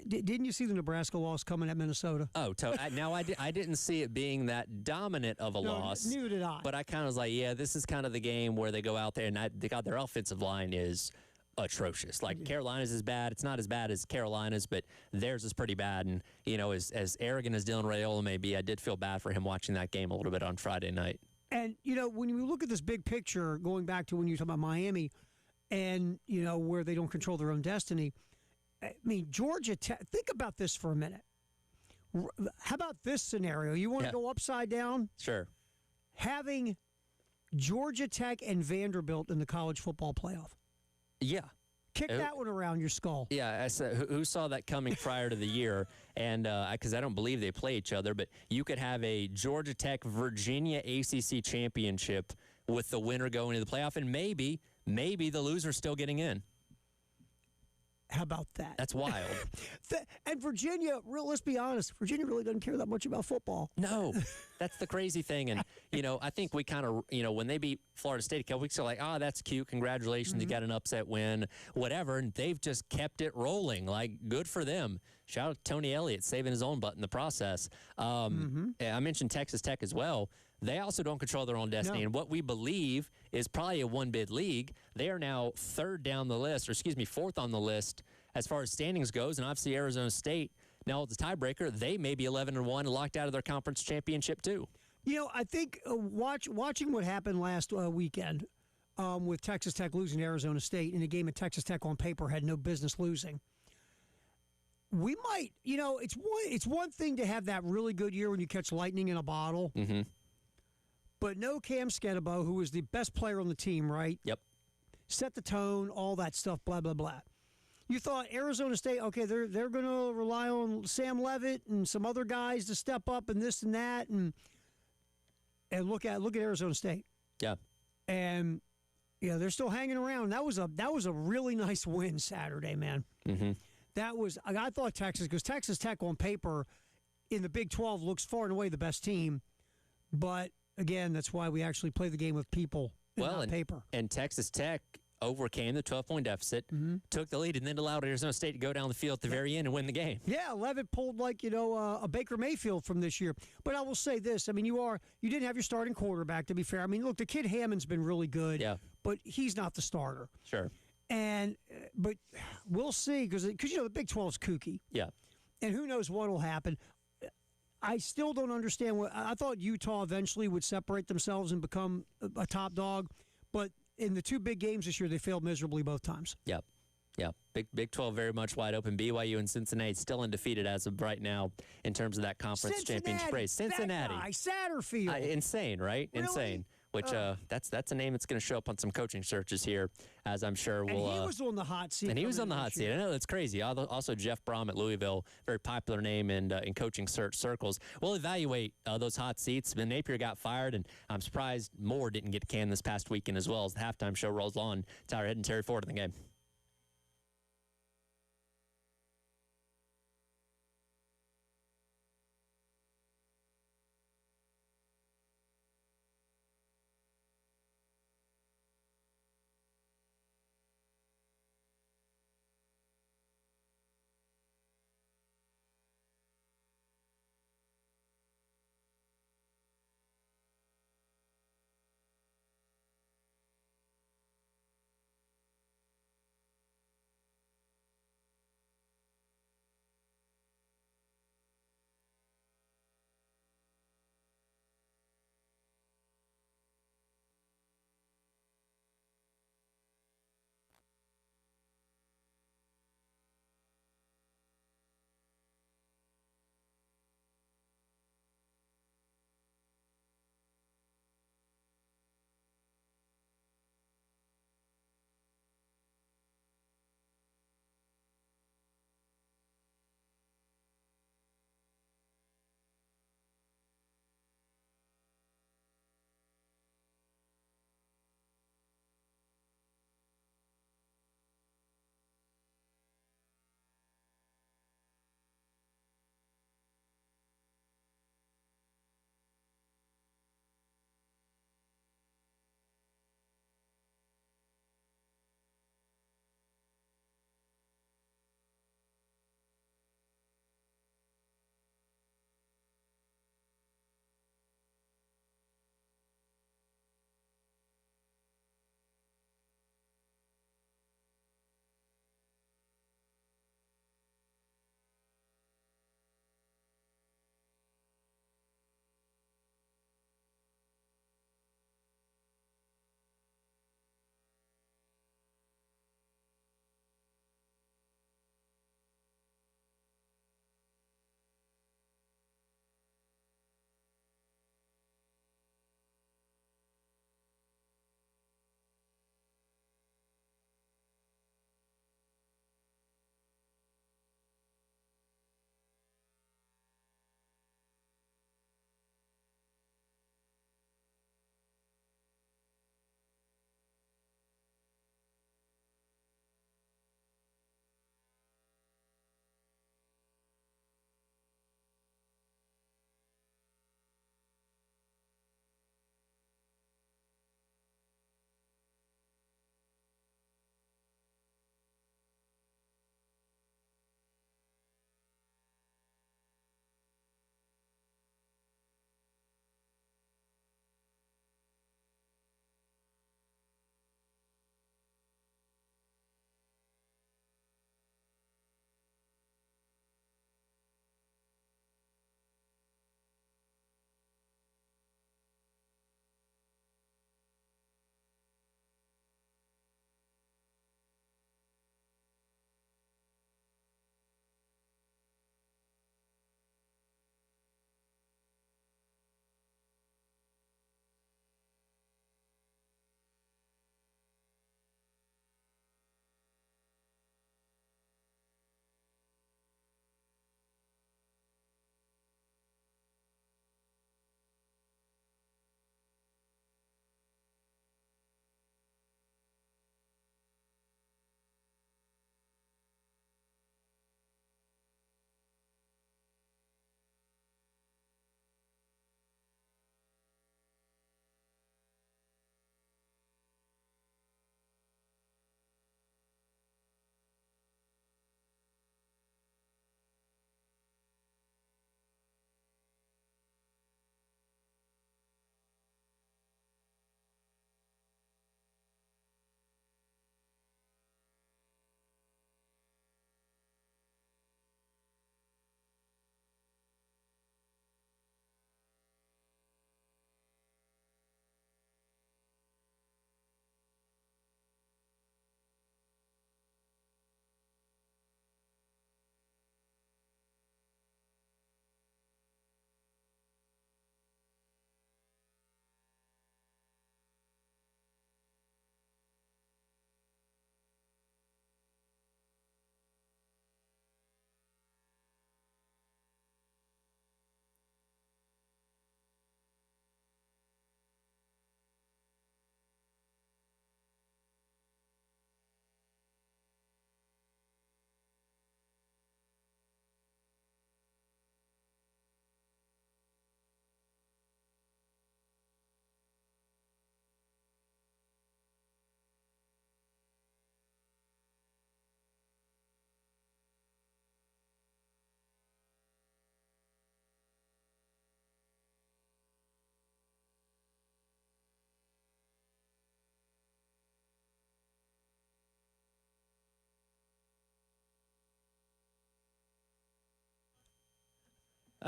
Speaker 20: Didn't you see the Nebraska loss coming at Minnesota?
Speaker 1: Oh, now I didn't see it being that dominant of a loss.
Speaker 20: Neither did I.
Speaker 1: But I kind of was like, yeah, this is kind of the game where they go out there and their offensive line is atrocious. Like Carolina's is bad. It's not as bad as Carolina's, but theirs is pretty bad. And, as arrogant as Dylan Raiola may be, I did feel bad for him watching that game a little bit on Friday night.
Speaker 20: And, when you look at this big picture, going back to when you talk about Miami and, where they don't control their own destiny, I mean, Georgia Tech, think about this for a minute. How about this scenario? You want to go upside down?
Speaker 1: Sure.
Speaker 20: Having Georgia Tech and Vanderbilt in the college football playoff.
Speaker 1: Yeah.
Speaker 20: Kick that one around your skull.
Speaker 1: Yeah, I said, who saw that coming prior to the year? And because I don't believe they play each other, but you could have a Georgia Tech Virginia ACC championship with the winner going to the playoff, and maybe the loser still getting in.
Speaker 20: How about that?
Speaker 1: That's wild.
Speaker 20: And Virginia, let's be honest, Virginia really doesn't care that much about football.
Speaker 1: No, that's the crazy thing. And, I think we kind of, when they beat Florida State a couple weeks ago, like, that's cute. Congratulations. You got an upset win, whatever. And they've just kept it rolling. Like, good for them. Shout out to Tony Elliott saving his own butt in the process. I mentioned Texas Tech as well. They also don't control their own destiny. No. And what we believe is probably a one-bid league. They are now fourth on the list as far as standings goes. And obviously Arizona State, now it's a tiebreaker. They may be 11-1 and locked out of their conference championship too.
Speaker 20: I think watching what happened last weekend with Texas Tech losing to Arizona State in a game that Texas Tech on paper had no business losing, we might, it's one thing to have that really good year when you catch lightning in a bottle.
Speaker 1: Mm-hmm.
Speaker 20: But no Cam Skedebo, who was the best player on the team, right?
Speaker 1: Yep.
Speaker 20: Set the tone, all that stuff, blah, blah, blah. You thought Arizona State, okay, they're going to rely on Sam Levitt and some other guys to step up and this and that, and look at Arizona State.
Speaker 1: Yeah.
Speaker 20: And they're still hanging around. That was a really nice win Saturday, man.
Speaker 1: Mm-hmm.
Speaker 20: I thought Texas, because Texas Tech on paper in the Big 12 looks far and away the best team, but again, that's why we actually play the game with people, not paper.
Speaker 1: And Texas Tech overcame the 12-point deficit, took the lead, and then allowed Arizona State to go down the field at the very end and win the game.
Speaker 20: Yeah, Levitt pulled like a Baker Mayfield from this year. But I will say this: I mean, you didn't have your starting quarterback. To be fair, I mean, look, the kid Hammond's been really good.
Speaker 1: Yeah,
Speaker 20: but he's not the starter.
Speaker 1: Sure.
Speaker 20: But we'll see because the Big 12 is kooky.
Speaker 1: Yeah.
Speaker 20: And who knows what will happen. I still don't understand I thought Utah eventually would separate themselves and become a top dog, but in the two big games this year, they failed miserably both times.
Speaker 1: Yep. Yeah. Big 12 very much wide open. BYU and Cincinnati still undefeated as of right now in terms of that conference championship race. Cincinnati.
Speaker 20: That guy, Satterfield.
Speaker 1: Insane, right?
Speaker 20: Really?
Speaker 1: Insane. Which that's a name that's going to show up on some coaching searches here, as I'm sure we'll.
Speaker 20: And he was on the hot seat.
Speaker 1: And he was on the hot seat. I know, that's crazy. Also, Jeff Brom at Louisville, very popular name in coaching search circles. We'll evaluate those hot seats. But Napier got fired, and I'm surprised Moore didn't get canned this past weekend as well as the halftime show rolls on. Tyler Head and Terry Ford in the game.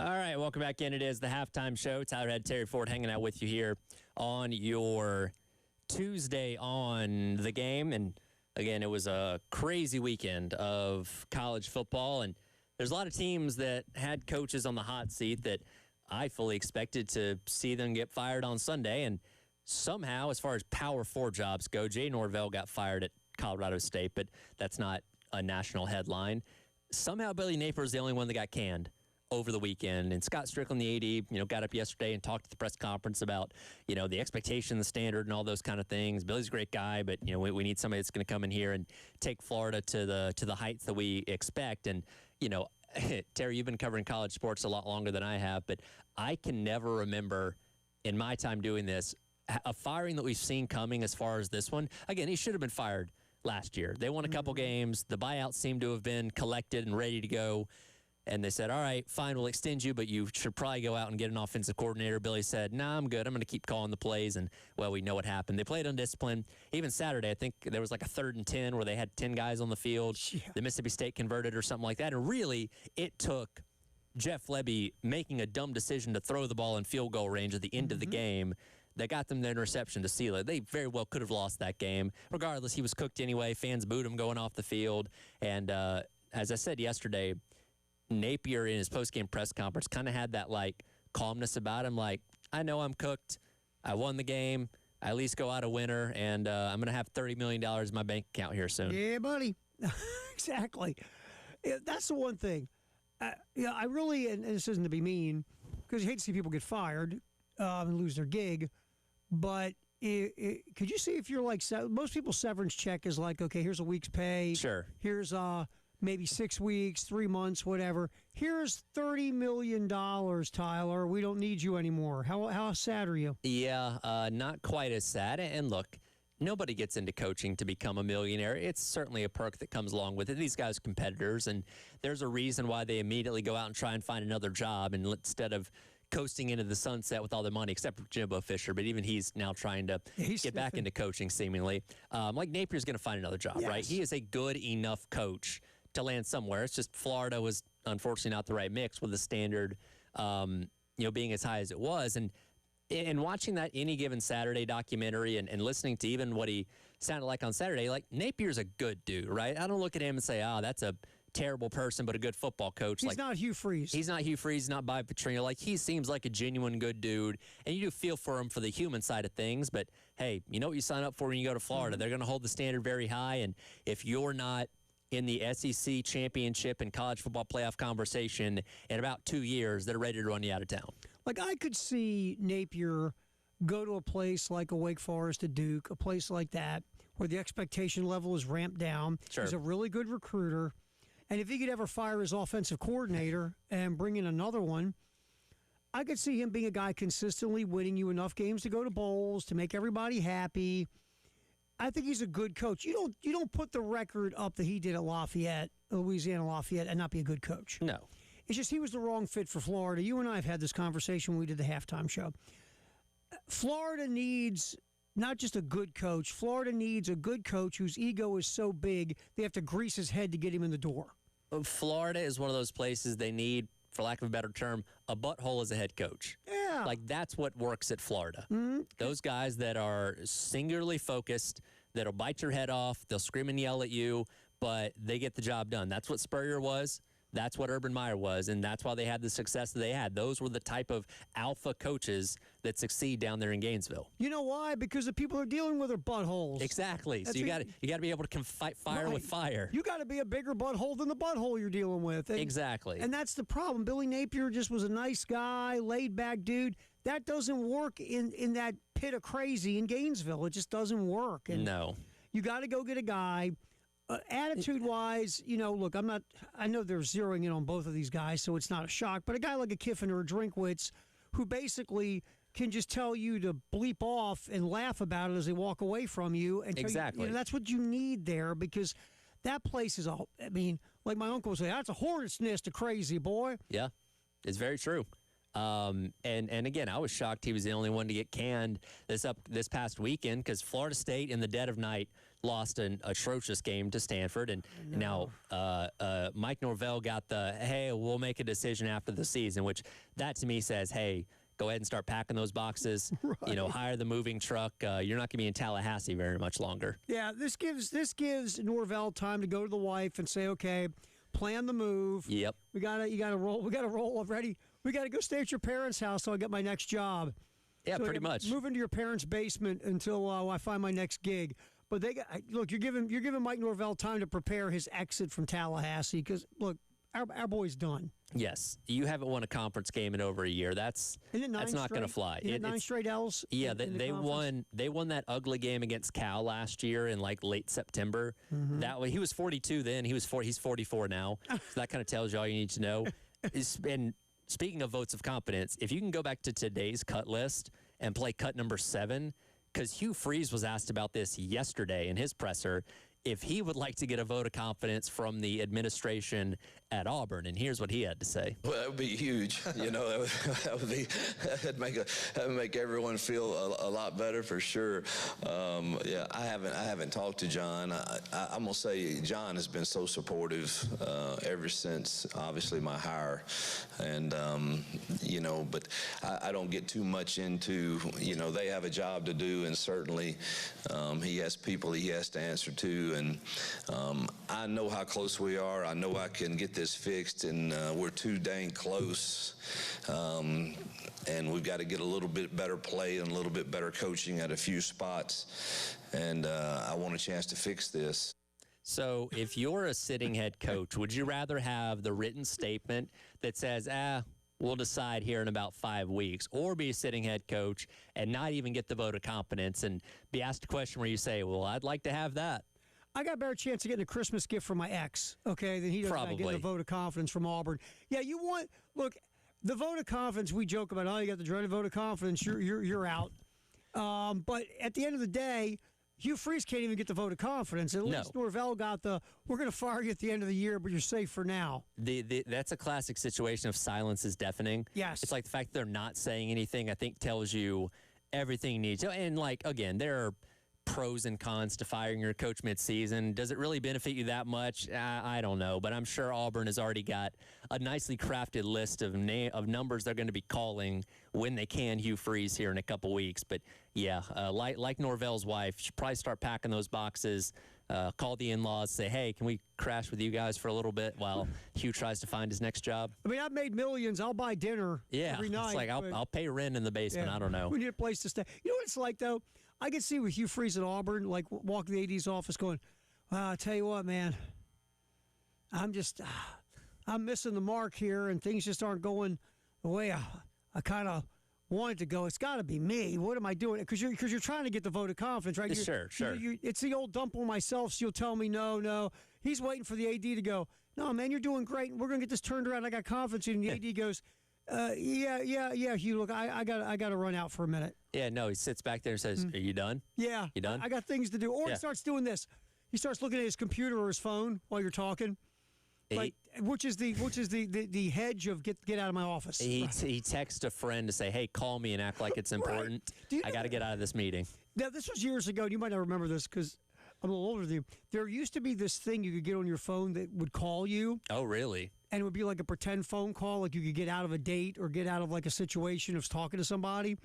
Speaker 1: All right, welcome back in. It is the halftime show. Tyler Head, Terry Ford hanging out with you here on your Tuesday on the game. And again, it was a crazy weekend of college football. And there's a lot of teams that had coaches on the hot seat that I fully expected to see them get fired on Sunday. And somehow, as far as Power 4 jobs go, Jay Norvell got fired at Colorado State, but that's not a national headline. Somehow Billy Napier is the only one that got canned over the weekend. And Scott Strickland, the AD, got up yesterday and talked at the press conference about, the expectation, the standard, and all those kind of things. Billy's a great guy, but, we need somebody that's going to come in here and take Florida to the heights that we expect. And, Terry, you've been covering college sports a lot longer than I have, but I can never remember in my time doing this a firing that we've seen coming as far as this one. Again, he should have been fired last year. They won a couple games. The buyouts seem to have been collected and ready to go. And they said, all right, fine, we'll extend you, but you should probably go out and get an offensive coordinator. Billy said, nah, I'm good. I'm going to keep calling the plays. And, well, we know what happened. They played undisciplined. Even Saturday, I think there was like a 3rd and 10 where they had 10 guys on the field. Yeah. The Mississippi State converted or something like that. And really, it took Jeff Lebby making a dumb decision to throw the ball in field goal range at the end of the game that got them the interception to seal it. They very well could have lost that game. Regardless, he was cooked anyway. Fans booed him going off the field. And as I said yesterday, Napier in his post-game press conference kind of had that, calmness about him. I know I'm cooked. I won the game. I at least go out a winner, and I'm going to have $30 million in my bank account here soon.
Speaker 20: Yeah, buddy. Exactly. Yeah, that's the one thing. I really, and this isn't to be mean, because you hate to see people get fired and lose their gig, but could you see if you're most people's severance check is okay, here's a week's pay.
Speaker 1: Sure.
Speaker 20: Here's maybe 6 weeks, 3 months, whatever. Here's $30 million, Tyler. We don't need you anymore. How sad are you?
Speaker 1: Yeah, not quite as sad. And look, nobody gets into coaching to become a millionaire. It's certainly a perk that comes along with it. These guys are competitors, and there's a reason why they immediately go out and try and find another job, and instead of coasting into the sunset with all the money, except for Jimbo Fisher, but even he's now trying to get back into coaching, seemingly. Napier's going to find another job, right? He is a good enough coach to land somewhere. It's just Florida was unfortunately not the right mix with the standard, being as high as it was. And watching that Any Given Saturday documentary and listening to even what he sounded like on Saturday, Napier's a good dude, right? I don't look at him and say, that's a terrible person, but a good football coach.
Speaker 20: He's not Hugh Freeze.
Speaker 1: He's not Hugh Freeze, not Bob Petrino. He seems like a genuine good dude, and you do feel for him for the human side of things. But, hey, you know what you sign up for when you go to Florida. They're going to hold the standard very high, and if you're not in the SEC championship and college football playoff conversation in about 2 years, they're ready to run you out of town.
Speaker 20: I could see Napier go to a place like a Wake Forest, a Duke, a place like that, where the expectation level is ramped down.
Speaker 1: Sure.
Speaker 20: He's a really good recruiter. And if he could ever fire his offensive coordinator and bring in another one, I could see him being a guy consistently winning you enough games to go to bowls, to make everybody happy. I think he's a good coach. You don't put the record up that he did at Louisiana Lafayette, and not be a good coach.
Speaker 1: No.
Speaker 20: It's just he was the wrong fit for Florida. You and I have had this conversation when we did the halftime show. Florida needs not just a good coach. Florida needs a good coach whose ego is so big they have to grease his head to get him in the door.
Speaker 1: Florida is one of those places they need, for lack of a better term, a butthole as a head coach.
Speaker 20: Yeah.
Speaker 1: That's what works at Florida.
Speaker 20: Mm-hmm.
Speaker 1: Those guys that are singularly focused, that'll bite your head off, they'll scream and yell at you, but they get the job done. That's what Spurrier was. That's what Urban Meyer was, and that's why they had the success that they had. Those were the type of alpha coaches that succeed down there in Gainesville.
Speaker 20: You know why? Because the people they're dealing with are buttholes.
Speaker 1: Exactly. So you got to be able to fight fire with fire.
Speaker 20: You got to be a bigger butthole than the butthole you're dealing with.
Speaker 1: Exactly.
Speaker 20: And that's the problem. Billy Napier just was a nice guy, laid back dude. That doesn't work in that pit of crazy in Gainesville. It just doesn't work. And
Speaker 1: no.
Speaker 20: You got to go get a guy. Attitude-wise, look, I know they're zeroing in on both of these guys, so it's not a shock, but a guy like a Kiffin or a Drinkwitz who basically can just tell you to bleep off and laugh about it as they walk away from you. And
Speaker 1: exactly.
Speaker 20: That's what you need there, because that place is like my uncle would say, that's a hornet's nest of crazy, boy.
Speaker 1: Yeah, it's very true. And again, I was shocked he was the only one to get canned this past weekend, because Florida State in the dead of night lost an atrocious game to Stanford. And now Mike Norvell got the, hey, we'll make a decision after the season, which that to me says, hey, go ahead and start packing those boxes. You know, hire the moving truck. You're not going to be in Tallahassee very much longer.
Speaker 20: Yeah, this gives Norvell time to go to the wife and say, okay, plan the move.
Speaker 1: Yep.
Speaker 20: You gotta roll already. We gotta go stay at your parents' house till I get my next job.
Speaker 1: Yeah,
Speaker 20: so
Speaker 1: pretty much.
Speaker 20: Move into your parents' basement until I find my next gig. But look, you're giving Mike Norvell time to prepare his exit from Tallahassee because look, our boy's done.
Speaker 1: Yes, you haven't won a conference game in over a year. That's not going to fly.
Speaker 20: Isn't it 9 straight L's?
Speaker 1: Yeah,
Speaker 20: in
Speaker 1: they won. They won that ugly game against Cal last year in like late September. That way, he was 42 then. He's 44 now. So that kind of tells you all you need to know. And speaking of votes of confidence, if you can go back to today's cut list and play cut number 7, because Hugh Freeze was asked about this yesterday in his presser, if he would like to get a vote of confidence from the administration at Auburn, and here's what he had to say.
Speaker 21: Well, that would be huge. You know, that'd make everyone feel a lot better for sure. Yeah, I haven't talked to John. I'm gonna say John has been so supportive ever since, obviously, my hire, and you know, but I don't get too much into, you know, they have a job to do, and certainly he has people he has to answer to, and I know how close we are. I know I can get this fixed, and we're too dang close, and we've got to get a little bit better play and a little bit better coaching at a few spots, and I want a chance to fix this.
Speaker 1: So if you're a sitting head coach, would you rather have the written statement that says, we'll decide here in about 5 weeks, or be a sitting head coach and not even get the vote of confidence and be asked a question where you say, well, I'd like to have that?
Speaker 20: I got a better chance of getting a Christmas gift from my ex, okay, than he does
Speaker 1: Probably.
Speaker 20: getting a vote of confidence from Auburn. Yeah, look, the vote of confidence, we joke about, you got the dreaded vote of confidence, you're out. But at the end of the day, Hugh Freeze can't even get the vote of confidence. At least Norvell got we're going to fire you at the end of the year, but you're safe for now.
Speaker 1: That's a classic situation of silence is deafening.
Speaker 20: Yes.
Speaker 1: It's like the fact they're not saying anything, I think, tells you everything you need to. And, like, again, there are pros and cons to firing your coach midseason. Does it really benefit you that much? I don't know, but I'm sure Auburn has already got a nicely crafted list of numbers they're going to be calling when they can Hugh Freeze here in a couple weeks. But yeah, like Norvell's wife, you should probably start packing those boxes. Call the in-laws, say, hey, can we crash with you guys for a little bit while Hugh tries to find his next job?
Speaker 20: I mean, I've made millions. I'll buy dinner every night.
Speaker 1: It's like I'll pay rent in the basement.
Speaker 20: Yeah,
Speaker 1: I don't know.
Speaker 20: We need a place to stay. You know what it's like, though? I can see with Hugh Freeze at Auburn, like walking the AD's office going, I tell you what, man, I'm missing the mark here, and things just aren't going the way I kind of wanted to go. It's got to be me. What am I doing? Because you're trying to get the vote of confidence, right?
Speaker 1: Sure.
Speaker 20: It's the old dump on myself, so you'll tell me no. He's waiting for the AD to go, no, man, you're doing great. We're going to get this turned around. I got confidence in you. And the AD goes, yeah, Hugh, look, I got to run out for a minute.
Speaker 1: Yeah, no, he sits back there and says, are you done?
Speaker 20: Yeah.
Speaker 1: You done?
Speaker 20: I got things to do. Or he starts doing this. He starts looking at his computer or his phone while you're talking. Which is the hedge of get out of my office.
Speaker 1: He texts a friend to say, hey, call me and act like it's important.
Speaker 20: Right.
Speaker 1: I got to get out of this meeting.
Speaker 20: Now, this was years ago. You might not remember this because I'm a little older than you. There used to be this thing you could get on your phone that would call you.
Speaker 1: Oh, really?
Speaker 20: And it would be like a pretend phone call, like you could get out of a date or get out of like a situation of talking to somebody.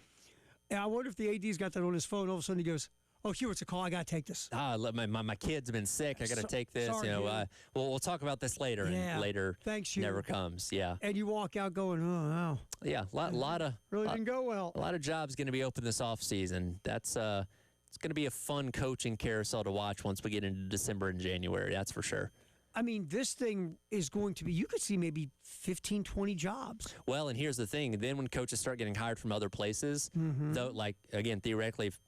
Speaker 20: And I wonder if the AD's got that on his phone. All of a sudden he goes, oh, Hugh, it's a call. I got to take this.
Speaker 1: My kid's been sick. I got to take this.
Speaker 20: Sorry,
Speaker 1: we'll talk about this later.
Speaker 20: Yeah.
Speaker 1: And later
Speaker 20: Thanks, Hugh.
Speaker 1: never comes. Yeah.
Speaker 20: And you walk out going, oh, wow.
Speaker 1: Yeah,
Speaker 20: really didn't go well.
Speaker 1: A lot of jobs going to be open this offseason. That's it's going to be a fun coaching carousel to watch once we get into December and January. That's for sure.
Speaker 20: I mean, this thing is going to be, you could see maybe 15, 20 jobs.
Speaker 1: Well, and here's the thing. Then when coaches start getting hired from other places, though, like, again, theoretically, if,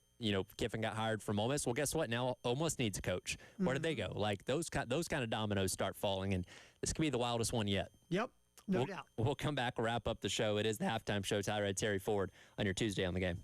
Speaker 1: Kiffin got hired from Ole Miss, well, guess what? Now Ole Miss needs a coach. Where did they go? Like, those kind of dominoes start falling, and this could be the wildest one yet.
Speaker 20: Yep, no doubt.
Speaker 1: We'll come back, wrap up the show. It is the halftime show. Tyrod, Terry Ford on your Tuesday on the Game.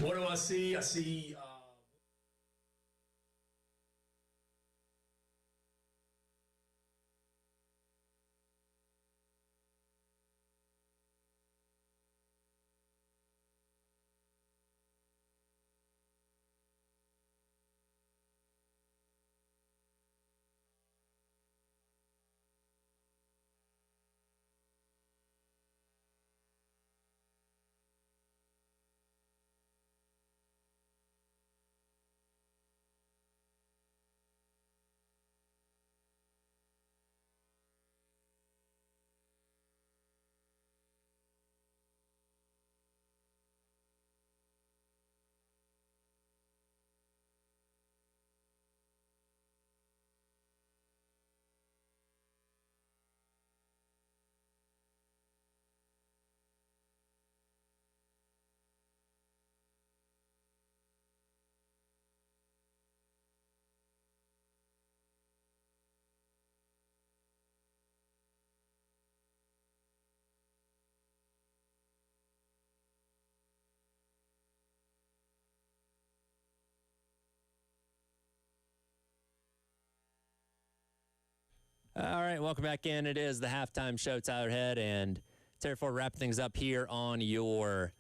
Speaker 5: What do I see? I see.
Speaker 1: All right, welcome back in. It is the halftime show, Tyler Head, and therefore wrap things up here on your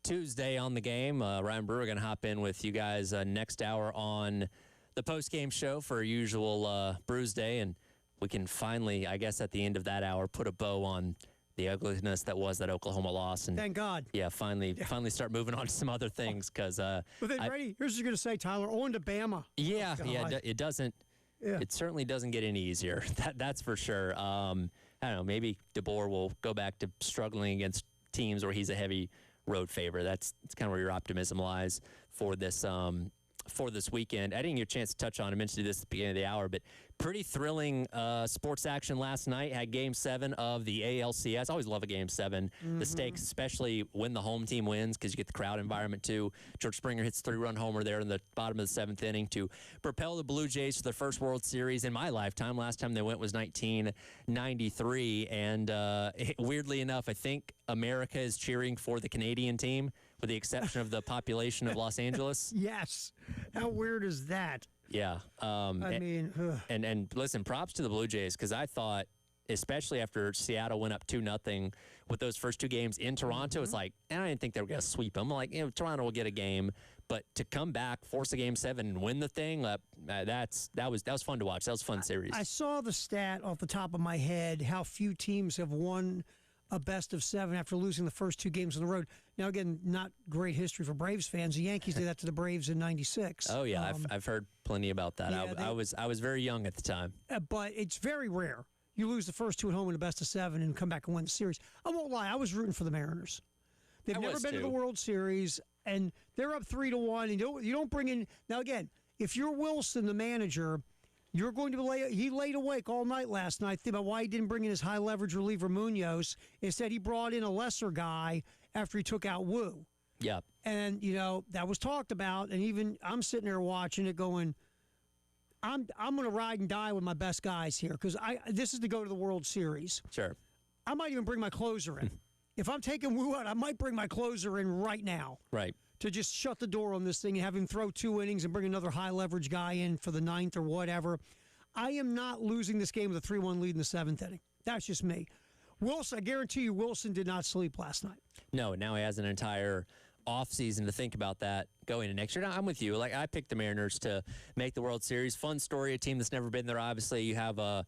Speaker 1: Tuesday on the game. Ryan Brewer going to hop in with you guys next hour on the post-game show for our usual Brews Day, and we can finally, I guess at the end of that hour, put a bow on the ugliness that was that Oklahoma loss. And
Speaker 20: thank God.
Speaker 1: Yeah, finally start moving on to some other things because.
Speaker 20: But then, ready? Here's what you're going to say, Tyler. On to Bama.
Speaker 1: Yeah,
Speaker 20: oh,
Speaker 1: yeah, it doesn't.
Speaker 20: Yeah.
Speaker 1: It certainly doesn't get any easier. That's for sure. I don't know. Maybe DeBoer will go back to struggling against teams where he's a heavy road favorite. That's kind of where your optimism lies for this weekend. I didn't get a chance to touch on. I mentioned this at the beginning of the hour, but pretty thrilling sports action last night. Had Game 7 of the ALCS. I always love a Game 7. The stakes, especially when the home team wins, because you get the crowd environment too. George Springer hits 3-run homer there in the bottom of the 7th inning to propel the Blue Jays to their first World Series in my lifetime. Last time they went was 1993, and weirdly enough, I think America is cheering for the Canadian team, with the exception of the population of Los Angeles.
Speaker 20: Yes. How weird is that?
Speaker 1: Yeah. And listen, props to the Blue Jays, because I thought, especially after Seattle went up 2-0 with those first two games in Toronto, it's like, and I didn't think they were going to sweep them. Like, Toronto will get a game, but to come back, force a Game 7 and win the thing, that was fun to watch. That was a fun series.
Speaker 20: I saw the stat off the top of my head, how few teams have won a best of 7 after losing the first 2 games on the road. Now, again, not great history for Braves fans. The Yankees did that to the Braves in '96.
Speaker 1: Oh yeah, I've heard plenty about that.
Speaker 20: Yeah,
Speaker 1: I was very young at the time.
Speaker 20: But it's very rare. You lose the first 2 at home in a best of 7 and come back and win the series. I won't lie, I was rooting for the Mariners. They've never been to the World Series, and they're up 3-1. And you don't bring in now. Again, if you're Wilson, the manager, you're going to he laid awake all night last night thinking about why he didn't bring in his high leverage reliever Munoz. Instead, he brought in a lesser guy after he took out Wu.
Speaker 1: Yeah.
Speaker 20: And, that was talked about. And even I'm sitting there watching it going, I'm going to ride and die with my best guys here because this is to go to the World Series.
Speaker 1: Sure.
Speaker 20: I might even bring my closer in. If I'm taking Wu out, I might bring my closer in right now.
Speaker 1: Right.
Speaker 20: To just shut the door on this thing and have him throw 2 innings and bring another high-leverage guy in for the 9th or whatever. I am not losing this game with a 3-1 lead in the 7th inning. That's just me. Wilson, I guarantee you Wilson did not sleep last night.
Speaker 1: No, now he has an entire offseason to think about that going into next year. Now, I'm with you. Like, I picked the Mariners to make the World Series. Fun story, a team that's never been there. Obviously, you have a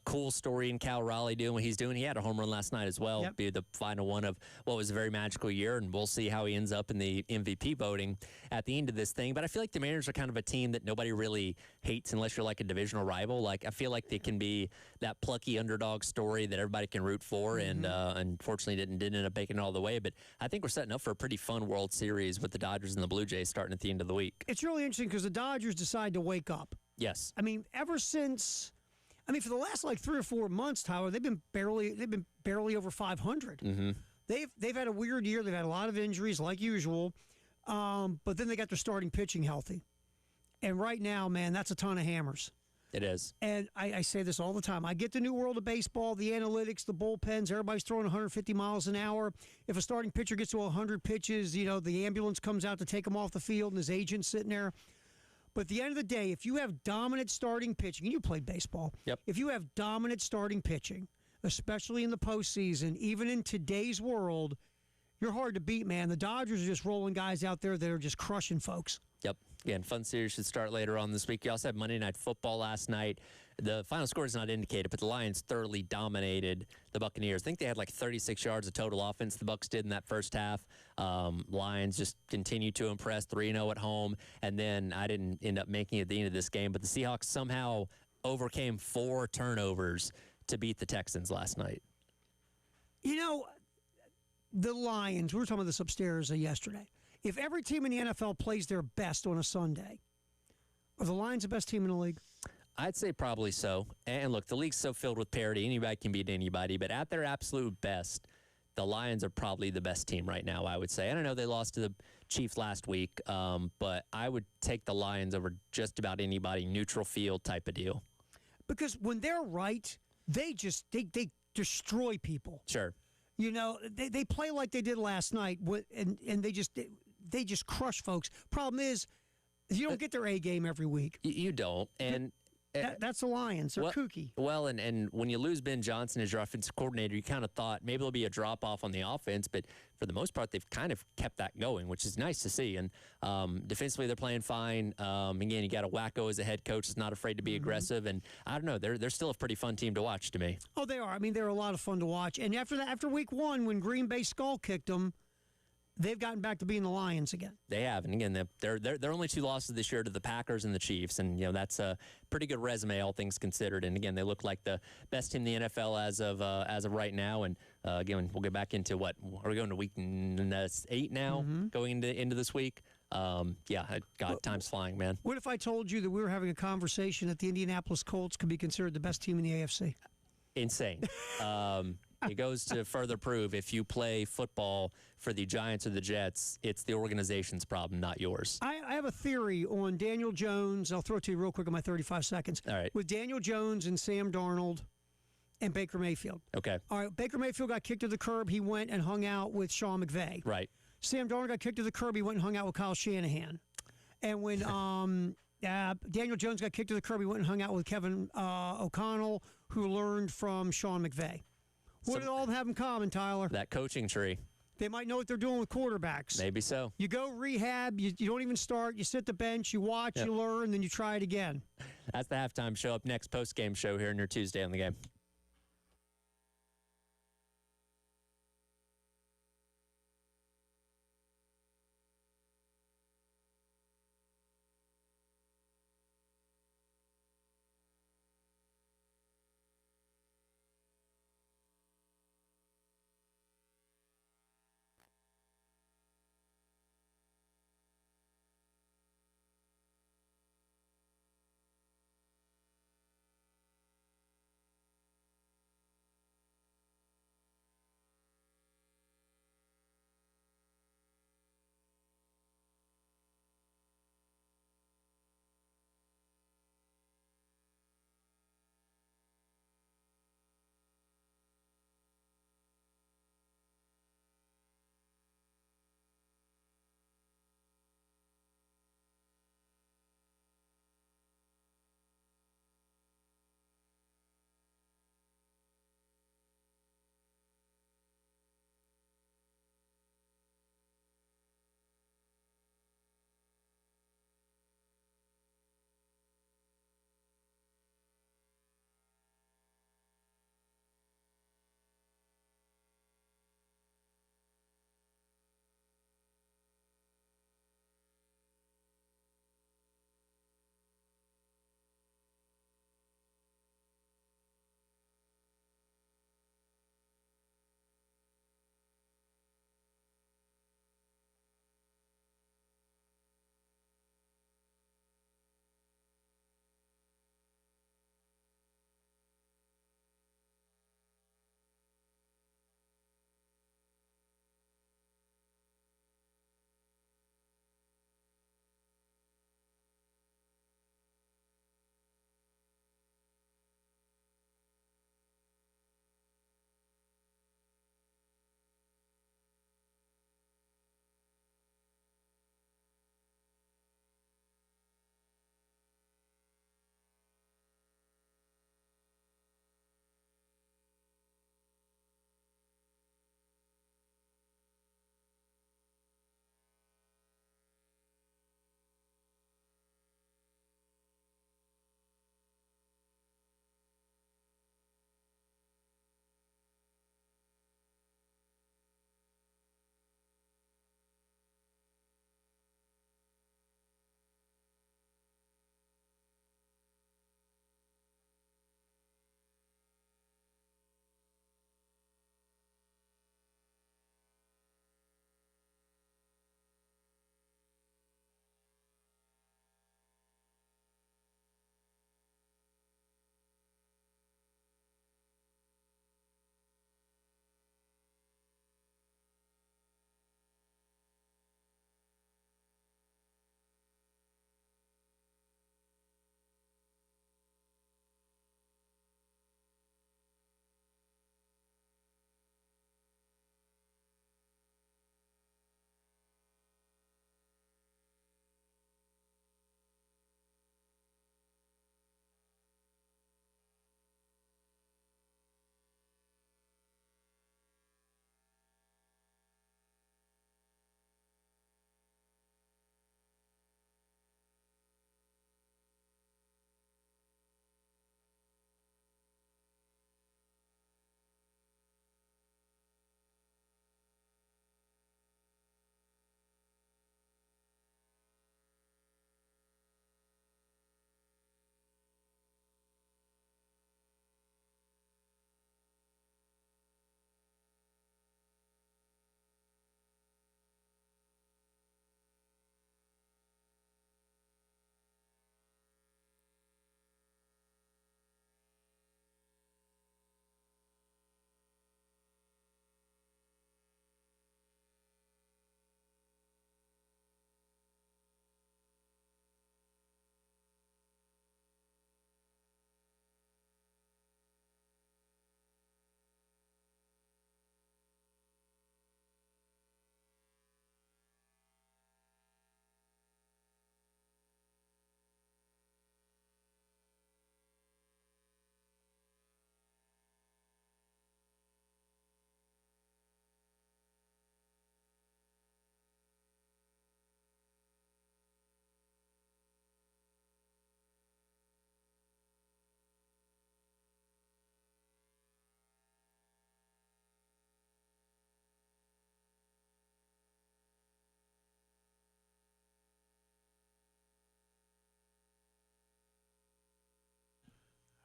Speaker 1: cool story in Cal Raleigh doing what he's doing. He had a home run last night as well, be the final one of what was a very magical year, and we'll see how he ends up in the MVP voting at the end of this thing. But I feel like the Mariners are kind of a team that nobody really hates unless you're like a divisional rival. Like, I feel like they can be that plucky underdog story that everybody can root for, and unfortunately didn't end up making it all the way. But I think we're setting up for a pretty fun World Series with the Dodgers and the Blue Jays starting at the end of the week.
Speaker 20: It's really interesting because the Dodgers decide to wake up.
Speaker 1: Yes.
Speaker 20: I mean, for the last 3 or 4 months, Tyler, they've been barely over 500.
Speaker 1: Mm-hmm.
Speaker 20: They've had a weird year. They've had a lot of injuries, like usual. But then they got their starting pitching healthy, and right now, man, that's a ton of hammers.
Speaker 1: It is.
Speaker 20: And I say this all the time. I get the new world of baseball, the analytics, the bullpens. Everybody's throwing 150 miles an hour. If a starting pitcher gets to 100 pitches, the ambulance comes out to take him off the field and his agent's sitting there. But at the end of the day, if you have dominant starting pitching, and you played baseball, if you have dominant starting pitching, especially in the postseason, even in today's world, you're hard to beat, man. The Dodgers are just rolling guys out there that are just crushing folks.
Speaker 1: Yep. Again, fun series should start later on this week. You also had Monday Night Football last night. The final score is not indicated, but the Lions thoroughly dominated the Buccaneers. I think they had like 36 yards of total offense the Bucs did in that first half. Lions just continued to impress, 3-0 at home. And then I didn't end up making it at the end of this game, but the Seahawks somehow overcame 4 turnovers to beat the Texans last night.
Speaker 20: The Lions, we were talking about this upstairs yesterday. If every team in the NFL plays their best on a Sunday, are the Lions the best team in the league?
Speaker 1: I'd say probably so. And look, the league's so filled with parity. Anybody can beat anybody. But at their absolute best, the Lions are probably the best team right now, I would say. I don't know, they lost to the Chiefs last week, but I would take the Lions over just about anybody, neutral field type of deal.
Speaker 20: Because when they're right, they destroy people.
Speaker 1: Sure.
Speaker 20: They play like they did last night, and they just crush folks. Problem is, you don't get their A game every week.
Speaker 1: You don't, and
Speaker 20: that's the Lions. They're kooky.
Speaker 1: Well, and when you lose Ben Johnson as your offensive coordinator, you kind of thought maybe there'll be a drop off on the offense, but for the most part, they've kind of kept that going, which is nice to see. And defensively, they're playing fine. Again, you got a wacko as a head coach that's not afraid to be aggressive, and I don't know, they're still a pretty fun team to watch to me.
Speaker 20: Oh, they are. I mean, they're a lot of fun to watch. And after week 1, when Green Bay skull kicked them, they've gotten back to being the Lions again.
Speaker 1: They have, and again, they're only 2 losses this year to the Packers and the Chiefs, and that's a pretty good resume, all things considered. And again, they look like the best team in the NFL as of right now. And again, we'll get back into what are we going to week 8 now, going into this week. God, time's flying, man.
Speaker 20: What if I told you that we were having a conversation that the Indianapolis Colts could be considered the best team in the AFC?
Speaker 1: Insane. It goes to further prove if you play football for the Giants or the Jets, it's the organization's problem, not yours.
Speaker 20: I have a theory on Daniel Jones. I'll throw it to you real quick in my 35 seconds.
Speaker 1: All right.
Speaker 20: With Daniel Jones and Sam Darnold and Baker Mayfield.
Speaker 1: Okay.
Speaker 20: All right. Baker Mayfield got kicked to the curb. He went and hung out with Sean McVay.
Speaker 1: Right.
Speaker 20: Sam Darnold got kicked to the curb. He went and hung out with Kyle Shanahan. And when Daniel Jones got kicked to the curb, he went and hung out with Kevin O'Connell, who learned from Sean McVay. What do all of them have in common, Tyler?
Speaker 1: That coaching tree.
Speaker 20: They might know what they're doing with quarterbacks.
Speaker 1: Maybe so.
Speaker 20: You go rehab, you don't even start, you sit the bench, you watch, you learn, then you try it again.
Speaker 1: That's the halftime show. Up next, post-game show here on your Tuesday on the Game.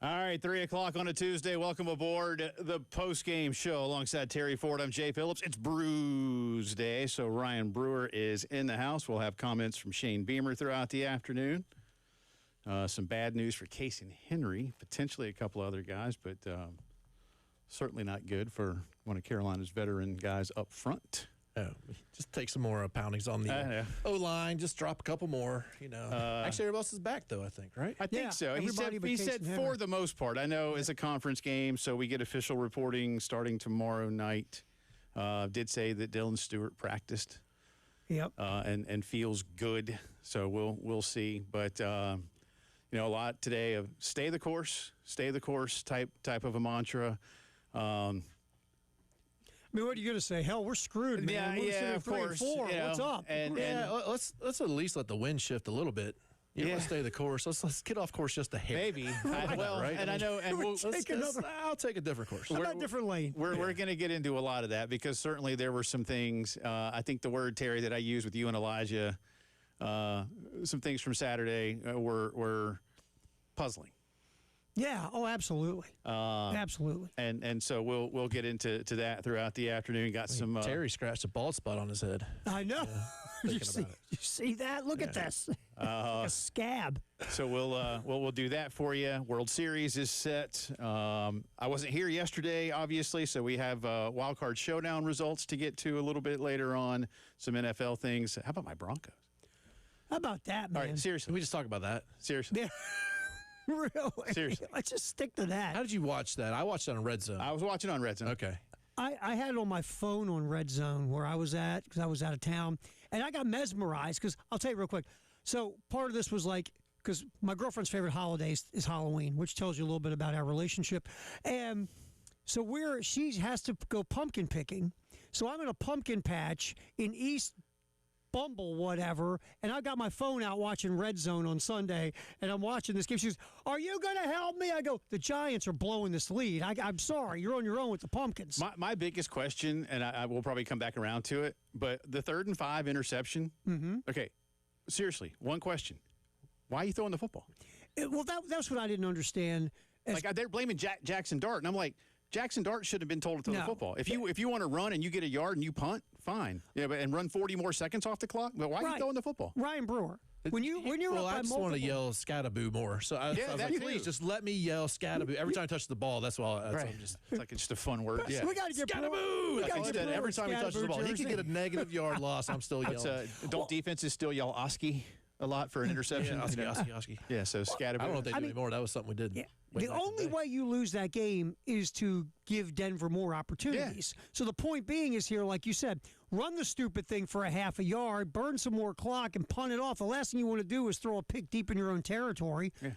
Speaker 3: All right, 3 o'clock on a Tuesday. Welcome aboard the post-game show alongside Terry Ford. I'm Jay Phillips. It's Brews Day, so Ryan Brewer is in the house. We'll have comments from Shane Beamer throughout the afternoon. Some bad news for Casey and Henry, potentially a couple other guys, but certainly not good for one of Carolina's veteran guys up front.
Speaker 22: Oh, just take some more poundings on the O-line. Just drop a couple more. Actually, everybody else is back, though, I think, right?
Speaker 3: I think so. He said for the most part. I know it's a conference game, so we get official reporting starting tomorrow night. Did say that Dylan Stewart practiced.
Speaker 20: Yep.
Speaker 3: And feels good. So we'll see. But a lot today of stay the course type of a mantra.
Speaker 20: I mean, what are you going to say? Hell, we're screwed, man.
Speaker 3: Yeah, of course.
Speaker 20: 4. What's up?
Speaker 3: And
Speaker 22: let's at least let the wind shift a little bit. Let's stay the course. Let's get off course just a hair.
Speaker 3: Maybe.
Speaker 22: Right?
Speaker 3: And I know, and
Speaker 22: I'll take a different course.
Speaker 20: How about a different lane?
Speaker 3: We're going to get into a lot of that because certainly there were some things. I think the word, Terry, that I used with you and Elijah, some things from Saturday were puzzling.
Speaker 20: Yeah. Oh, absolutely. Absolutely.
Speaker 3: And so we'll get into that throughout the afternoon. Got some.
Speaker 22: Terry scratched a bald spot on his head.
Speaker 20: I know. You see that? Look at this. Like a scab.
Speaker 3: So we'll do that for you. World Series is set. I wasn't here yesterday, obviously, so we have Wild Card Showdown results to get to a little bit later on. Some NFL things. How about my Broncos?
Speaker 20: How about that, man?
Speaker 3: All right, seriously.
Speaker 22: Can we just talk about that?
Speaker 3: Seriously.
Speaker 20: Yeah. Really?
Speaker 3: Seriously.
Speaker 20: Let's just stick to that.
Speaker 22: How did you watch that? I watched it on Red Zone.
Speaker 3: I was watching on Red Zone.
Speaker 22: Okay.
Speaker 20: I had it on my phone on Red Zone where I was at because I was out of town. And I got mesmerized because I'll tell you real quick. So part of this was like, because my girlfriend's favorite holiday is Halloween, which tells you a little bit about our relationship. And so she has to go pumpkin picking. So I'm in a pumpkin patch in East Bumble, whatever, and I got my phone out watching Red Zone on Sunday, and I'm watching this game. She goes, "Are you going to help me?" I go, "The Giants are blowing this lead. I'm sorry, you're on your own with the Pumpkins."
Speaker 3: My biggest question, and I will probably come back around to it, but the 3rd and 5 interception.
Speaker 20: Mm-hmm.
Speaker 3: Okay, seriously, one question: why are you throwing the football?
Speaker 20: Well, that's what I didn't understand.
Speaker 3: Like they're blaming Jackson Dart, and I'm like, Jackson Dart should have been told to throw the football. If you want to run and you get a yard and you punt, fine. Yeah, but and run 40 more seconds off the clock. But why are you throwing the football?
Speaker 20: Ryan Brewer. When you're
Speaker 22: well,
Speaker 20: up by
Speaker 22: I just want to yell "Scataboo" more. So I was like, please just let me yell "Scataboo" every time I touch the ball. That's all.
Speaker 3: It's like just a fun word.
Speaker 20: Yeah. We got to get
Speaker 22: Scataboo. Every time he touches the ball, he can get a negative yard loss. I'm still yelling.
Speaker 3: Don't defenses still yell "Oski" a lot for an interception?
Speaker 22: Oski.
Speaker 3: Yeah, so Scataboo.
Speaker 22: I don't know if they do anymore. That was something we did.
Speaker 20: Yeah. The only way you lose that game is to give Denver more opportunities. Yeah. So the point being is here, like you said, run the stupid thing for a half a yard, burn some more clock, and punt it off. The last thing you want to do is throw a pick deep in your own territory.
Speaker 3: Yeah.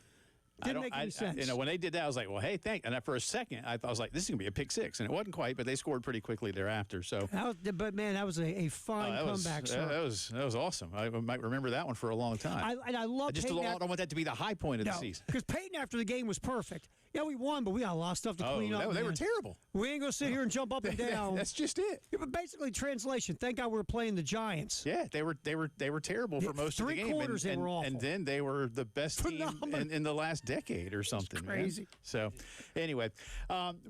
Speaker 20: Didn't make any sense.
Speaker 3: When they did that, I was like, well, hey, thank. And for a second, I was like, this is going to be a pick 6. And it wasn't quite, but they scored pretty quickly thereafter. So,
Speaker 20: but man, that was a fine comeback.
Speaker 3: That was awesome. I might remember that one for a long time.
Speaker 20: I love.
Speaker 3: I don't want that to be the high point of the season.
Speaker 20: Because Peyton after the game was perfect. Yeah, we won, but we got a lot of stuff to clean up.
Speaker 3: They were terrible.
Speaker 20: We ain't gonna sit here and jump up and down.
Speaker 3: That's just it.
Speaker 20: Yeah, but basically, translation. Thank God we were playing the Giants.
Speaker 3: Yeah, they were terrible for most of the game.
Speaker 20: 3 quarters they were awful.
Speaker 3: And then they were the best team in the last decade or something.
Speaker 20: Crazy.
Speaker 3: Man. So, anyway,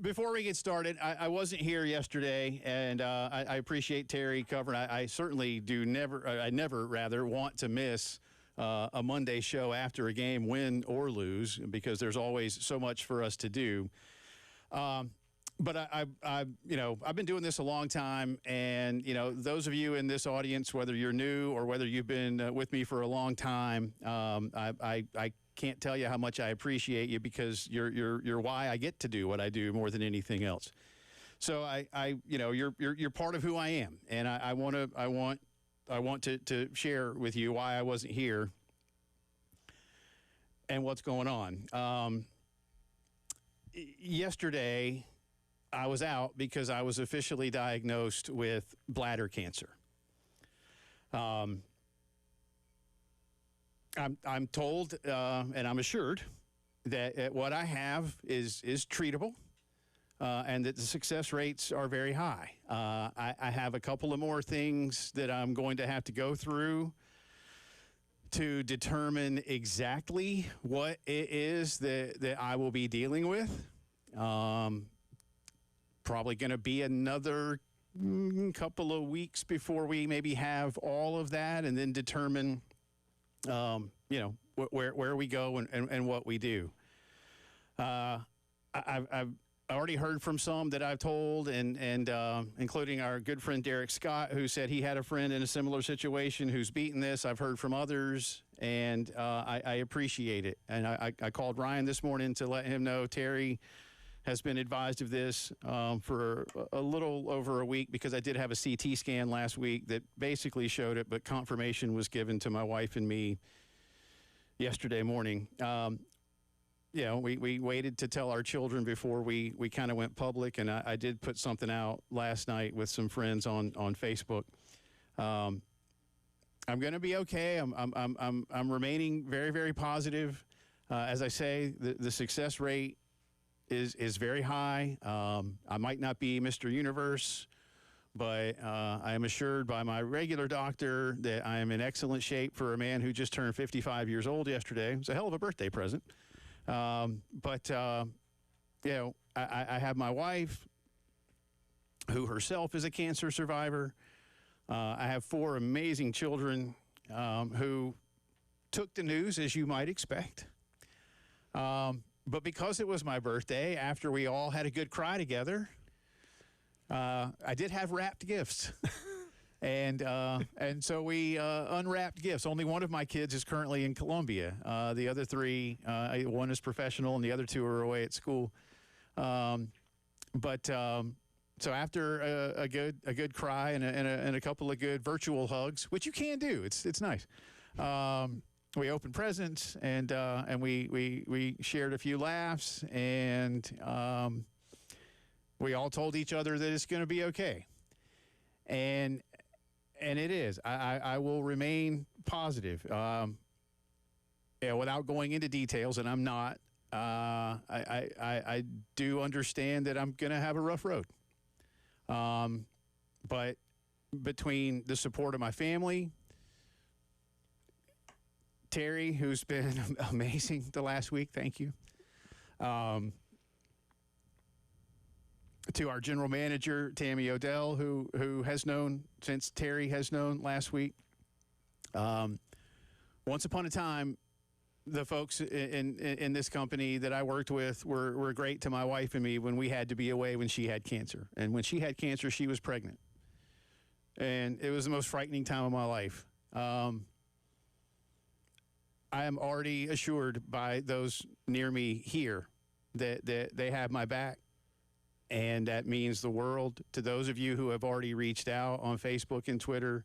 Speaker 3: before we get started, I wasn't here yesterday, and I appreciate Terry covering. I certainly do never want to miss a Monday show after a game, win or lose, because there's always so much for us to do. But I've been doing this a long time, and those of you in this audience, whether you're new or whether you've been with me for a long time, I can't tell you how much I appreciate you, because you're why I get to do what I do more than anything else. So you're part of who I am, and I want to share with you why I wasn't here and what's going on. Yesterday, I was out because I was officially diagnosed with bladder cancer. I'm told and I'm assured that what I have is treatable. And that the success rates are very high. I have a couple of more things that I'm going to have to go through to determine exactly what it is that I will be dealing with. Probably going to be another couple of weeks before we maybe have all of that, and then determine, where we go and what we do. I've already heard from some that I've told, and including our good friend Derek Scott, who said he had a friend in a similar situation who's beaten this. I've heard from others, and I appreciate it. And I called Ryan this morning to let him know Terry has been advised of this for a little over a week, because I did have a CT scan last week that basically showed it, but confirmation was given to my wife and me yesterday morning. We waited to tell our children before we kind of went public, and I did put something out last night with some friends on Facebook. I'm going to be okay. I'm remaining very, very positive. As I say, the success rate is very high. I might not be Mr. Universe, but I am assured by my regular doctor that I am in excellent shape for a man who just turned 55 years old yesterday. It's a hell of a birthday present. I have my wife, who herself is a cancer survivor. I have 4 amazing children who took the news as you might expect. But because it was my birthday, after we all had a good cry together, I did have wrapped gifts. And so we unwrapped gifts. Only one of my kids is currently in Columbia. The other 3, one is professional and the other 2 are away at school. So after a good cry and a couple of good virtual hugs, which you can do, it's nice. We opened presents, and we shared a few laughs, and we all told each other that it's going to be okay. And it is. I will remain positive. Without going into details, and I'm not, I do understand that I'm going to have a rough road. But between the support of my family, Terry, who's been amazing the last week, thank you. To our general manager, Tammy Odell, who has known since Terry has known last week. Once upon a time, the folks in this company that I worked with were great to my wife and me when we had to be away when she had cancer. And when she had cancer, she was pregnant. And it was the most frightening time of my life. I am already assured by those near me here that they have my back. And that means the world to those of you who have already reached out on Facebook and Twitter.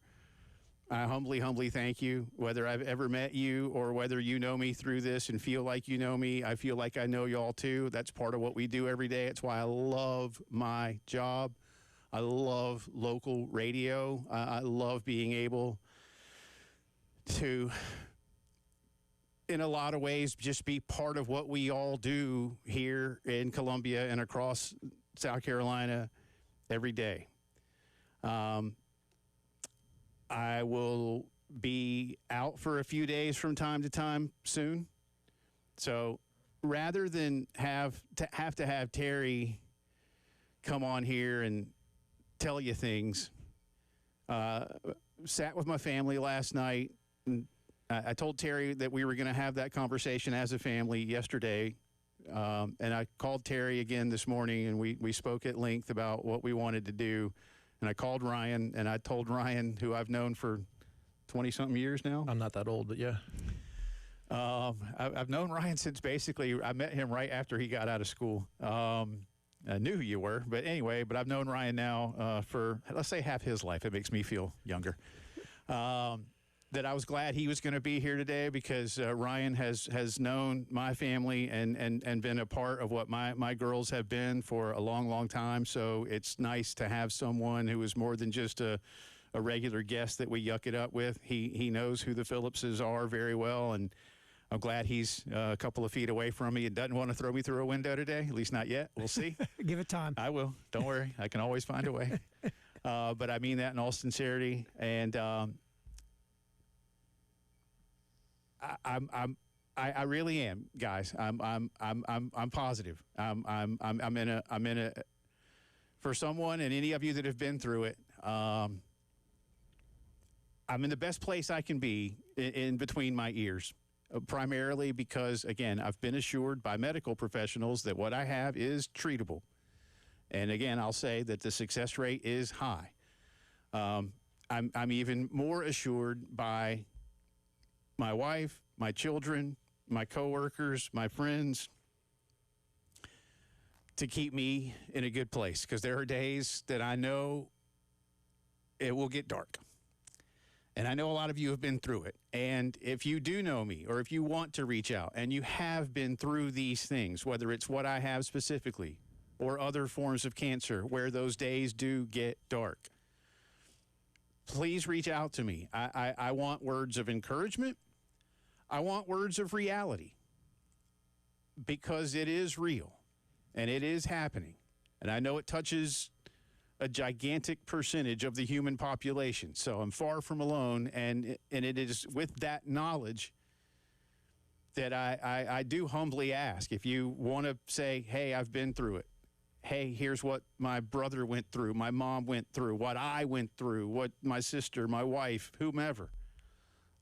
Speaker 3: I humbly, humbly thank you. Whether I've ever met you or whether you know me through this and feel like you know me, I feel like I know y'all too. That's part of what we do every day. It's why I love my job. I love local radio. I love being able to, in a lot of ways, just be part of what we all do here in Columbia and across South Carolina every day. I will be out for a few days from time to time soon. So rather than have Terry come on here and tell you things, sat with my family last night. And I told Terry that we were going to have that conversation as a family yesterday. And I called Terry again this morning, and we spoke at length about what we wanted to do. And I called Ryan, and I told Ryan, who I've known for 20-something years now.
Speaker 22: I'm not that old, but yeah.
Speaker 3: I've known Ryan since basically I met him right after he got out of school. I knew who you were, but anyway, but I've known Ryan now for, let's say, half his life. It makes me feel younger. That I was glad he was going to be here today because Ryan has known my family and been a part of what my girls have been for a long, long time. So it's nice to have someone who is more than just a regular guest that we yuck it up with. He knows who the Phillipses are very well, and I'm glad he's a couple of feet away from me and doesn't want to throw me through a window today, at least not yet. We'll see.
Speaker 20: Give it time.
Speaker 3: I will. Don't worry. I can always find a way. But I mean that in all sincerity. And I really am, guys. I'm positive. I'm in a for someone and any of you that have been through it. I'm in the best place I can be in between my ears, primarily because, again, I've been assured by medical professionals that what I have is treatable. And again, I'll say that the success rate is high. I'm even more assured by my wife, my children, my coworkers, my friends, to keep me in a good place, because there are days that I know it will get dark. And I know a lot of you have been through it. And if you do know me, or if you want to reach out and you have been through these things, whether it's what I have specifically or other forms of cancer where those days do get dark, please reach out to me. I want words of encouragement. I want words of reality, because it is real and it is happening. And I know it touches a gigantic percentage of the human population. So I'm far from alone. And it is with that knowledge that I do humbly ask, if you want to say, hey, I've been through it. Hey, here's what my brother went through, my mom went through, what I went through, what my sister, my wife, whomever.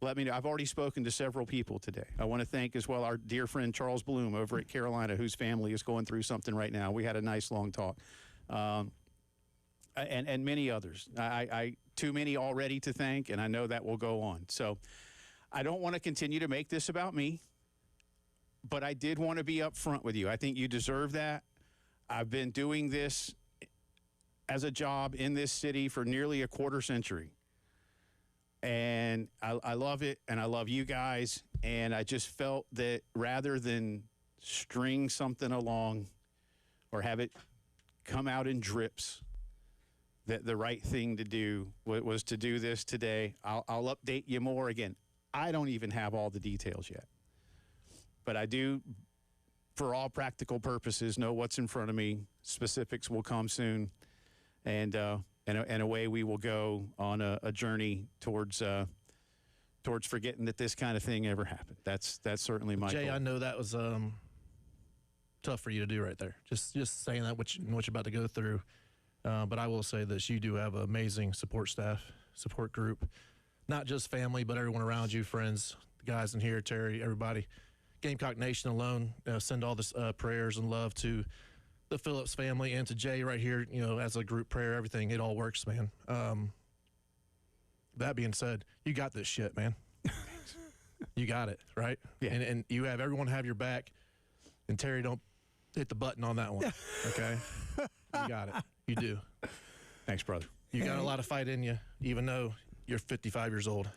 Speaker 3: Let me know. I've already spoken to several people today. I want to thank as well our dear friend Charles Bloom over at Carolina, whose family is going through something right now. We had a nice long talk. And many others. I too many already to thank, and I know that will go on. So I don't want to continue to make this about me, but I did want to be upfront with you. I think you deserve that. I've been doing this as a job in this city for nearly a quarter century. And I love it, and I love you guys. And I just felt that rather than string something along or have it come out in drips, that the right thing to do was to do this today. I'll update you more. Again, I don't even have all the details yet. But I do, for all practical purposes, know what's in front of me. Specifics will come soon. And away we will go on a journey towards forgetting that this kind of thing ever happened. That's certainly my
Speaker 22: Jay,
Speaker 3: goal.
Speaker 22: I know that was tough for you to do right there. Just saying that what you're about to go through. But I will say this: you do have an amazing support staff, support group, not just family, but everyone around you, friends, the guys in here, Terry, everybody. Gamecock Nation alone, send all this prayers and love to the Phillips family and to Jay right here, as a group prayer, everything, it all works, man. That being said, you got this shit, man. You got it, right?
Speaker 3: Yeah.
Speaker 22: And you have everyone have your back, and Terry, don't hit the button on that one, okay? You got it. You do.
Speaker 3: Thanks, brother.
Speaker 22: You got a lot of fight in you, even though you're 55 years old.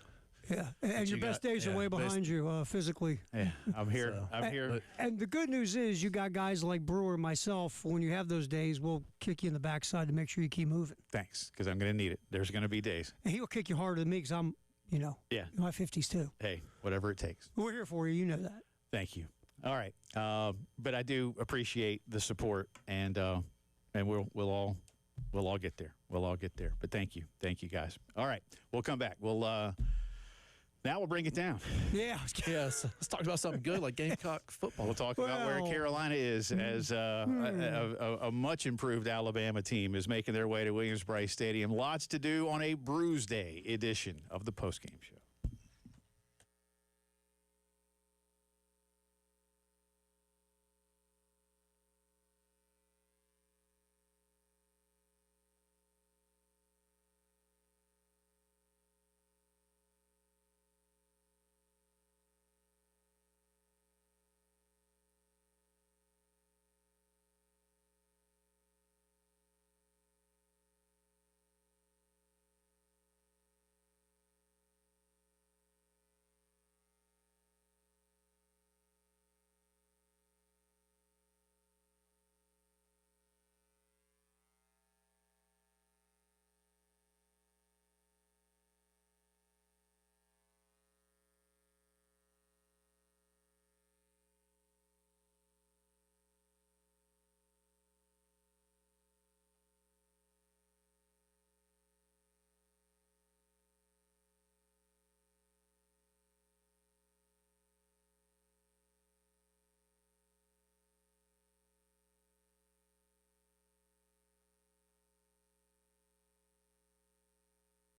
Speaker 20: Yeah, and your best days are way behind you physically.
Speaker 3: Yeah, I'm here. I'm here.
Speaker 20: And the good news is you got guys like Brewer and myself. When you have those days, we'll kick you in the backside to make sure you keep moving.
Speaker 3: Thanks, because I'm going to need it. There's going to be days.
Speaker 20: And he'll kick you harder than me because I'm,
Speaker 3: yeah,
Speaker 20: in my 50s too.
Speaker 3: Hey, whatever it takes.
Speaker 20: We're here for you. You know that.
Speaker 3: Thank you. All right, but I do appreciate the support, and we'll all get there. We'll all get there. But thank you, guys. All right, we'll come back. Now we'll bring it down.
Speaker 20: Yeah.
Speaker 22: Yes. Let's talk about something good like Gamecock football.
Speaker 3: We'll talk about where Carolina is as a much improved Alabama team is making their way to Williams-Brice Stadium. Lots to do on a Bruise Day edition of the postgame show.